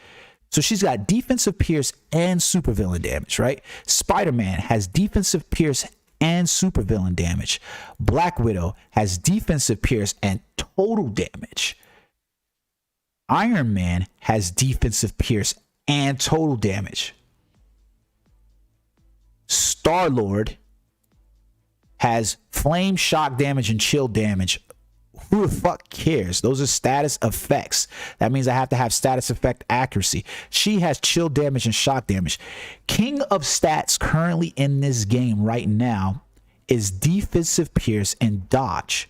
So she's got defensive pierce and supervillain damage, right? Spider-Man has defensive pierce and supervillain damage. Black Widow has defensive pierce and total damage. Iron Man has defensive pierce and total damage. Star-Lord has flame, shock damage, and chill damage. Who the fuck cares? Those are status effects. That means I have to have status effect accuracy. She has chill damage and shock damage. King of stats currently in this game right now is defensive pierce and dodge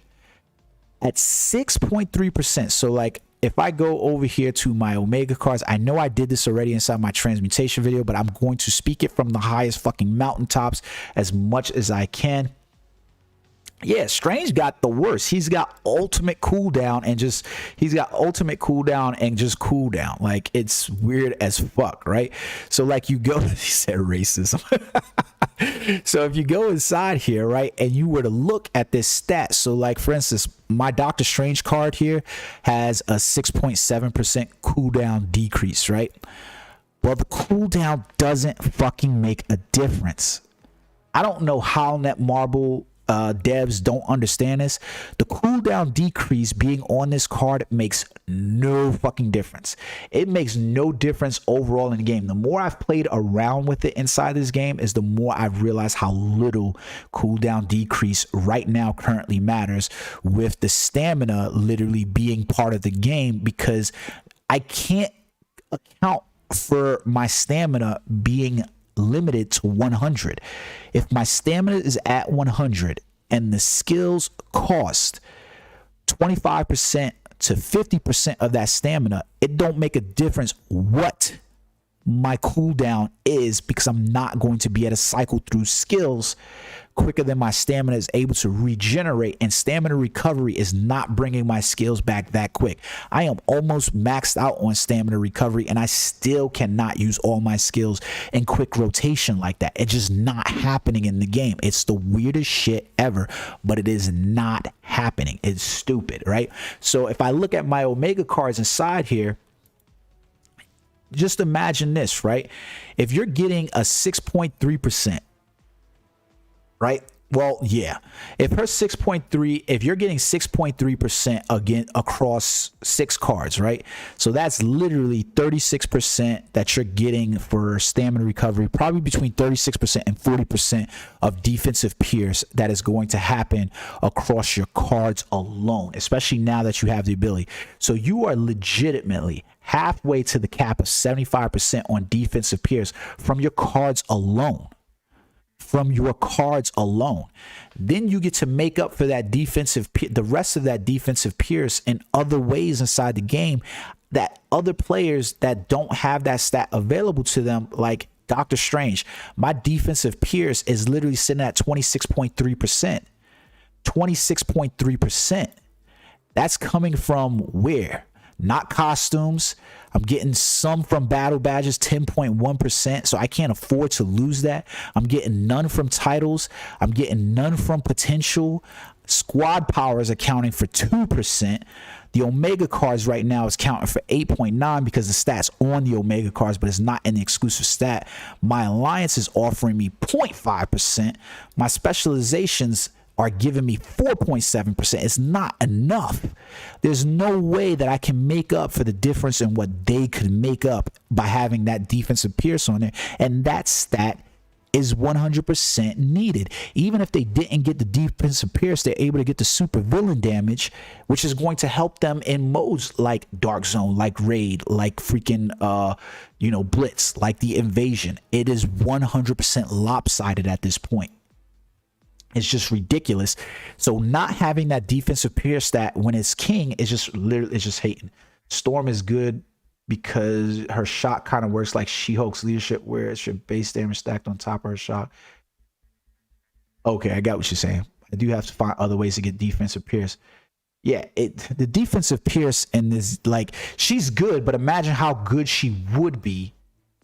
at 6.3%. So like, if I go over here to my Omega cards, I know I did this already inside my transmutation video, but I'm going to speak it from the highest fucking mountaintops as much as I can. Yeah, Strange got the worst. He's got ultimate cooldown and just cooldown. Like, it's weird as fuck, right? So like, you go, he said racism. So if you go inside here, right, and you were to look at this stat, so like, for instance, my Doctor Strange card here has a 6.7% cooldown decrease, right? Well, the cooldown doesn't fucking make a difference. I don't know how Netmarble devs don't understand this. The cooldown decrease being on this card makes no fucking difference. It makes no difference overall in the game. The more I've played around with it inside this game is the more I've realized how little cooldown decrease right now currently matters, with the stamina literally being part of the game, because I can't account for my stamina being limited to 100. If my stamina is at 100 and the skills cost 25% to 50% of that stamina, it don't make a difference what my cooldown is, because I'm not going to be able to cycle through skills quicker than my stamina is able to regenerate, and stamina recovery is not bringing my skills back that quick. I am almost maxed out on stamina recovery and I still cannot use all my skills in quick rotation like that. It's just not happening in the game. It's the weirdest shit ever, but it is not happening. It's stupid, right? So if I look at my Omega cards inside here, just imagine this, right? If you're getting a 6.3%, right? Well, yeah. If her 6.3, if you're getting 6.3% again across 6 cards, right? So that's literally 36% that you're getting for stamina recovery, probably between 36% and 40% of defensive pierce that is going to happen across your cards alone, especially now that you have the ability. So you are legitimately halfway to the cap of 75% on defensive pierce from your cards alone. Then you get to make up for that the rest of that defensive pierce in other ways inside the game that other players that don't have that stat available to them, like Doctor Strange. My defensive pierce is literally sitting at 26.3%. 26.3%. That's coming from where? Not costumes. I'm getting some from battle badges, 10.1%. So I can't afford to lose that. I'm getting none from titles. I'm getting none from potential. Squad power is accounting for 2%. The Omega cards right now is counting for 8.9 because the stats on the Omega cards, but it's not in the exclusive stat. My alliance is offering me 0.5%. My specializations are giving me 4.7%. It's not enough. There's no way that I can make up for the difference in what they could make up by having that defensive pierce on there. And that stat is 100% needed. Even if they didn't get the defensive pierce, they're able to get the super villain damage, which is going to help them in modes like Dark Zone, like Raid, like freaking Blitz, like the Invasion. It is 100% lopsided at this point. It's just ridiculous. So not having that defensive pierce stat when it's king is just literally, it's just hating. Storm is good because her shot kind of works like She-Hulk's leadership, where it's your base damage stacked on top of her shot. Okay, I got what you're saying. I do have to find other ways to get defensive pierce. Yeah, the defensive pierce in this, like, she's good, but imagine how good she would be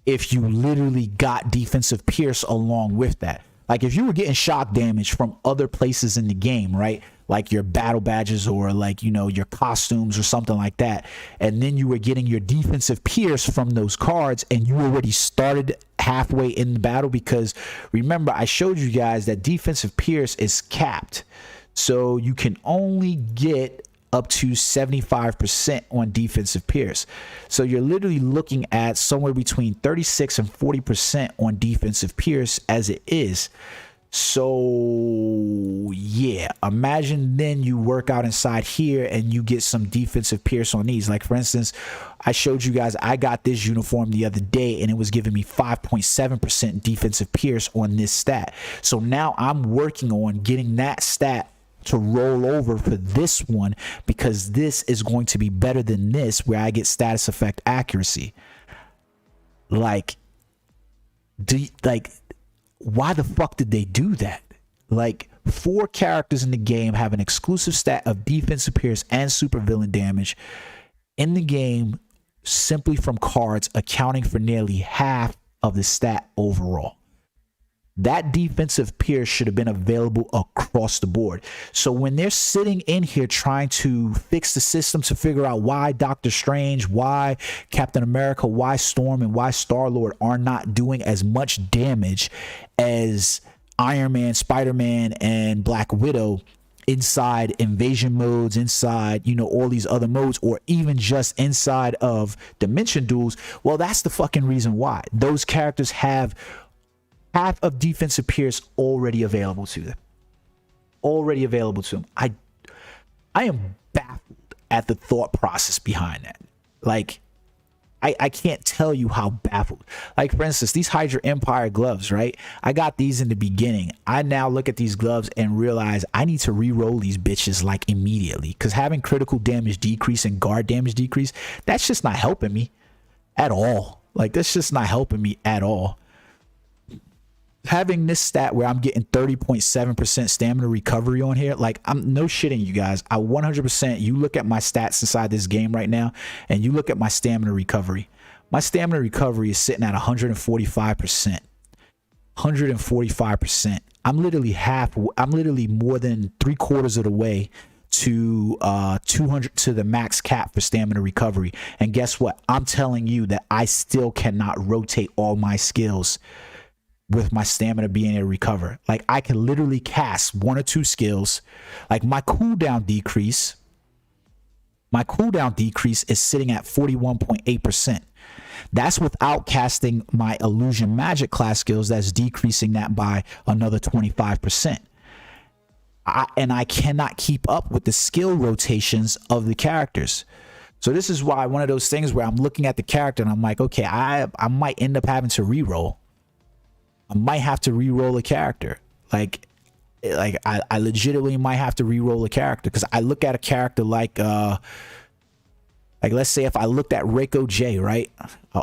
if you literally got defensive pierce along with that. Like if you were getting shock damage from other places in the game, right? Like your battle badges or like, your costumes or something like that. And then you were getting your defensive pierce from those cards and you already started halfway in the battle, because remember, I showed you guys that defensive pierce is capped. So you can only get up to 75% on defensive pierce. So you're literally looking at somewhere between 36 and 40% on defensive pierce as it is. So yeah, imagine then you work out inside here and you get some defensive pierce on these. Like for instance, I showed you guys, I got this uniform the other day and it was giving me 5.7% defensive pierce on this stat. So now I'm working on getting that stat to roll over for this one, because this is going to be better than this, where I get status effect accuracy. Like why the fuck did they do that? Like 4 characters in the game have an exclusive stat of defensive pierce and supervillain damage in the game simply from cards, accounting for nearly half of the stat overall. That defensive pierce should have been available across the board. So when they're sitting in here trying to fix the system to figure out why Doctor Strange, why Captain America, why Storm, and why Star-Lord are not doing as much damage as Iron Man, Spider-Man, and Black Widow inside invasion modes, inside, all these other modes, or even just inside of dimension duels, well, that's the fucking reason why. Those characters have half of defensive pierce already available to them. I am baffled at the thought process behind that. Like, I can't tell you how baffled. Like, for instance, these Hydra Empire gloves, right? I got these in the beginning. I now look at these gloves and realize I need to re-roll these bitches like immediately, because having critical damage decrease and guard damage decrease, that's just not helping me at all. Like, that's just not helping me at all. Having this stat where I'm getting 30.7% stamina recovery on here, like, I'm no shitting you guys. I 100%, you look at my stats inside this game right now and you look at my stamina recovery. My stamina recovery is sitting at 145%. 145%. I'm literally more than 3/4 of the way to 200 to the max cap for stamina recovery. And guess what? I'm telling you that I still cannot rotate all my skills with my stamina being able to recover. Like, I can literally cast 1 or 2 skills. Like, my cooldown decrease is sitting at 41.8%. That's without casting my illusion magic class skills. That's decreasing that by another 25%. And I cannot keep up with the skill rotations of the characters. So this is why one of those things where I'm looking at the character and I'm like, okay, I might end up having to reroll. I might have to re-roll a character. Like I legitimately might have to re-roll a character, because I look at a character like let's say if I looked at Reiko J, right?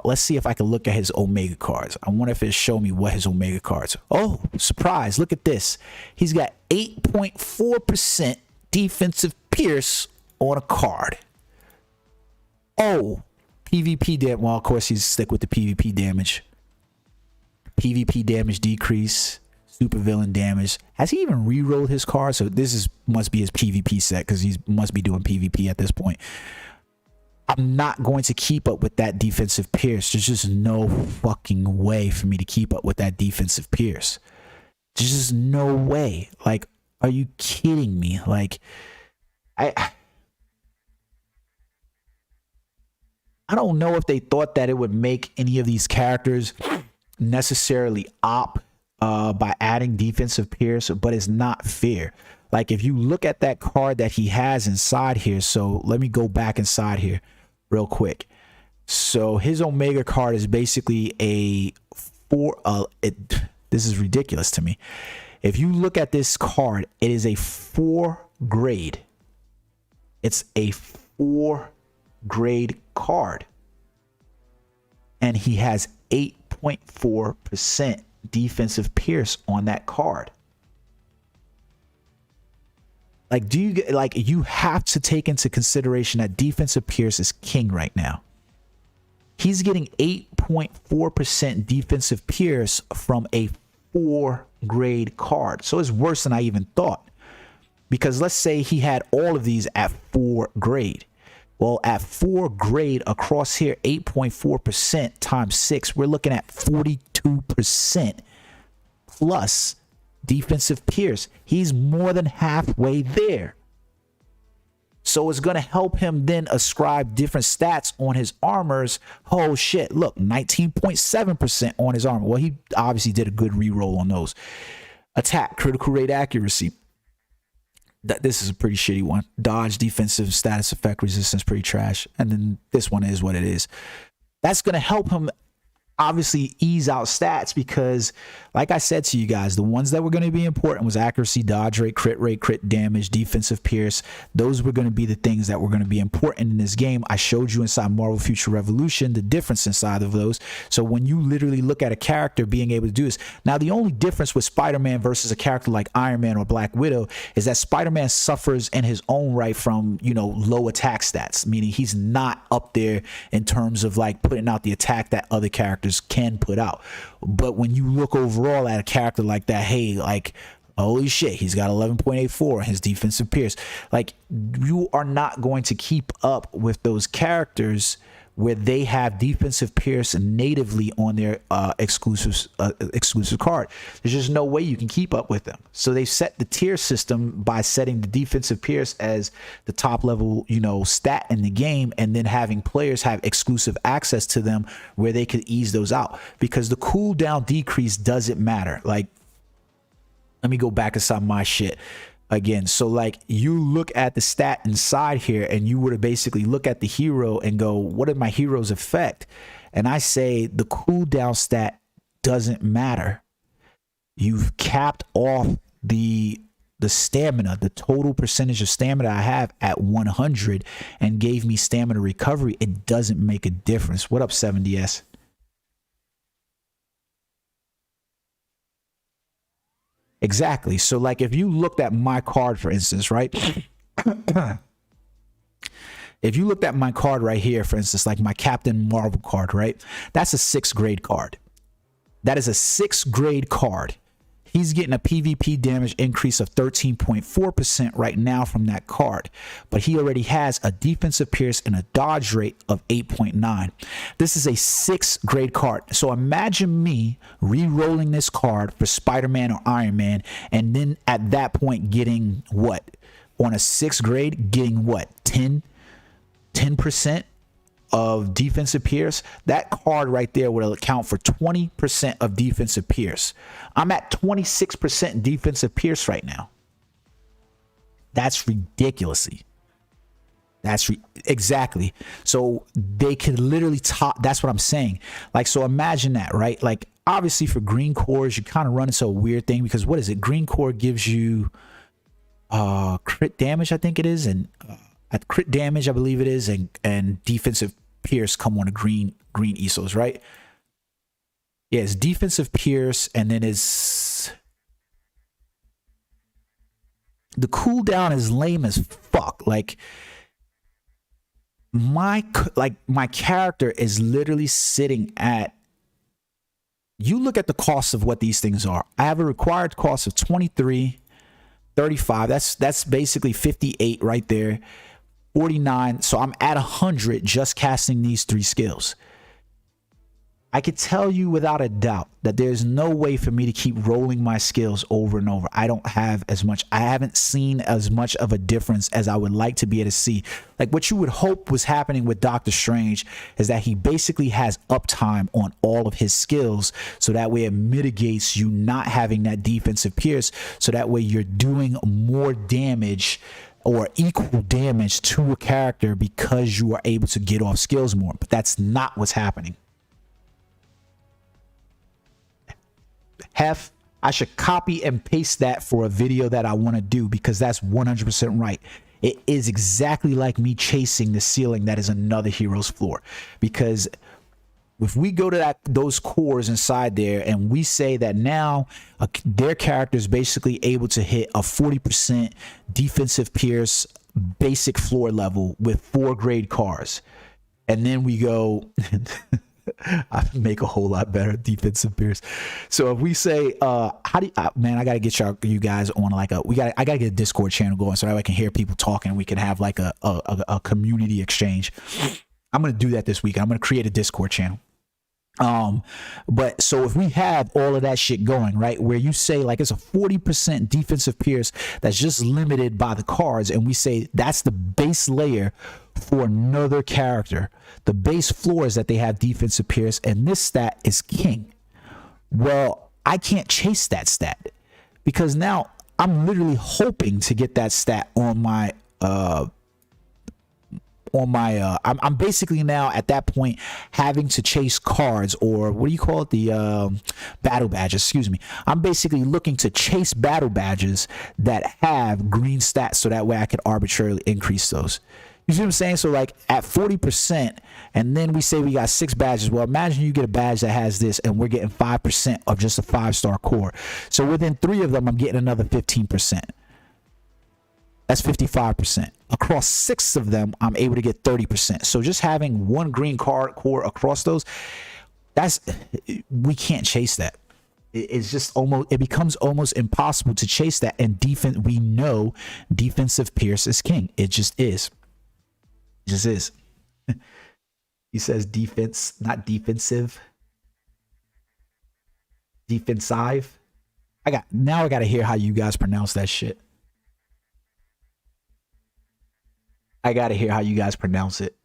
Let's see if I can look at his Omega cards. I wonder if it'll show me what his Omega cards are. Oh, surprise, look at this. He's got 8.4% defensive pierce on a card. Oh, PvP damage. Well, of course he's stick with the PvP damage. PvP damage decrease, supervillain damage. Has he even re-rolled his card? So this must be his PvP set, because he must be doing PvP at this point. I'm not going to keep up with that defensive pierce. There's just no fucking way for me to keep up with that defensive pierce. There's just no way. Like, are you kidding me? Like, I don't know if they thought that it would make any of these characters necessarily op by adding defensive pierce, but it's not fair. Like, if you look at that card that he has inside here, so let me go back inside here real quick. So his Omega card is basically a this is ridiculous to me. If you look at this card, it is a 4 grade. It's a 4 grade card, and he has 8.4% defensive pierce on that card. Like, you have to take into consideration that defensive pierce is king right now. He's getting 8.4% defensive pierce from a 4 grade card. So it's worse than I even thought, because let's say he had all of these at 4 grade. Well, at 4 grade across here, 8.4% times 6, we're looking at 42% plus defensive pierce. He's more than halfway there. So it's going to help him then ascribe different stats on his armors. Oh shit, look, 19.7% on his armor. Well, he obviously did a good reroll on those. Attack, critical rate accuracy. This is a pretty shitty one. Dodge, defensive status effect resistance, pretty trash. And then this one is what it is. That's going to help him obviously ease out stats, because like I said to you guys, the ones that were going to be important was accuracy, dodge rate, crit damage, defensive pierce. Those were going to be the things that were going to be important in this game. I showed you inside Marvel Future Revolution the difference inside of those. So when you literally look at a character being able to do this, now the only difference with Spider-Man versus a character like Iron Man or Black Widow is that Spider-Man suffers in his own right from, you know, low attack stats, meaning he's not up there in terms of like putting out the attack that other characters can put out. But when you look overall at a character like that, hey, like, holy shit, he's got 11.84 his defensive pierce. Like, you are not going to keep up with those characters where they have defensive pierce natively on their exclusive card. There's just no way you can keep up with them. So they set the tier system by setting the defensive pierce as the top level, you know, stat in the game, and then having players have exclusive access to them where they could ease those out, because the cooldown decrease doesn't matter. Like, let me go back inside my shit. again. So like you look at the stat inside here and you would have basically look at the hero and go, what did my hero's effect? And I say the cooldown stat doesn't matter. You've capped off the stamina, the total percentage of stamina I have at 100 and gave me stamina recovery. It doesn't make a difference. What up, 7DS? Exactly. So like if you looked at my card, for instance, right? If you looked at my card right here, for instance, like my Captain Marvel card, right? That's a 6th grade card. That is a 6th grade card. He's getting a PvP damage increase of 13.4% right now from that card, but he already has a defensive pierce and a dodge rate of 8.9. This is a 6th grade card. So imagine me re-rolling this card for Spider-Man or Iron Man, and then at that point getting what? On a 6th grade, getting what? 10% of defensive pierce. That card right there will account for 20% of defensive pierce. I'm at 26% defensive pierce right now. That's ridiculously. Exactly. So they can literally top. That's what I'm saying. Like, so imagine that, right? Like, obviously for green cores, you kind of run into a weird thing because what is it? Green core gives you crit damage, I think it is, and at crit damage, I believe it is, and defensive pierce come on a green ESOs, right? Yeah, it's defensive pierce, and then it's the cooldown is lame as fuck. Like my character is literally sitting at, you look at the cost of what these things are. I have a required cost of 23, 35. That's basically 58 right there. 49. So I'm at 100 just casting these 3 skills. I could tell you without a doubt that there's no way for me to keep rolling my skills over and over. I don't have as much. I haven't seen as much of a difference as I would like to be able to see. Like what you would hope was happening with Doctor Strange is that he basically has uptime on all of his skills. So that way it mitigates you not having that defensive pierce. So that way you're doing more damage or equal damage to a character because you are able to get off skills more. But that's not what's happening. I should copy and paste that for a video that I want to do because that's 100% right. It is exactly like me chasing the ceiling that is another hero's floor. Because if we go to those cores inside there and we say that now their character is basically able to hit a 40% defensive pierce basic floor level with 4 grade cars, and then we go I make a whole lot better defensive pierce. So if we say how do you, man, I gotta get you guys on like I gotta get a Discord channel going so that I can hear people talking and we can have like a community exchange. I'm gonna do that this week. I'm gonna create a Discord channel. But so if we have all of that shit going, right, where you say like it's a 40% defensive pierce that's just limited by the cards, and we say that's the base layer for another character, the base floor is that they have defensive pierce, and this stat is king. Well, I can't chase that stat because now I'm literally hoping to get that stat on my I'm basically now at that point having to chase cards, or what do you call it, the battle badges, excuse me. I'm basically looking to chase battle badges that have green stats so that way I can arbitrarily increase those. You see what I'm saying? So like at 40%, and then we say we got 6 badges. Well, imagine you get a badge that has this and we're getting 5% of just a 5-star core. So within 3 of them, I'm getting another 15%. That's 55%. Across 6 of them, I'm able to get 30%. So just having 1 green card core across those, we can't chase that. It's just it becomes almost impossible to chase that. And we know defensive pierce is king. It just is. It just is. He says defense, not defensive. Defensive. I got to hear how you guys pronounce that shit. I gotta hear how you guys pronounce it.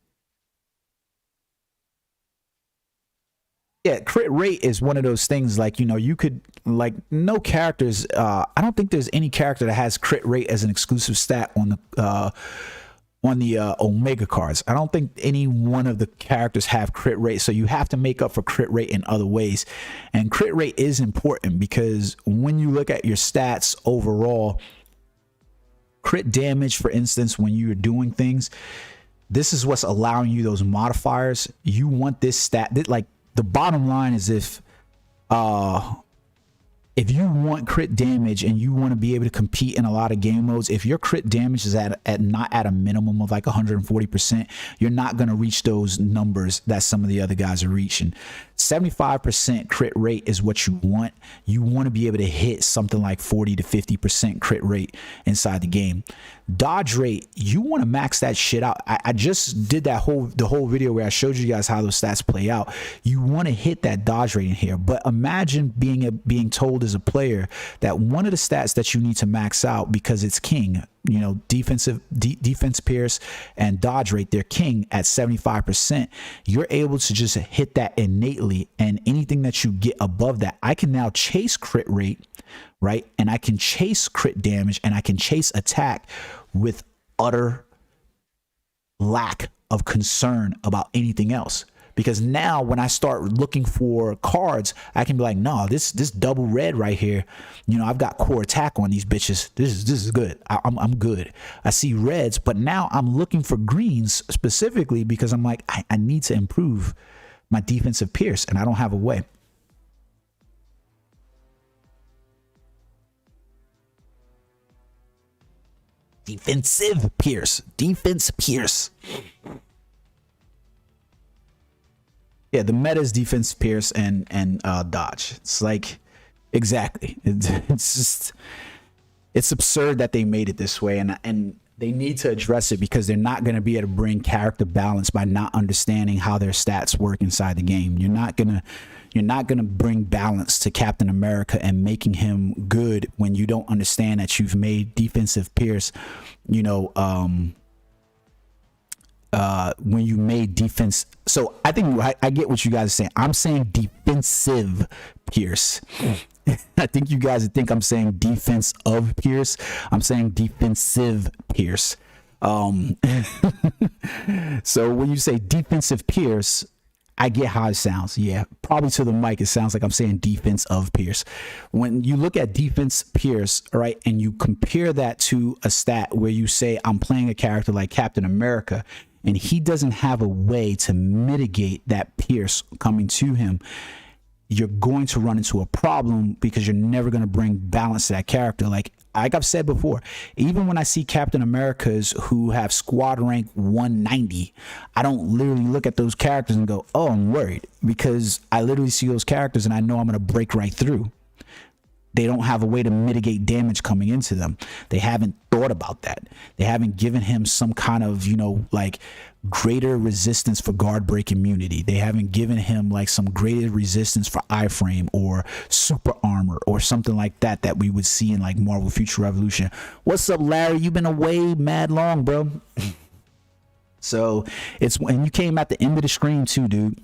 Yeah, crit rate is one of those things, like, you know, you could, like, no characters, I don't think there's any character that has crit rate as an exclusive stat on the Omega cards. I don't think any one of the characters have crit rate, so you have to make up for crit rate in other ways. And crit rate is important because when you look at your stats overall, crit damage, for instance, when you're doing things, this is what's allowing you those modifiers. You want this stat, like, the bottom line is if you want crit damage and you want to be able to compete in a lot of game modes, if your crit damage is at not at a minimum of like 140%, you're not going to reach those numbers that some of the other guys are reaching. 75% crit rate is what you want. You want to be able to hit something like 40 to 50% crit rate inside the game. Dodge rate, you want to max that shit out. I just did the whole video where I showed you guys how those stats play out. You want to hit that dodge rate in here, but imagine being told as a player that one of the stats that you need to max out, because it's king, you know, defense pierce and dodge rate, they're king at 75%. You're able to just hit that innately, and anything that you get above that, I can now chase crit rate, right? And I can chase crit damage, and I can chase attack with utter lack of concern about anything else. Because now when I start looking for cards, I can be like, no, this double red right here, you know, I've got core attack on these bitches. This is good. I'm good. I see reds, but now I'm looking for greens specifically because I'm like, I need to improve my defensive pierce, and I don't have a way. Defensive pierce. Defense pierce. Yeah, the meta is defense pierce and dodge. It's like, exactly. It's just, it's absurd that they made it this way, and they need to address it because they're not going to be able to bring character balance by not understanding how their stats work inside the game. You're not gonna bring balance to Captain America and making him good when you don't understand that you've made defensive pierce, you know, when you made defense. So I think I get what you guys are saying. I'm saying defensive pierce. I think you guys think I'm saying defense of pierce. I'm saying defensive pierce. So when you say defensive pierce, I get how it sounds. Yeah, probably to the mic, it sounds like I'm saying defense of pierce. When you look at defense pierce, right, and you compare that to a stat where you say I'm playing a character like Captain America, and he doesn't have a way to mitigate that pierce coming to him, you're going to run into a problem because you're never going to bring balance to that character. Like I've said before, even when I see Captain Americas who have squad rank 190, I don't literally look at those characters and go, oh, I'm worried, because I literally see those characters and I know I'm going to break right through. They don't have a way to mitigate damage coming into them. They haven't thought about that. They haven't given him some kind of, you know, like greater resistance for guard break immunity. They haven't given him like some greater resistance for iframe or super armor or something like that that we would see in like Marvel Future Revolution. What's up, Larry? You've been away mad long, bro. So it's when you came at the end of the screen too, dude.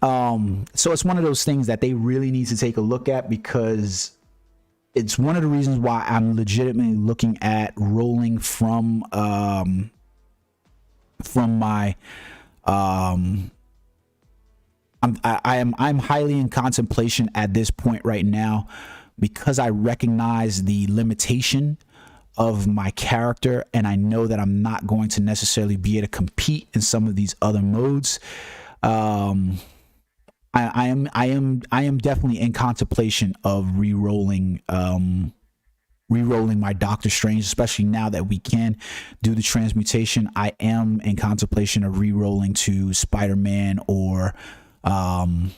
So it's one of those things that they really need to take a look at, because it's one of the reasons why I'm legitimately looking at rolling from my I'm highly in contemplation at this point right now, because I recognize the limitation of my character, and I know that I'm not going to necessarily be able to compete in some of these other modes. I am definitely in contemplation of re-rolling my Doctor Strange, especially now that we can do the transmutation. I am in contemplation of re-rolling to Spider-Man or Iron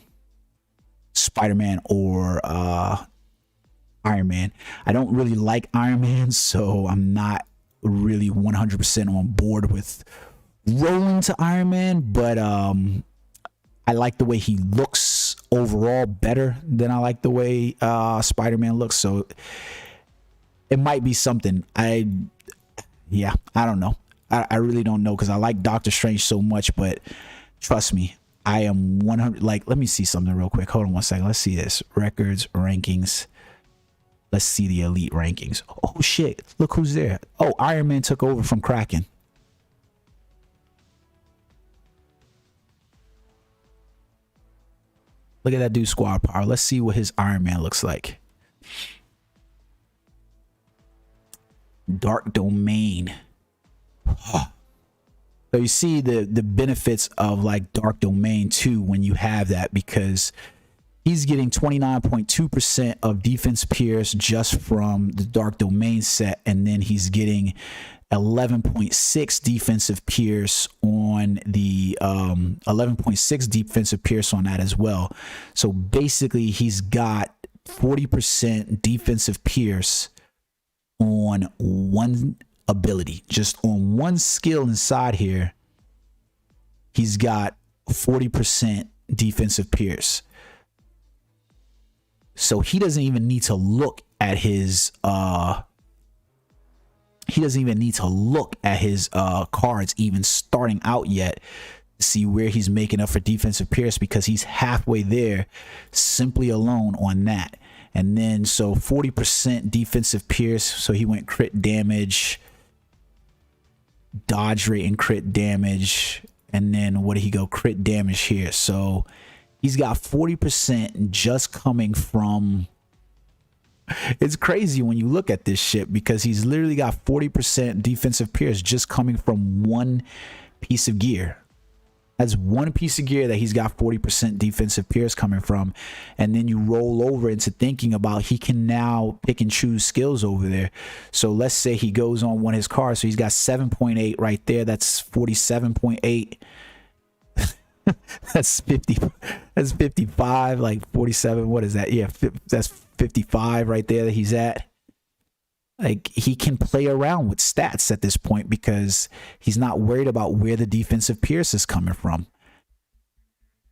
Man. I don't really like Iron Man, so I'm not really 100% on board with rolling to Iron Man, but I like the way he looks overall better than I like the way Spider-Man looks. So it might be something. I don't know. I really don't know, because I like Doctor Strange so much, but trust me, I am 100. Like, let me see something real quick. Hold on one second. Let's see this. Records, rankings. Let's see the elite rankings. Oh shit, look who's there. Oh, Iron Man took over from Kraken. Look at that dude's squad power. Let's see what his Iron Man looks like. Dark Domain. Oh. So you see the benefits of like Dark Domain too when you have that, because he's getting 29.2% of defense pierce just from the Dark Domain set, and then he's getting 11.6 defensive pierce on the 11.6 defensive pierce on that as well. So basically he's got 40% defensive pierce on one ability, just on one skill inside here. He's got 40% defensive pierce. So he doesn't even need to look at his cards even starting out yet to see where he's making up for defensive pierce, because he's halfway there simply alone on that. And then so 40% defensive pierce, so he went crit damage, dodge rate and crit damage, and then what did he go? Crit damage here. So he's got 40% just coming from, it's crazy when you look at this shit, because he's literally got 40% defensive pierce just coming from one piece of gear. That's one piece of gear that he's got 40% defensive pierce coming from. And then you roll over into thinking about he can now pick and choose skills over there. So let's say he goes on one of his cards. So he's got 7.8 right there. That's 47.8. That's 50. That's 55. Like 47. What is that? Yeah, that's 55 right there that he's at. Like, he can play around with stats at this point because he's not worried about where the defensive pierce is coming from.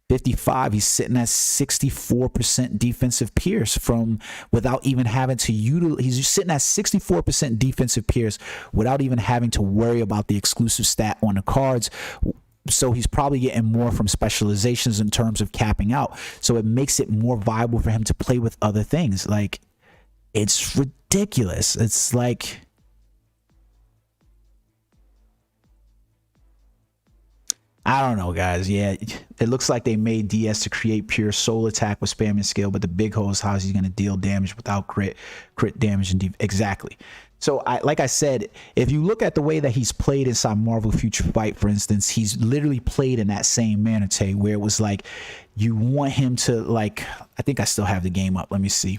55, he's sitting at 64% defensive pierce from without even having to utilize. He's sitting at 64% defensive pierce without even having to worry about the exclusive stat on the cards. So he's probably getting more from specializations in terms of capping out. So it makes it more viable for him to play with other things. Like, it's ridiculous. It's like, I don't know, guys. Yeah, it looks like they made DS to create pure soul attack with spamming skill, but the big hole is how he's going to deal damage without crit damage and exactly. So like I said, if you look at the way that he's played inside Marvel Future Fight, for instance, he's literally played in that same manner, Tay, where it was like you want him to, like, I think I still have the game up. Let me see.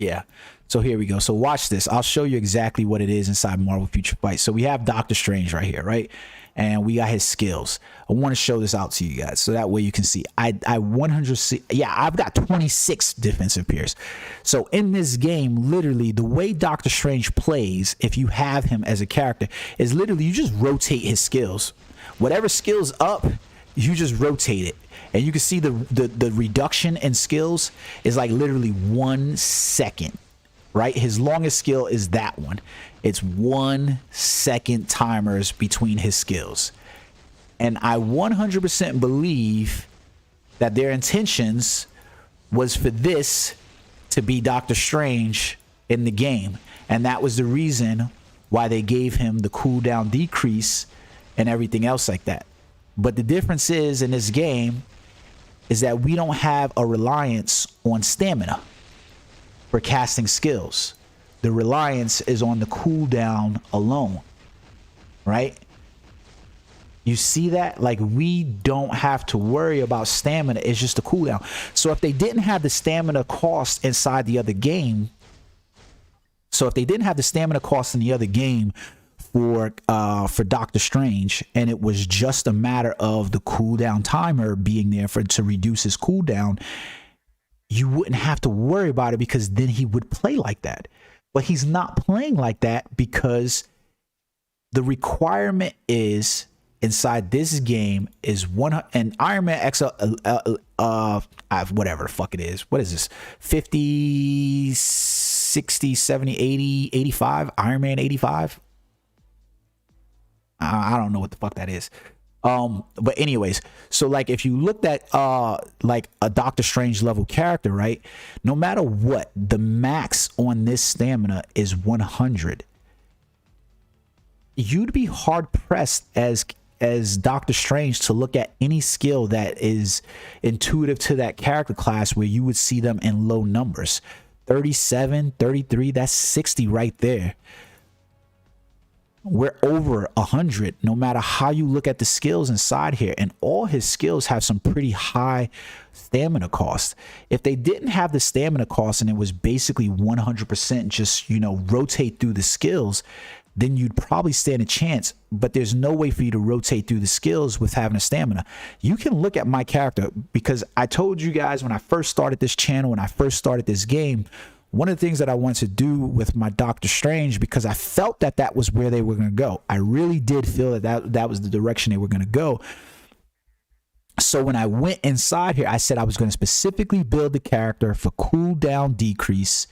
Yeah, so here we go. So watch this. I'll show you exactly what it is inside Marvel Future Fight. So we have Doctor Strange right here, right? And we got his skills. I want to show this out to you guys so that way you can see. I 100, yeah, I've got 26 defensive pierce. So in this game, literally the way Doctor Strange plays, if you have him as a character, is literally you just rotate his skills. Whatever skill's up, you just rotate it. And you can see the reduction in skills is like literally 1 second, right? His longest skill is that one. It's 1 second timers between his skills. And I 100% believe that their intentions was for this to be Doctor Strange in the game. And that was the reason why they gave him the cooldown decrease and everything else like that. But the difference is in this game is that we don't have a reliance on stamina for casting skills. The reliance is on the cooldown alone, right? You see that? Like, we don't have to worry about stamina. It's just a cooldown. So if they didn't have the stamina cost inside the other game, for Doctor Strange, and it was just a matter of the cooldown timer being there to reduce his cooldown, you wouldn't have to worry about it because then he would play like that. But he's not playing like that because the requirement is inside this game is one, and Iron Man XL whatever the fuck it is. What is this? 50, 60, 70, 80, 85, Iron Man 85. I don't know what the fuck that is, But anyways, so like if you looked at like a Doctor Strange level character, right? No matter what, the max on this stamina is 100. You'd be hard pressed as Doctor Strange to look at any skill that is intuitive to that character class where you would see them in low numbers. 37, 33, that's 60 right there. We're over 100 no matter how you look at the skills inside here, and all his skills have some pretty high stamina cost. If they didn't have the stamina cost and it was basically 100% just, you know, rotate through the skills, then you'd probably stand a chance. But there's no way for you to rotate through the skills with having a stamina. You can look at my character, because I told you guys when I first started this channel, when I first started this game, one of the things that I wanted to do with my Doctor Strange, because I felt that that was where they were going to go. I really did feel that was the direction they were going to go. So when I went inside here, I said I was going to specifically build the character for cooldown decrease,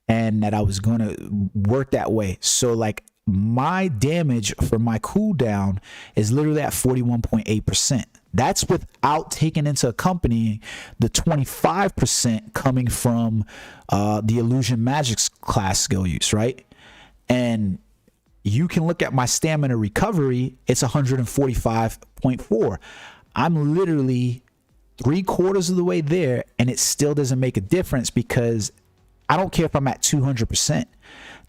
and that I was going to work that way. So like my damage for my cooldown is literally at 41.8%. That's without taking into accompanying the 25% coming from the illusion magic class skill use, right? And you can look at my stamina recovery, it's 145.4. I'm literally 3/4 of the way there, and it still doesn't make a difference, because I don't care if I'm at 200%.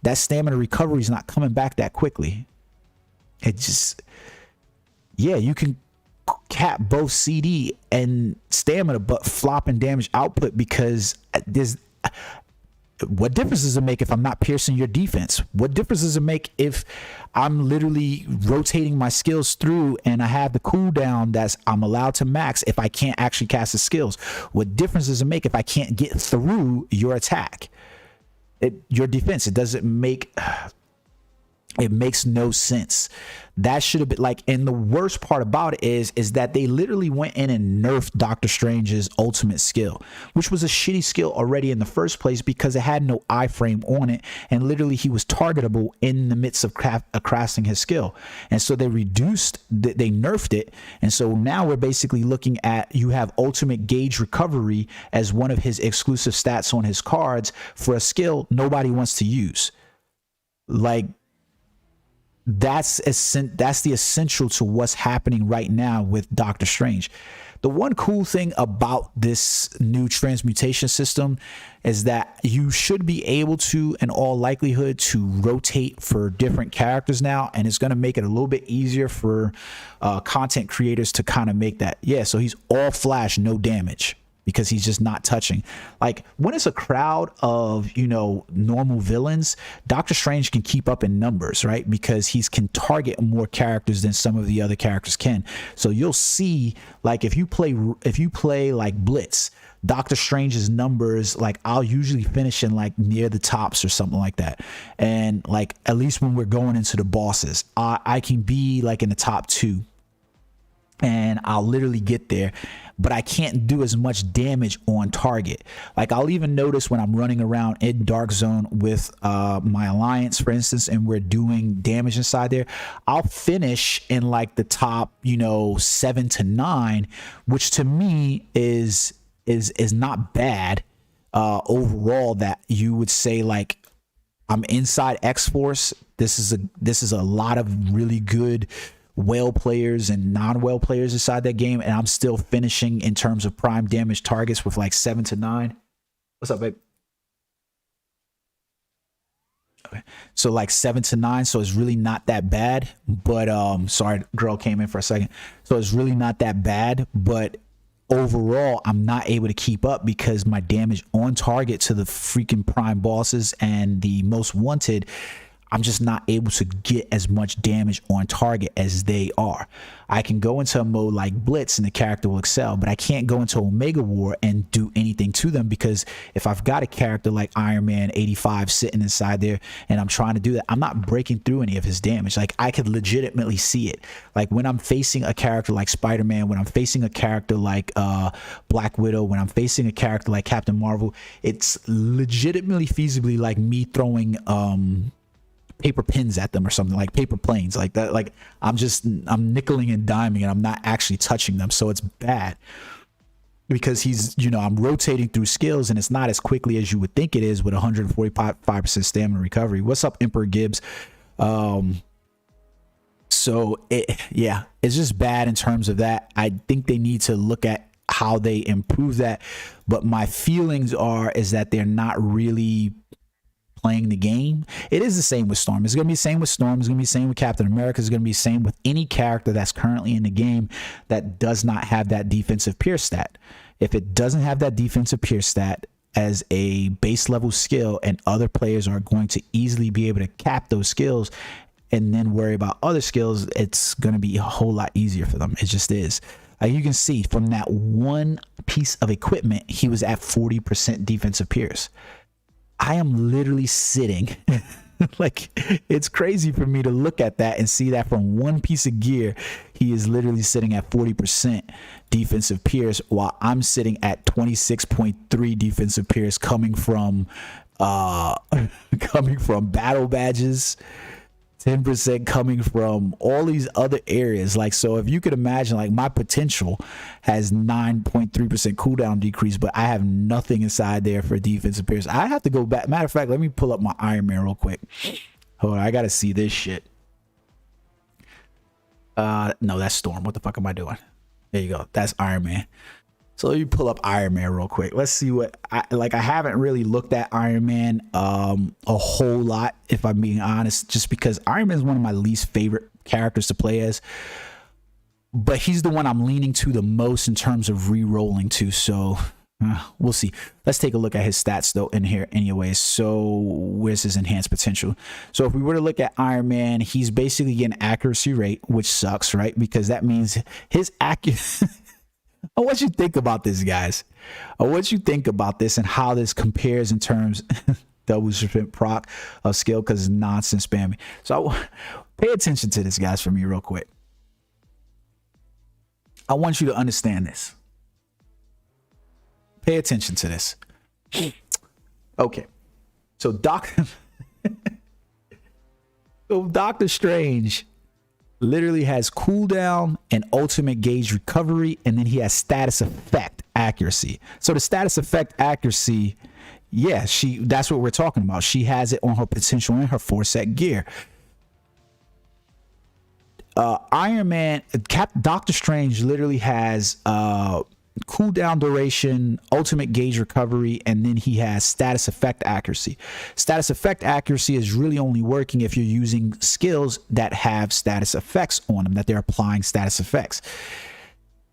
That stamina recovery is not coming back that quickly. It just, yeah, you can cap both CD and stamina, but flopping damage output, because there's, what difference does it make if I'm not piercing your defense? What difference does it make if I'm literally rotating my skills through and I have the cooldown that's I'm allowed to max if I can't actually cast the skills? What difference does it make if I can't get through your attack? Your defense, it doesn't make, it makes no sense. That should have been like, and the worst part about it is that they literally went in and nerfed Doctor Strange's ultimate skill, which was a shitty skill already in the first place because it had no iframe on it, and literally he was targetable in the midst of crafting his skill. And so they nerfed it, and so now we're basically looking at, you have ultimate gauge recovery as one of his exclusive stats on his cards for a skill nobody wants to use. Like, that's the essential to what's happening right now with Doctor Strange. The one cool thing about this new transmutation system is that you should be able to, in all likelihood, to rotate for different characters now, and it's going to make it a little bit easier for content creators to kind of make that. Yeah, so he's all flash, no damage, because he's just not touching. Like, when it's a crowd of, you know, normal villains, Doctor Strange can keep up in numbers, right? Because he can target more characters than some of the other characters can. So you'll see, like, if you play like Blitz, Doctor Strange's numbers, like, I'll usually finish in like near the tops or something like that. And like, at least when we're going into the bosses, I can be like in the top 2, and I'll literally get there, but I can't do as much damage on target. Like, I'll even notice when I'm running around in Dark Zone with my alliance, for instance, and we're doing damage inside there, I'll finish in like the top, you know, 7 to 9, which to me is not bad overall. That you would say, like, I'm inside X-Force. This is a lot of really good whale players and non-whale players inside that game, and I'm still finishing in terms of prime damage targets with like 7 to 9. What's up, babe? Okay, so like 7 to 9, so it's really not that bad. But sorry, girl came in for a second. So it's really not that bad, but overall I'm not able to keep up because my damage on target to the freaking prime bosses and the most wanted, I'm just not able to get as much damage on target as they are. I can go into a mode like Blitz and the character will excel, but I can't go into Omega War and do anything to them, because if I've got a character like Iron Man 85 sitting inside there and I'm trying to do that, I'm not breaking through any of his damage. Like, I could legitimately see it. Like, when I'm facing a character like Spider-Man, when I'm facing a character like Black Widow, when I'm facing a character like Captain Marvel, it's legitimately feasibly like me throwing paper pins at them or something, like paper planes like that. Like I'm nickeling and diming and I'm not actually touching them. So it's bad because he's, you know, I'm rotating through skills and it's not as quickly as you would think it is with 145% stamina recovery. What's up, Emperor Gibbs? So it's just bad in terms of that. I think they need to look at how they improve that. But my feelings is that they're not really playing the game. It is the same with Storm. It's going to be the same with Storm. It's going to be the same with Captain America. It's going to be the same with any character that's currently in the game that does not have that defensive pierce stat. If it doesn't have that defensive pierce stat as a base level skill, and other players are going to easily be able to cap those skills and then worry about other skills, it's going to be a whole lot easier for them. It just is. You can see from that one piece of equipment, he was at 40% defensive pierce. I am literally sitting like, it's crazy for me to look at that and see that from one piece of gear, he is literally sitting at 40% defensive pierce, while I'm sitting at 26.3 defensive pierce coming from battle badges, 10% coming from all these other areas. Like, so if you could imagine, like, my potential has 9.3% cooldown decrease, but I have nothing inside there for defensive pierce. I have to go back. Matter of fact, let me pull up my Iron Man real quick. Hold on, I gotta see this shit. No, that's Storm. What the fuck am I doing? There you go. That's Iron Man. So let me pull up Iron Man real quick. Let's see what I haven't really looked at Iron Man a whole lot, if I'm being honest, just because Iron Man is one of my least favorite characters to play as. But he's the one I'm leaning to the most in terms of re-rolling to. So we'll see. Let's take a look at his stats though in here anyways. So where's his enhanced potential? So if we were to look at Iron Man, he's basically getting accuracy rate, which sucks, right? Because that means his accuracy... I want you to think about this, guys. I want you to think about this and how this compares in terms double sprint proc of skill, because it's nonsense spammy. So pay attention to this, guys, for me real quick. I want you to understand this. Pay attention to this. Okay. So Doctor Strange literally has cooldown and ultimate gauge recovery, and then he has status effect accuracy. So the status effect accuracy, yeah, that's what we're talking about. She has it on her potential and her 4-set gear. Iron Man, Doctor Strange literally has cooldown duration, ultimate gauge recovery, and then he has status effect accuracy. Status effect accuracy is really only working if you're using skills that have status effects on them, that they're applying status effects.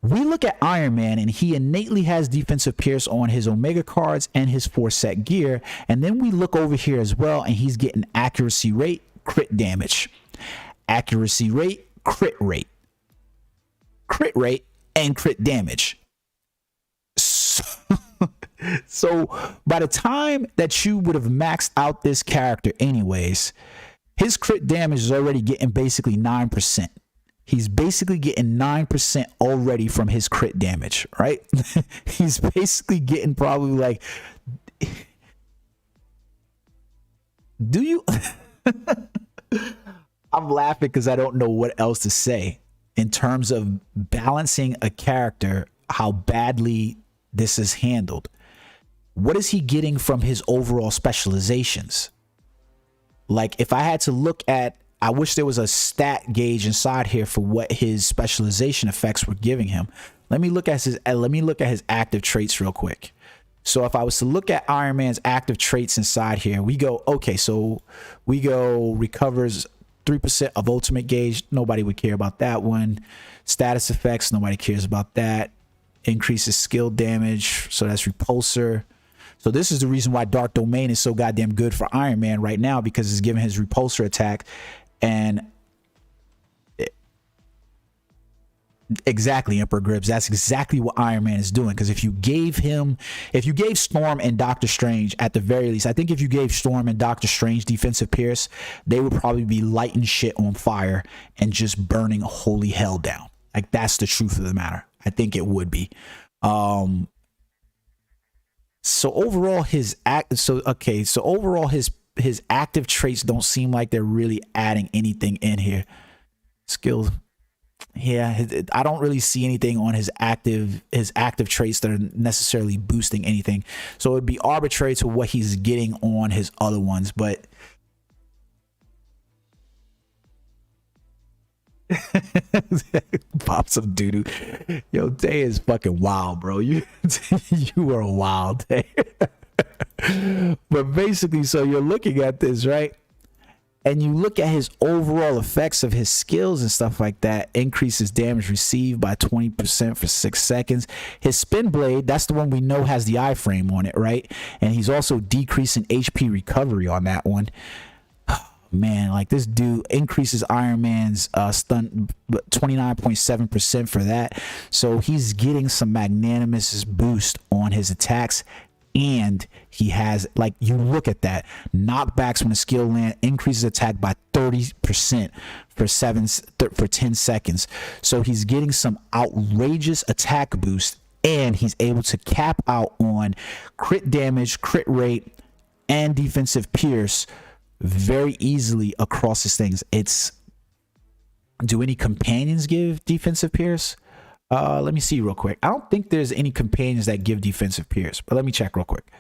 We look at Iron Man and he innately has defensive pierce on his Omega cards and his 4-set gear, and then we look over here as well and he's getting accuracy rate, crit damage, accuracy rate, crit rate, and crit damage. So by the time that you would have maxed out this character anyways, his crit damage is already getting basically 9%. He's basically getting 9% already from his crit damage, right? He's basically getting probably like, do you? I'm laughing because I don't know what else to say in terms of balancing a character, how badly this is handled. What is he getting from his overall specializations? Like, if I had to look at, I wish there was a stat gauge inside here for what his specialization effects were giving him. Let me look at his active traits real quick. So if I was to look at Iron Man's active traits inside here, we go, okay, so we go recovers 3% of ultimate gauge. Nobody would care about that one. Status effects, nobody cares about that. Increases skill damage, so that's repulsor. So this is the reason why Dark Domain is so goddamn good for Iron Man right now, because it's giving his repulsor attack. And exactly, Emperor Gribbs, that's exactly what Iron Man is doing. Because if you gave Storm and Doctor Strange, at the very least, I think if you gave Storm and Doctor Strange defensive pierce, they would probably be lighting shit on fire and just burning holy hell down. Like, that's the truth of the matter. I think it would be. So overall his his active traits don't seem like they're really adding anything in here. Skills. Yeah, I don't really see anything on his active traits that are necessarily boosting anything. So it'd be arbitrary to what he's getting on his other ones, but pop some doo-doo. Yo, Tay is fucking wild, bro. You are wild, Tay. But basically, so you're looking at this, right? And you look at his overall effects of his skills and stuff like that. Increases damage received by 20% for 6 seconds. His spin blade, that's the one we know has the iframe on it, right? And he's also decreasing HP recovery on that one. Man, like this dude increases Iron Man's stun 29.7% for that. So he's getting some magnanimous boost on his attacks. And he has, like, you look at that, knockbacks when a skill land, increases attack by 30% for 10 seconds. So he's getting some outrageous attack boost, and he's able to cap out on crit damage, crit rate, and defensive pierce very easily across his things. Do any companions give defensive pierce? Let me see real quick. I don't think there's any companions that give defensive pierce, but let me check real quick.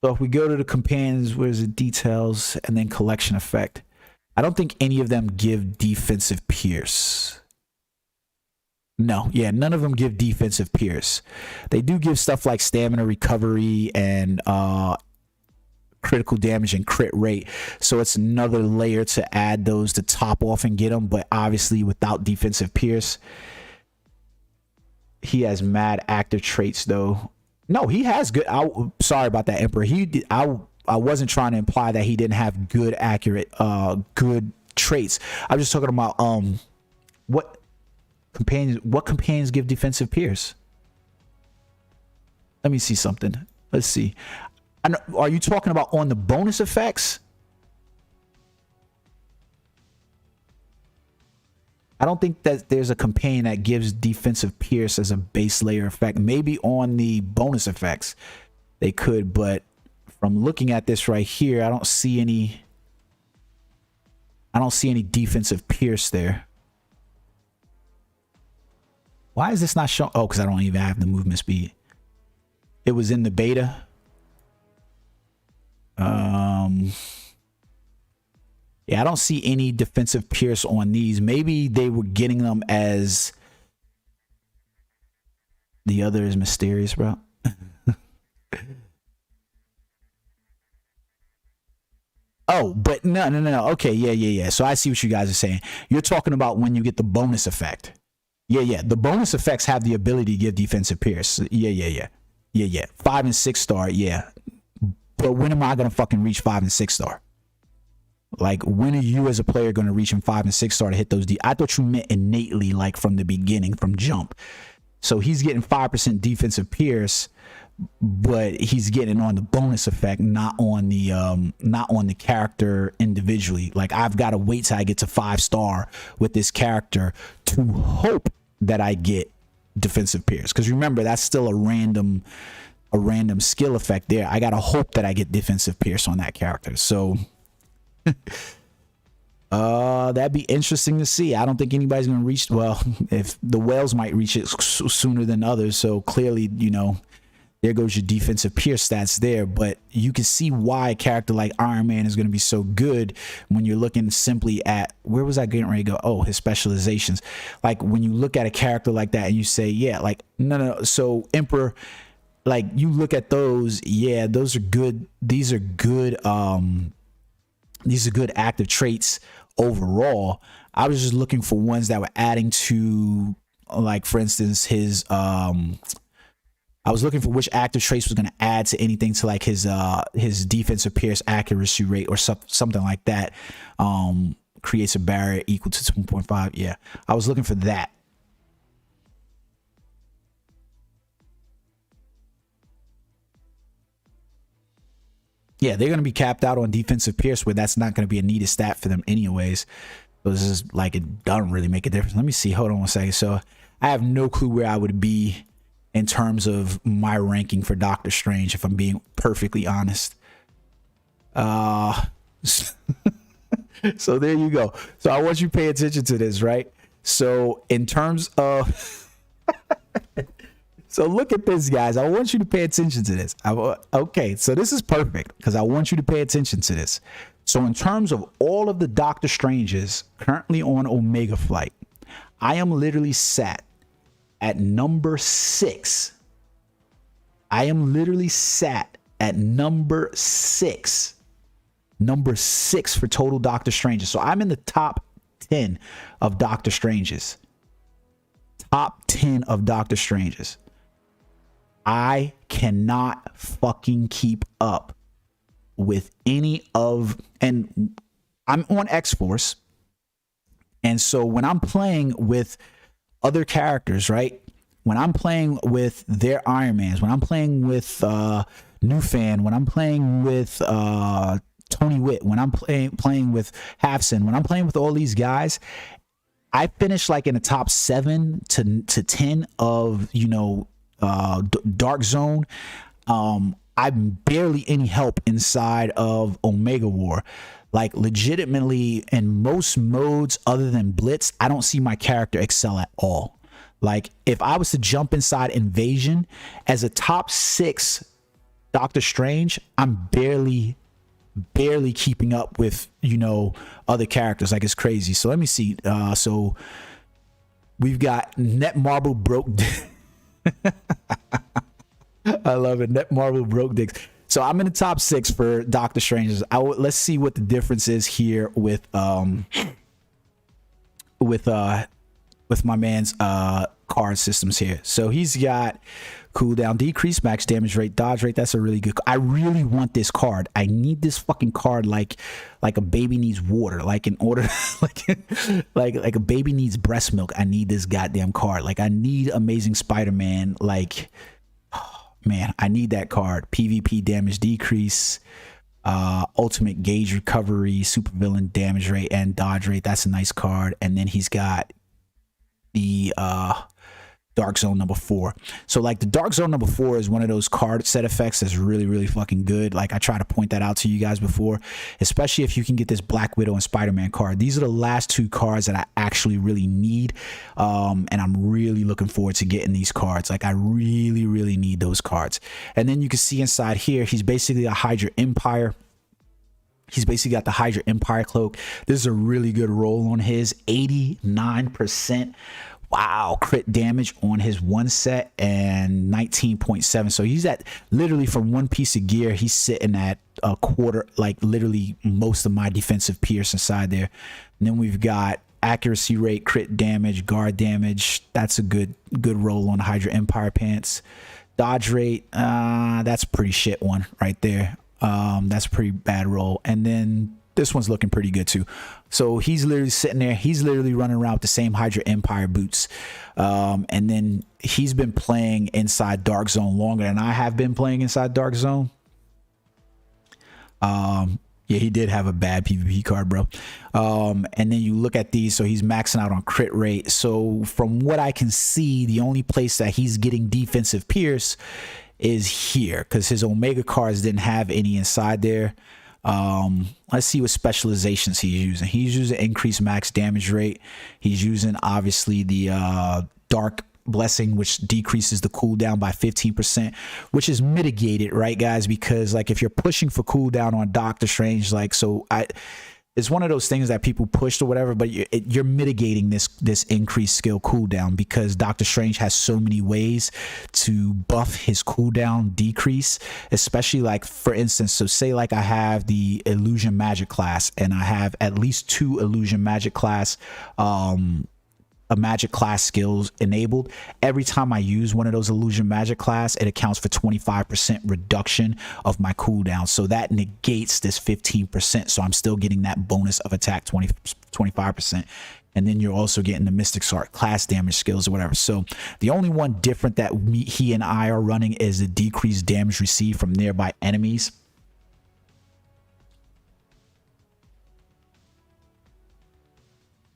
So if we go to the companions, where's the details and then collection effect? I don't think any of them give defensive pierce. No, yeah, none of them give defensive pierce. They do give stuff like stamina recovery and critical damage and crit rate. So it's another layer to add those to top off and get them, but obviously without defensive pierce. He has mad active traits though. No, he has good. Sorry about that, Emperor. I wasn't trying to imply that he didn't have good, accurate, good traits. I'm just talking about what companions give defensive pierce. Let me see something. Let's see. Are you talking about on the bonus effects? I don't think that there's a companion that gives defensive pierce as a base layer effect. Maybe on the bonus effects they could, but from looking at this right here, I don't see any defensive pierce there. Why is this not showing? Oh, because I don't even have the movement speed. It was in the beta. Yeah, I don't see any defensive pierce on these. Maybe they were getting them as the other is mysterious, bro. Oh, but no. Okay, yeah. So I see what you guys are saying. You're talking about when you get the bonus effect. Yeah. The bonus effects have the ability to give defensive pierce. Yeah. 5 and 6 star, yeah. But when am I gonna fucking reach 5 and 6 star? Like, when are you as a player going to reach in 5 and 6 star to hit those I thought you meant innately, like from the beginning, from jump. So he's getting 5% defensive pierce, but he's getting on the bonus effect, not on the character individually. Like, I've got to wait till I get to 5 star with this character to hope that I get defensive pierce. Because remember, that's still a random skill effect there. I got to hope that I get defensive pierce on that character. So that'd be interesting to see. I don't think anybody's gonna reach, well, if the whales might reach it sooner than others, so clearly, you know, there goes your defensive pierce stats there. But you can see why a character like Iron Man is going to be so good when you're looking simply at, where was I getting ready to go? Oh, his specializations. Like, when you look at a character like that and you say, yeah, like, no, so Emperor, like, you look at those, yeah, those are good. These are good active traits overall. I was just looking for ones that were adding to, like, for instance, his I was looking for which active traits was going to add to anything, to like his defensive pierce accuracy rate or something like that. Creates a barrier equal to 2.5. Yeah, I was looking for that. Yeah, they're going to be capped out on defensive pierce, where that's not going to be a needed stat for them anyways. So this is like, it doesn't really make a difference. Let me see. Hold on one second. So I have no clue where I would be in terms of my ranking for Doctor Strange, if I'm being perfectly honest. Uh, so there you go. So I want you to pay attention to this, right? So in terms of, so look at this, guys. I want you to pay attention to this. Okay, so this is perfect because I want you to pay attention to this. So in terms of all of the Doctor Stranges currently on Omega Flight, I am literally sat at number 6. I am literally sat at number 6. Number 6 for total Doctor Stranges. So I'm in the top 10 of Doctor Stranges. Top 10 of Doctor Stranges. I cannot fucking keep up with any of, and I'm on X-Force. And so when I'm playing with other characters, right? When I'm playing with their Iron Mans, when I'm playing with New Fan, when I'm playing with Tony Witt, when I'm playing with Halfson, when I'm playing with all these guys, I finish like in the top 7 to 10 of, you know, Dark Zone. I'm barely any help inside of Omega War. Like legitimately in most modes other than Blitz, I don't see my character excel at all. Like if I was to jump inside Invasion as a top 6 Doctor Strange, I'm barely keeping up with, you know, other characters. Like it's crazy. So let me see. So we've got Netmarble broke. I love it. Netmarble broke dicks. So I'm in the top 6 for Doctor Strange. Let's see what the difference is here with my man's card systems here. So he's got cooldown decrease, max damage rate, dodge rate. That's a really good. I really want this card. I need this fucking card like a baby needs water. Like in order, like a baby needs breast milk. I need this goddamn card. Like I need Amazing Spider-Man. Like, oh, man, I need that card. PvP damage decrease, ultimate gauge recovery, supervillain damage rate, and dodge rate. That's a nice card. And then he's got the Dark Zone number 4. So like the Dark Zone number 4 is one of those card set effects that's really fucking good. Like I try to point that out to you guys before, especially if you can get this Black Widow and Spider-Man card. These are the last 2 cards that I actually really need, and I'm really looking forward to getting these cards. Like I really need those cards. And then you can see inside here, he's basically a Hydra Empire. He's basically got the Hydra Empire cloak. This is a really good roll on his 89%. Wow, crit damage on his one set and 19.7. So he's at literally from one piece of gear, he's sitting at a quarter, like literally most of my defensive pierce inside there. And then we've got accuracy rate, crit damage, guard damage. That's a good roll on the Hydra Empire pants. Dodge rate, that's a pretty shit one right there. That's a pretty bad roll. And then this one's looking pretty good too. So he's literally sitting there. He's literally running around with the same Hydra Empire boots. And then he's been playing inside Dark Zone longer than I have been playing inside Dark Zone. Yeah, he did have a bad PvP card, bro. And then you look at these. So he's maxing out on crit rate. So from what I can see, the only place that he's getting defensive pierce is here because his Omega cards didn't have any inside there. Let's see what specializations he's using. He's using increased max damage rate. He's using obviously the Dark Blessing, which decreases the cooldown by 15%, which is mitigated, right, guys? Because like if you're pushing for cooldown on Doctor Strange, like it's one of those things that people pushed or whatever, but you're mitigating this increased skill cooldown because Doctor Strange has so many ways to buff his cooldown decrease, especially like for instance, so say like I have the illusion magic class and I have at least 2 illusion magic class a magic class skills enabled. Every time I use one of those illusion magic class, it accounts for 25% reduction of my cooldown. So that negates this 15%. So I'm still getting that bonus of attack 25%. And then you're also getting the Mystic Sword class damage skills or whatever. So the only one different that he and I are running is the decreased damage received from nearby enemies.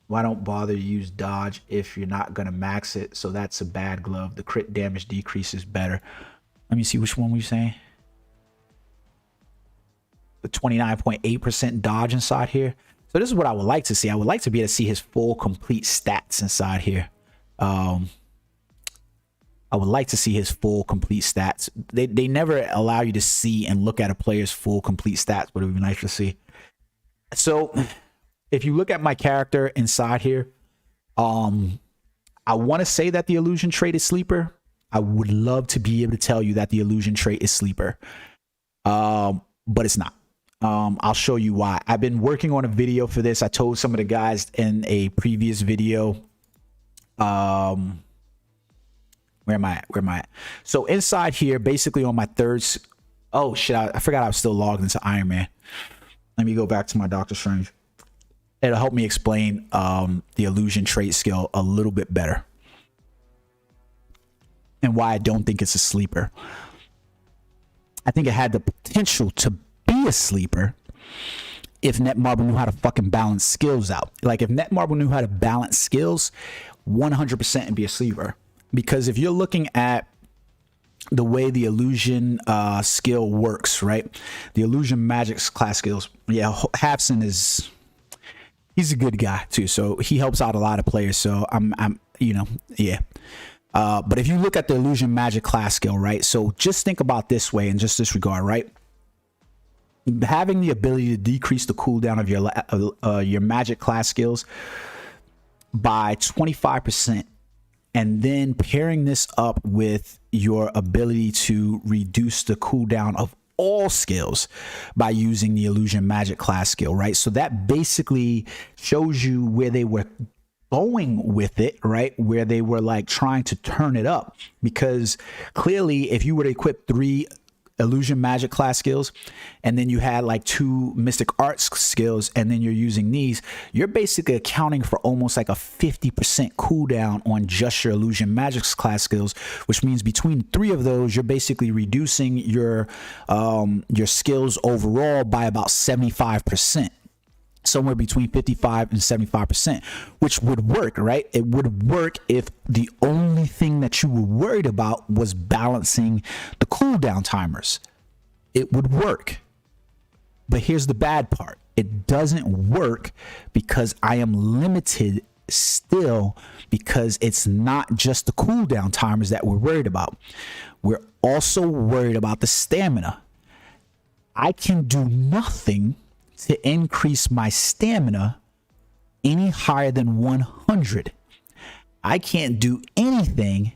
Why don't bother to use dodge if you're not going to max it? So that's a bad glove. The crit damage decrease is better. Let me see, which one were you saying? 29.8% dodge inside here. So this is what I would like to see. I would like to be able to see his full complete stats inside here. I would like to see his full complete stats. They never allow you to see and look at a player's full complete stats, but it would be nice to see. So if you look at my character inside here, I want to say that the illusion trait is sleeper. I would love to be able to tell you that the illusion trait is sleeper, but it's not. I'll show you why. I've been working on a video for this. I told some of the guys in a previous video. Where am I at? So inside here, basically on my third. Oh shit! I forgot I was still logged into Iron Man. Let me go back to my Doctor Strange. It'll help me explain the illusion trait skill a little bit better and why I don't think it's a sleeper. I think it had the potential to be a sleeper if Netmarble knew how to fucking balance skills out. Like if Netmarble knew how to balance skills, 100% it'd be a sleeper. Because if you're looking at the way the illusion skill works, right? The illusion magic class skills. Yeah, Hapson is, he's a good guy too, so he helps out a lot of players. So I'm you know, yeah. But if you look at the illusion magic class skill, right? So just think about this way in just this regard, right? Having the ability to decrease the cooldown of your magic class skills by 25%, and then pairing this up with your ability to reduce the cooldown of all skills by using the illusion magic class skill, right? So that basically shows you where they were going with it, right? Where they were like trying to turn it up, because clearly if you were to equip 3 illusion magic class skills and then you had like 2 mystic arts skills and then you're using these, you're basically accounting for almost like a 50% cooldown on just your illusion magic class skills, which means between 3 of those you're basically reducing your skills overall by about 75%. Somewhere between 55 and 75%, which would work, right? It would work if the only thing that you were worried about was balancing the cooldown timers. It would work. But here's the bad part. It doesn't work because I am limited still, because it's not just the cooldown timers that we're worried about. We're also worried about the stamina. I can do nothing to increase my stamina any higher than 100. I can't do anything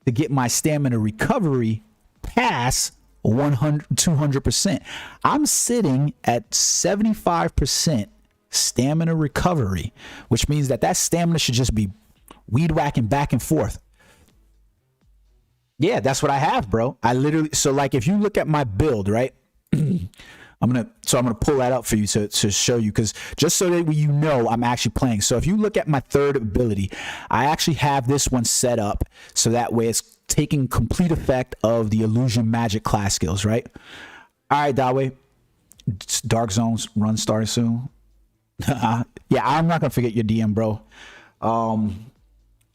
to get my stamina recovery past 200%. I'm sitting at 75% stamina recovery, which means that stamina should just be weed whacking back and forth. Yeah, that's what I have, bro. I literally, so like if you look at my build, right? I'm gonna pull that up for you to show you, because just so that you know I'm actually playing. So if you look at my third ability, I actually have this one set up so that way it's taking complete effect of the illusion magic class skills, right? All right, Dawe, Dark Zones run starting soon. Yeah, I'm not gonna forget your DM, bro.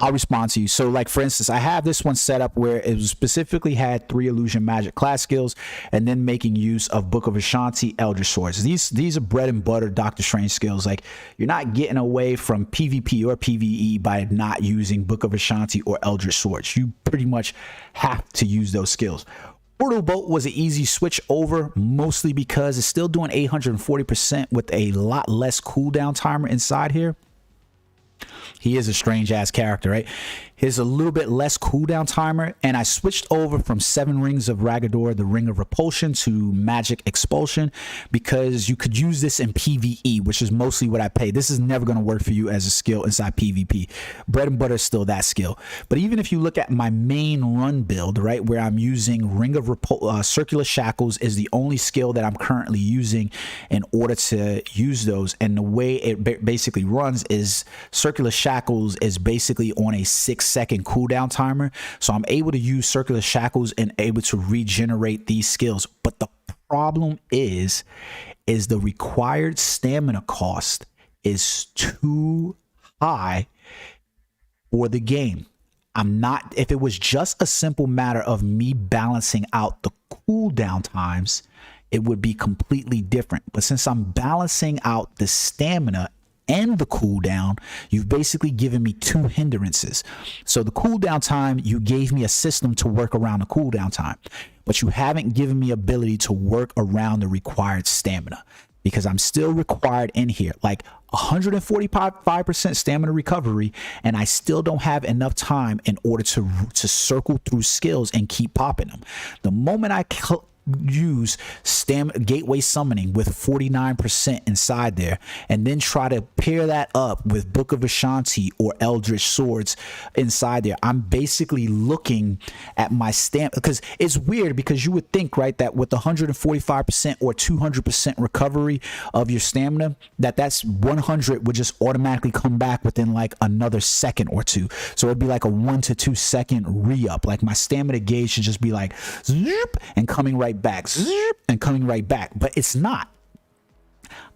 I'll respond to you. So like, for instance, I have this one set up where it specifically had 3 illusion magic class skills and then making use of Book of Ashanti, Eldritch Swords. These are bread and butter Doctor Strange skills. Like, you're not getting away from PvP or PvE by not using Book of Ashanti or Eldritch Swords. You pretty much have to use those skills. Portal Bolt was an easy switch over, mostly because it's still doing 840% with a lot less cooldown timer inside here. He is a strange ass character, right? Here's a little bit less cooldown timer, and I switched over from 7 Rings of Ragador, the Ring of Repulsion, to Magic Expulsion, because you could use this in PvE, which is mostly what I pay. This is never going to work for you as a skill inside PvP. Bread and butter is still that skill. But even if you look at my main run build, right, where I'm using Ring of Circular Shackles is the only skill that I'm currently using in order to use those. And the way it basically runs is Circular Shackles is basically on a 6-second cooldown timer, so I'm able to use Circular Shackles and able to regenerate these skills. But the problem is the required stamina cost is too high for the game. If it was just a simple matter of me balancing out the cooldown times, it would be completely different. But since I'm balancing out the stamina and the cooldown, you've basically given me two hindrances. So the cooldown time, you gave me a system to work around the cooldown time, but you haven't given me ability to work around the required stamina, because I'm still required in here like 145% stamina recovery, and I still don't have enough time in order to circle through skills and keep popping them. The moment I use stamina gateway summoning with 49% inside there, and then try to pair that up with Book of Ashanti or Eldritch Swords inside there, I'm basically looking at my stamina, because it's weird, because you would think, right, that with 145% or 200% recovery of your stamina, that's 100 would just automatically come back within like another second or two. So it'd be like a 1 to 2 second re-up. Like my stamina gauge should just be like zoop and coming right back, zoop and coming right back, but it's not.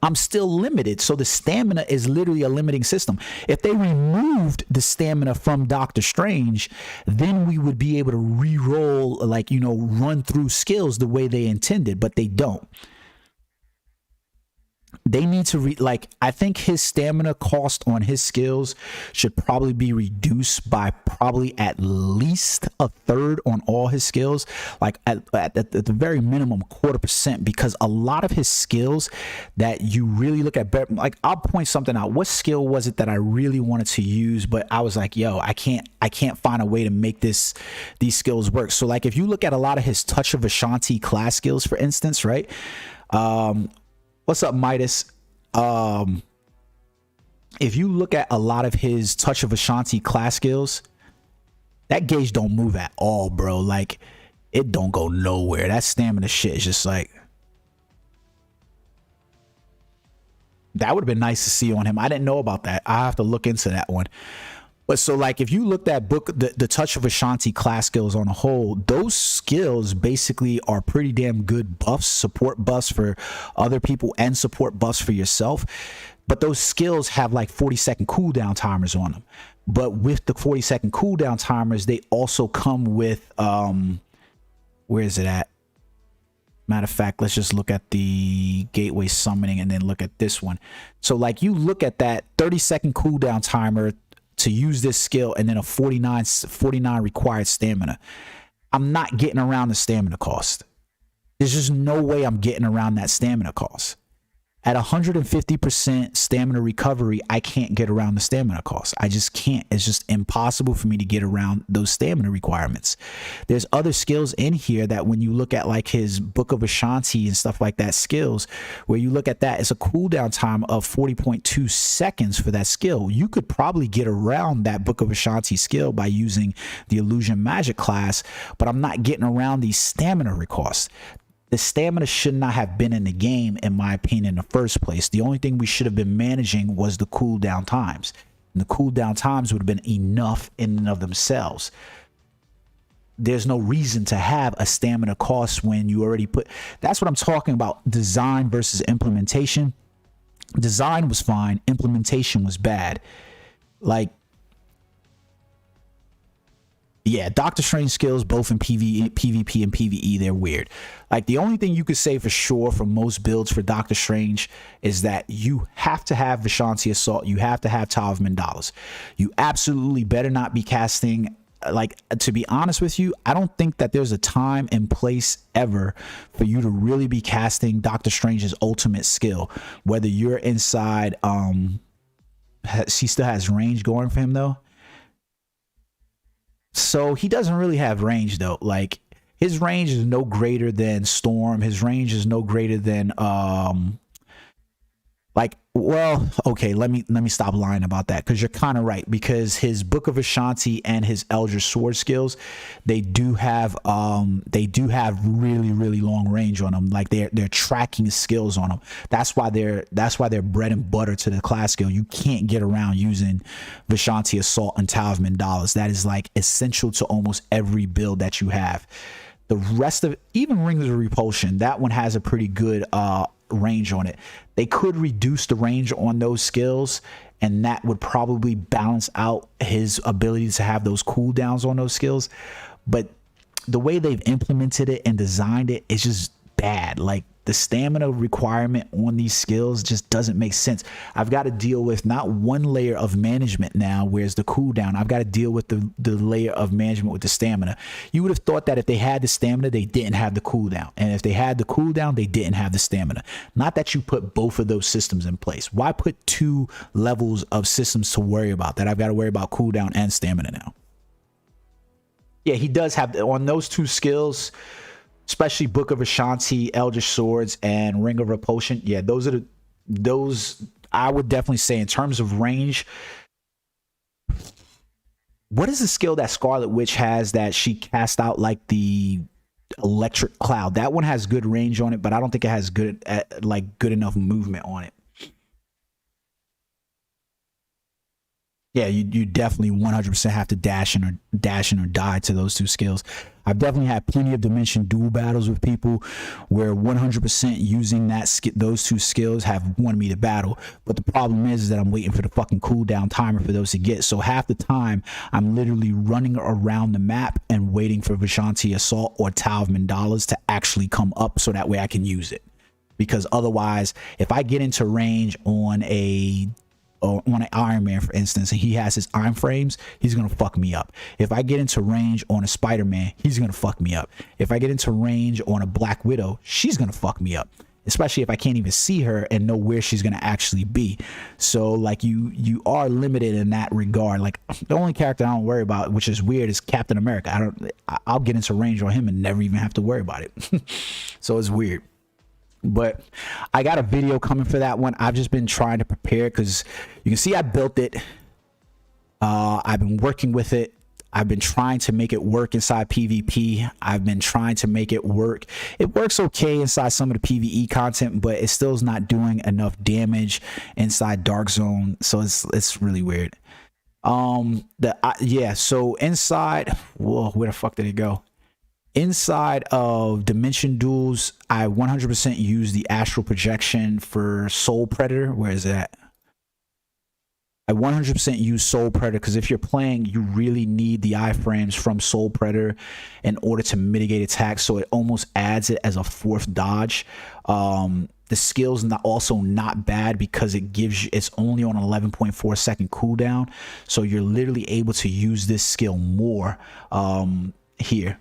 I'm still limited. So the stamina is literally a limiting system. If they removed the stamina from Doctor Strange, then we would be able to re-roll, like, you know, run through skills the way they intended, but they don't. They need to like, I think his stamina cost on his skills should probably be reduced by probably at least a third on all his skills, like at the very minimum 1/4%, because a lot of his skills that you really look at, like I'll point something out. What skill was it that I really wanted to use, but I was like, yo, I can't find a way to make these skills work. So like if you look at a lot of his Touch of Ashanti class skills, for instance, right? What's up, Midas? If you look at a lot of his Touch of Ashanti class skills, that gauge don't move at all, bro. Like, it don't go nowhere. That stamina shit is just like, that would have been nice to see on him. I didn't know about that. I have to look into that one. But so like if you looked at the Touch of Ashanti class skills on a whole, those skills basically are pretty damn good buffs, support buffs for other people and support buffs for yourself. But those skills have like 40-second cooldown timers on them. But with the 40-second cooldown timers, they also come with where is it at? Matter of fact, let's just look at the gateway summoning and then look at this one. So like you look at that 30-second cooldown timer to use this skill, and then a 49 required stamina. I'm not getting around the stamina cost. There's just no way I'm getting around that stamina cost. At 150% stamina recovery, I can't get around the stamina cost. I just can't. It's just impossible for me to get around those stamina requirements. There's other skills in here that when you look at like his Book of Ashanti and stuff like that skills, where you look at that, it's a cooldown time of 40.2 seconds for that skill. You could probably get around that Book of Ashanti skill by using the Illusion Magic class, but I'm not getting around these stamina costs. The stamina should not have been in the game, in my opinion, in the first place. The only thing we should have been managing was the cooldown times. And the cooldown times would have been enough in and of themselves. There's no reason to have a stamina cost when you already put... That's what I'm talking about. Design versus implementation. Design was fine. Implementation was bad. Like, yeah, Doctor Strange skills, both in PvP and PvE, they're weird. Like, the only thing you could say for sure for most builds for Doctor Strange is that you have to have Vishanti Assault. You have to have Tower of Mandalas. You absolutely better not be casting... Like, to be honest with you, I don't think that there's a time and place ever for you to really be casting Doctor Strange's ultimate skill. Whether you're inside... He still has range going for him, though. So he doesn't really have range though. Like, his range is no greater than Storm. His range is no greater than like, well, okay, let me stop lying about that, because you're kind of right, because his Book of Ashanti and his Eldritch Sword skills, they do have really long range on them. Like, they're tracking skills on them. That's why they're bread and butter to the class skill. You can't get around using Vishanti Assault and Tower of Mandalas. That is like essential to almost every build that you have. The rest of it, even Rings of Repulsion, that one has a pretty good range on it. They could reduce the range on those skills, and that would probably balance out his ability to have those cooldowns on those skills. But the way they've implemented it and designed it is just bad. Like, the stamina requirement on these skills just doesn't make sense. I've got to deal with not one layer of management now, where's the cooldown. I've got to deal with the layer of management with the stamina. You would have thought that if they had the stamina, they didn't have the cooldown. And if they had the cooldown, they didn't have the stamina. Not that you put both of those systems in place. Why put two levels of systems to worry about that? I've got to worry about cooldown and stamina now. Yeah, he does have, on those two skills, especially Book of Ashanti, Eldritch Swords, and Ring of Repulsion. Yeah, those I would definitely say in terms of range. What is the skill that Scarlet Witch has that she cast out like the electric cloud? That one has good range on it, but I don't think it has good enough movement on it. Yeah, you definitely 100% have to dash in or die to those two skills. I've definitely had plenty of Dimension duel battles with people where 100% using those two skills have won me the battle. But the problem is that I'm waiting for the fucking cooldown timer for those to get. So half the time I'm literally running around the map and waiting for Vishanti Assault or Tau of Mandalas to actually come up so that way I can use it. Because otherwise, if I get into range on an Iron Man, for instance, and he has his iron frames, he's gonna fuck me up. If I get into range on a Spider-Man, he's gonna fuck me up. If I get into range on a Black Widow, she's gonna fuck me up, especially if I can't even see her and know where she's gonna actually be. So like you are limited in that regard. Like the only character I don't worry about, which is weird, is Captain America. I'll get into range on him and never even have to worry about it. So it's weird. But I got a video coming for that one. I've just been trying to prepare because you can see I built it. I've been working with it. I've been trying to make it work inside PvP. I've been trying to make it work. It works okay inside some of the PvE content, but it still is not doing enough damage inside Dark Zone. So it's really weird. Yeah, so inside, whoa, where the fuck did it go? Inside of Dimension Duels, I 100% use the Astral Projection for Soul Predator. Where is that? I 100% use Soul Predator because if you're playing, you really need the iframes from Soul Predator in order to mitigate attacks. So it almost adds it as a fourth dodge. The skill's also not bad because it's only on 11.4 second cooldown. So you're literally able to use this skill more here.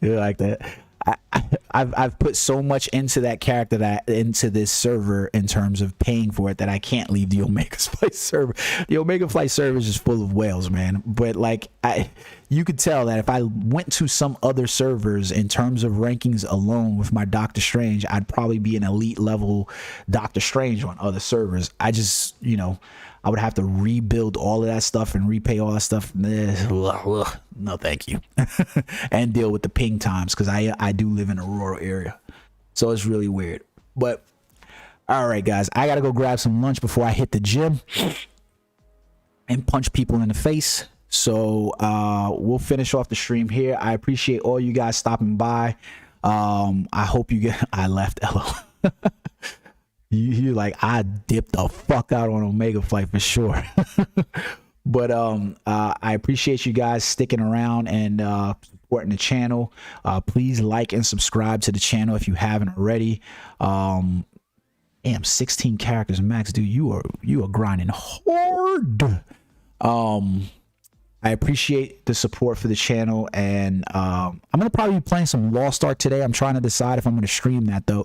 You like that? I've put so much into that character, into this server in terms of paying for it, that I can't leave the Omega Flight server. The Omega Flight server is just full of whales, man. But like you could tell that if I went to some other servers in terms of rankings alone with my Doctor Strange, I'd probably be an elite level Doctor Strange on other servers. I just, I would have to rebuild all of that stuff and repay all that stuff. No, thank you. And deal with the ping times because I do live in a rural area. So it's really weird. But all right, guys, I got to go grab some lunch before I hit the gym and punch people in the face. So we'll finish off the stream here. I appreciate all you guys stopping by. I hope you get, I left, LO. You're like, I dipped the fuck out on Omega Flight for sure. But I appreciate you guys sticking around and supporting the channel. Please like and subscribe to the channel if you haven't already. Damn, 16 characters max, dude. You are grinding hard. I appreciate the support for the channel, and I'm gonna probably be playing some Lost Ark today. I'm trying to decide if I'm gonna stream that though.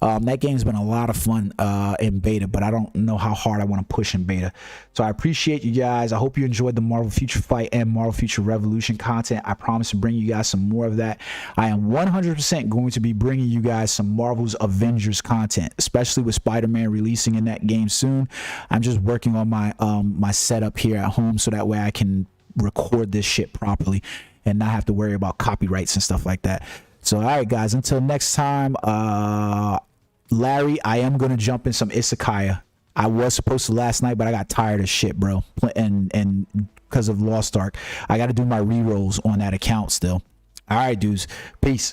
That game's been a lot of fun in beta, but I don't know how hard I want to push in beta. So I appreciate you guys. I hope you enjoyed the Marvel Future Fight and Marvel Future Revolution content. I promise to bring you guys some more of that. I am 100% going to be bringing you guys some Marvel's Avengers content, especially with Spider-Man releasing in that game soon. I'm just working on my my setup here at home so that way I can record this shit properly and not have to worry about copyrights and stuff like that. So all right, guys, until next time, Larry, I am gonna jump in some Isekai. I was supposed to last night, but I got tired of shit, bro. And because of Lost Ark, I got to do my rerolls on that account still. All right, dudes. Peace.